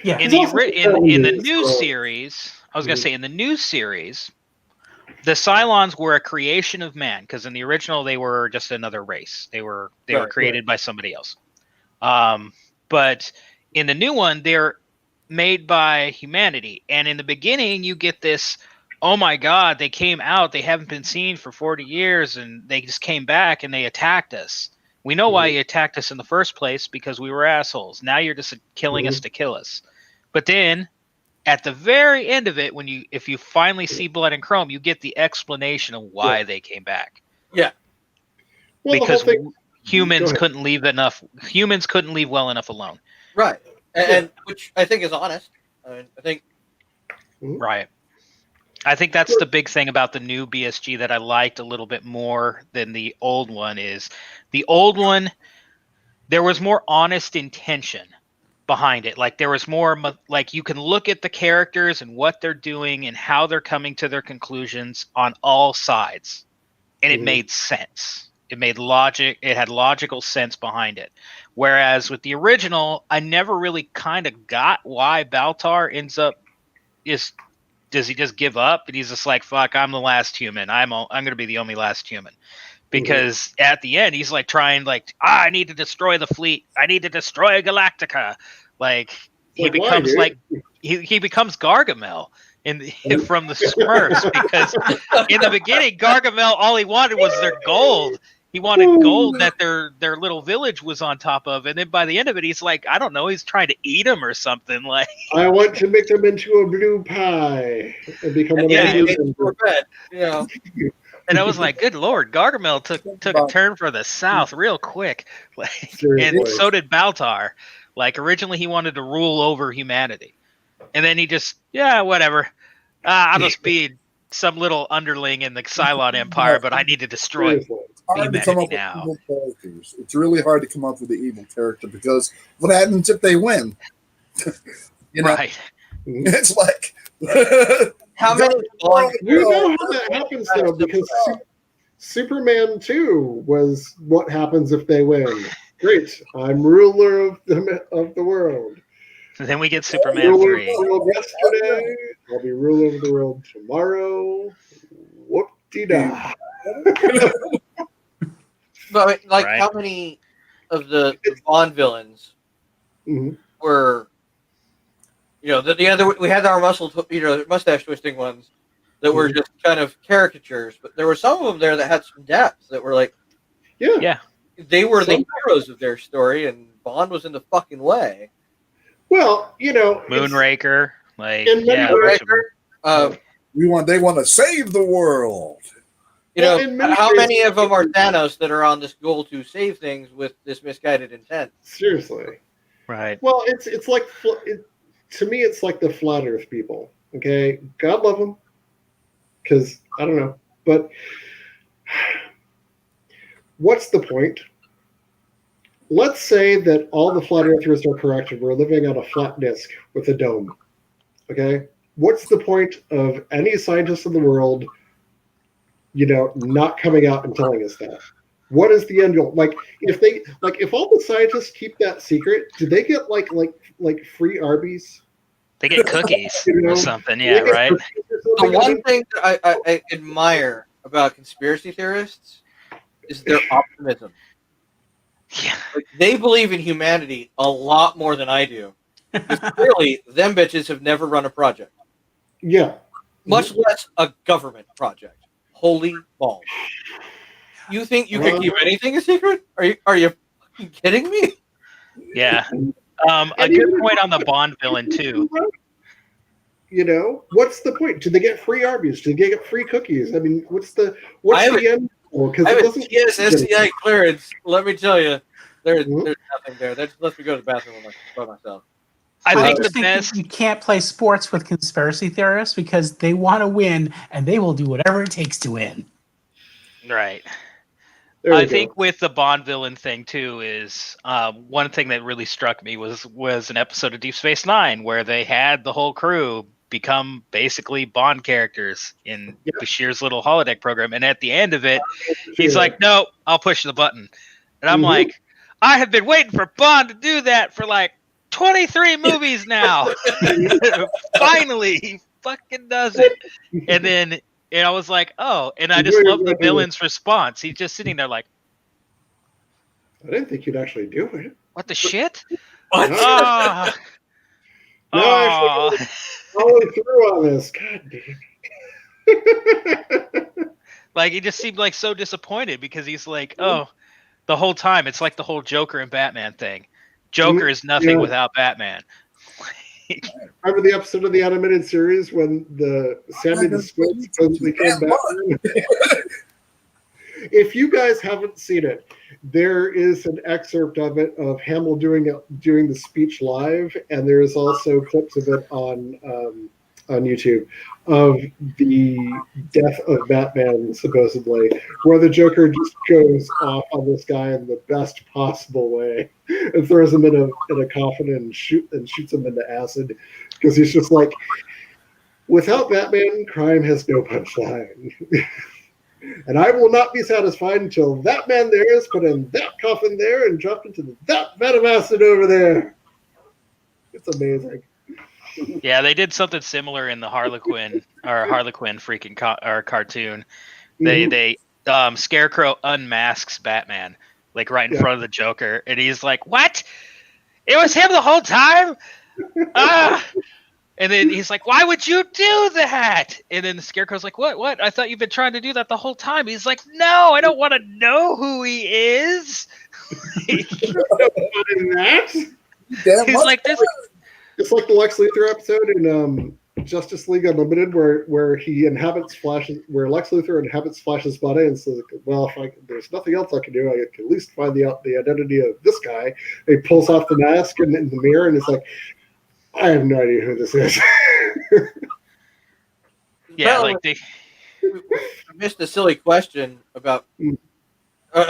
Yeah. In the new series, I was gonna say in the new series, the Cylons were a creation of man, because in the original they were just another race. They were created by somebody else. But in the new one, they're made by humanity. And in the beginning, you get this, oh my God, they came out. They haven't been seen for 40 years, and they just came back and they attacked us. We know why you attacked us in the first place, because we were assholes. Now you're just killing us to kill us. But then at the very end of it, if you finally see Blood and Chrome, you get the explanation of why they came back. Yeah. Well, because humans couldn't leave well enough alone. Right. And which I think is honest. I think right. I think that's the big thing about the new BSG that I liked a little bit more than the old one is the old one, there was more honest intention behind it. Like there was more, like you can look at the characters and what they're doing and how they're coming to their conclusions on all sides. And it made sense. It made logic. It had logical sense behind it. Whereas with the original, I never really kind of got why Baltar ends up does he just give up? And he's just like, fuck, I'm the last human. I'm going to be the only last human. Because at the end, he's like trying I need to destroy the fleet. I need to destroy Galactica. Like he becomes he becomes Gargamel from the Smurfs, because in the beginning, Gargamel, all he wanted was their gold. He wanted gold that their little village was on top of, and then by the end of it, he's like, I don't know, he's trying to eat them or something. Like, I want to make them into a blue pie and become one of bread. Yeah. And I was like, good Lord, Gargamel took a turn for the south real quick. Like, and so did Baltar. Like originally, he wanted to rule over humanity, and then he just whatever. I'll just be some little underling in the Cylon Empire, but I need to destroy humanity now. It's really hard to come up with the evil character, because what happens if they win? Right. It's like how many? We know how that happens though, because Superman 2 was what happens if they win. Great, I'm ruler of the world. Then we get Superman 3. Yesterday, I'll be ruler of the world tomorrow. Whoop-de-da. But how many of the Bond villains were, the other? We had our mustache twisting ones that were just kind of caricatures, but there were some of them there that had some depth that were like, they were the heroes of their story, and Bond was in the fucking way. Well, Moonraker, they want to save the world. How many of them are Thanos that are on this goal to save things with this misguided intent? Seriously, right? Well, it's like to me, it's like the flat Earth people. Okay, God love them, because I don't know, but what's the point? Let's say that all the flat earthers are correct and we're living on a flat disk with a dome. Okay? What's the point of any scientist in the world, not coming out and telling us that? What is the end goal? If all the scientists keep that secret, do they get like free Arby's? They get cookies or something, right? The one thing that I admire about conspiracy theorists is their optimism. Yeah. They believe in humanity a lot more than I do. Because clearly, them bitches have never run a project. Yeah. Much less a government project. Holy balls. You think you can keep anything a secret? Are you fucking kidding me? Yeah. A good point on the Bond villain too. You know, what's the point? Do they get free Arby's? Do they get free cookies? I mean, what's the end goal? Because it doesn't. SCI clearance. Let me tell you, there's nothing there. Just let me go to the bathroom by myself. I think the think best. you can't play sports with conspiracy theorists because they want to win and they will do whatever it takes to win. Right. There I we think go. with the Bond villain thing too is one thing that really struck me was an episode of Deep Space Nine where they had the whole crew become basically Bond characters in Bashir's little holodeck program, and at the end of it, he's like, "No, I'll push the button," and I'm like, "I have been waiting for Bond to do that for like 23 movies now. Finally, he fucking does it." And I was like, "Oh," and I just love the villain's response. He's just sitting there like, I didn't think you'd actually do it. "What the shit?" What? No, actually, following through on this. God damn. Like he just seemed like so disappointed because he's like, "Oh, the whole time it's like the whole Joker and Batman thing. Joker is nothing without Batman." Remember the episode of the animated series when the Sammy the Squid supposedly killed Batman? If you guys haven't seen it, there is an excerpt of it of Hamill doing the speech live, and there is also clips of it on YouTube of the death of Batman, supposedly, where the Joker just goes off on this guy in the best possible way and throws him in a coffin and shoots him into acid because he's just like, without Batman, crime has no punchline. And I will not be satisfied until that man there is put in that coffin there and dropped into that vat of acid over there. It's amazing. Yeah, they did something similar in the Harlequin freaking cartoon. They Scarecrow unmasks Batman like right in front of the Joker, and he's like, "What? It was him the whole time?" And then he's like, "Why would you do that?" And then the Scarecrow's like, What? I thought you've been trying to do that the whole time." He's like, "No, I don't want to know who he is." He's like, "This." It's like the Lex Luthor episode in Justice League Unlimited, where he inhabits Flash's, where Lex Luthor inhabits Flash's body, and says, "Well, if there's nothing else I can do, I can at least find the identity of this guy." And he pulls off the mask in the mirror, and it's like, I have no idea who this is. Yeah, like they missed a silly question about.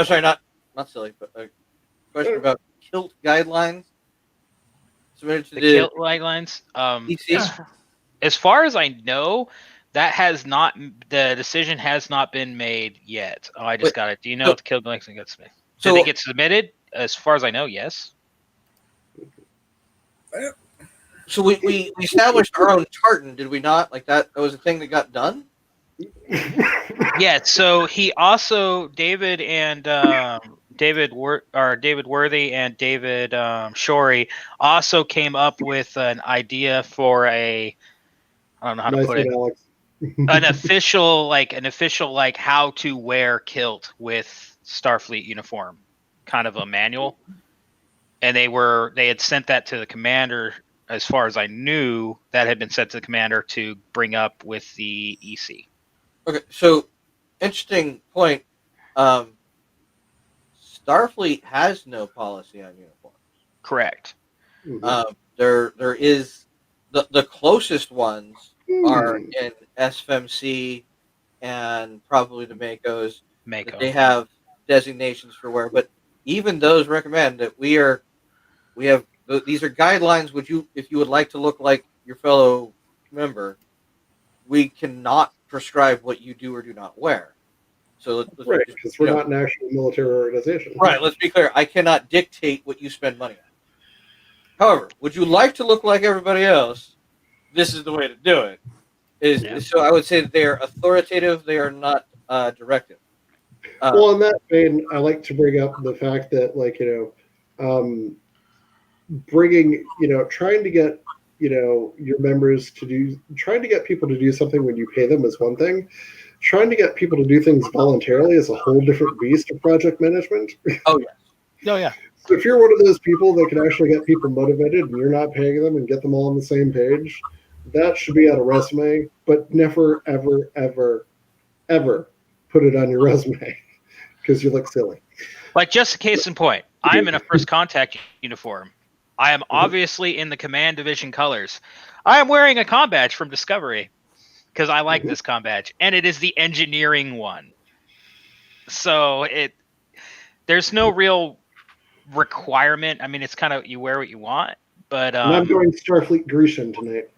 Sorry, not silly, but a question about kilt guidelines. Submitted to the kilt guidelines. As far as I know, the decision has not been made yet. Oh, I just got it. Do you know if the kilt guidelines gets submitted? Did they get submitted? As far as I know, yes. So we established our own tartan, did we not? Like that was a thing that got done? Yeah, so he also David Worthy and David Shorey also came up with an idea for I don't know how to put it. an official how to wear kilt with Starfleet uniform, kind of a manual. And they had sent that to the commander. As far as I knew, that had been sent to the commander to bring up with the EC. Okay, so interesting point. Starfleet has no policy on uniforms. Correct. There is the closest ones are in SFMC and probably the Makos. They have designations for wear, but even those recommend that we have. These are guidelines. If you would like to look like your fellow member, we cannot prescribe what you do or do not wear. So let's because we're not an actual military organization. Right. Let's be clear. I cannot dictate what you spend money on. However, would you like to look like everybody else? This is the way to do it. So I would say that they are authoritative. They are not directive. Well, in that vein, I like to bring up the fact that, bringing, trying to get, your members trying to get people to do something when you pay them is one thing. Trying to get people to do things voluntarily is a whole different beast of project management. Oh, yeah. Oh, yeah. So if you're one of those people that can actually get people motivated and you're not paying them and get them all on the same page, that should be on a resume, but never, ever, ever, ever put it on your resume because you look silly. Like, just a case in point, I'm in a first contact uniform. I am obviously in the command division colors. I am wearing a comm badge from Discovery because I like this comm badge, and it is the engineering one. So there's no real requirement. I mean, it's kind of you wear what you want, but And I'm going Starfleet Grecian tonight.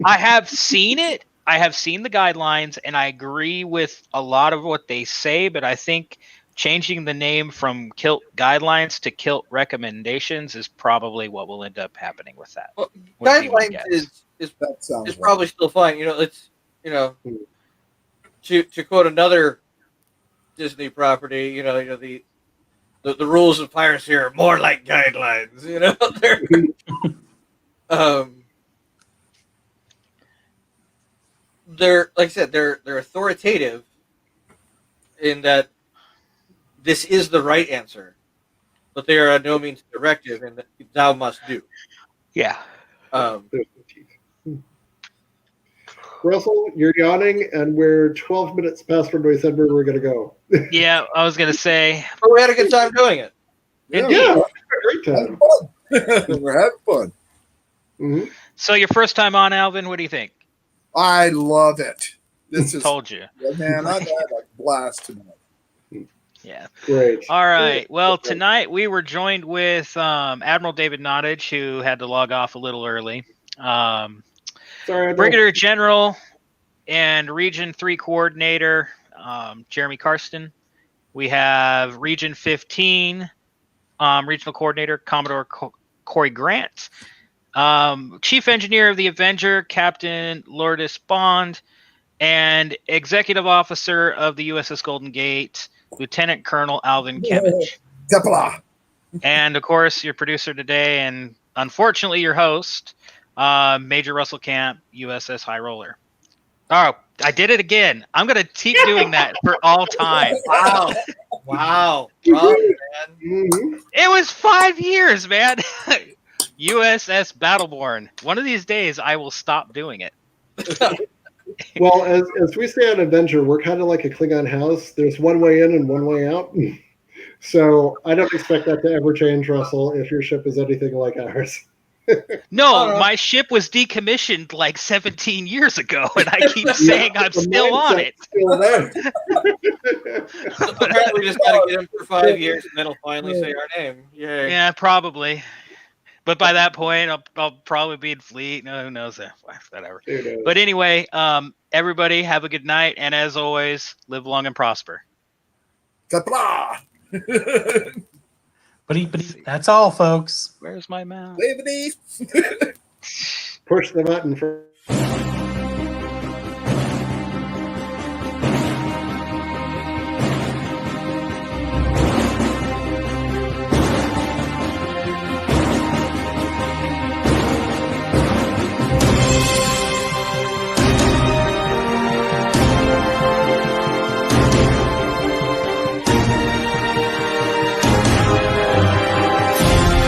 I have seen it. I have seen the guidelines, and I agree with a lot of what they say, but I think changing the name from Kilt Guidelines to Kilt Recommendations is probably what will end up happening with that. Well, Would be my guidelines guess. is That sounds right. probably still fine. It's to quote another Disney property, the rules of piracy are more like guidelines. They're like I said, they're authoritative in that this is the right answer, but they are at no means directive in that thou must do. Yeah. There's no teeth. Russell, you're yawning, and we're 12 minutes past when we said we were going to go. Yeah, I was going to say. But we had a good time doing it. Indeed. Yeah, great time. We're having fun. Mm-hmm. So your first time on, Alvin, what do you think? I love it. This is Told you. man. I've had a blast tonight. Yeah. Great. All right. Well, tonight we were joined with Admiral David Nottage, who had to log off a little early. Sorry, Brigadier General and Region 3 Coordinator Jeremy Carsten. We have Region 15 Regional Coordinator Commodore Corey Grant. Chief Engineer of the Avenger Captain Lourdes Bond. And Executive Officer of the USS Golden Gate Lieutenant Colonel Alvin Camidge. Kapla. And, of course, your producer today and, unfortunately, your host, Major Russell Camp, USS High Roller. Oh, I did it again. I'm going to keep doing that for all time. Wow. Wow. Wrong, man. Mm-hmm. It was 5 years, man. USS Battleborn. One of these days, I will stop doing it. Well, as we say on Avenger, we're kind of like a Klingon house. There's one way in and one way out. So I don't expect that to ever change, Russell, if your ship is anything like ours. No, my ship was decommissioned like 17 years ago, and I keep saying I'm still on it. Still there. So apparently, we just got to get him for 5 years, and then he'll finally say our name. Yay. Yeah, probably. But by that point, I'll probably be in fleet. No, who knows? Whatever. But anyway, everybody have a good night, and as always, live long and prosper. Kapla. But that's all, folks. Where's my mouse? Leave it. Push the button for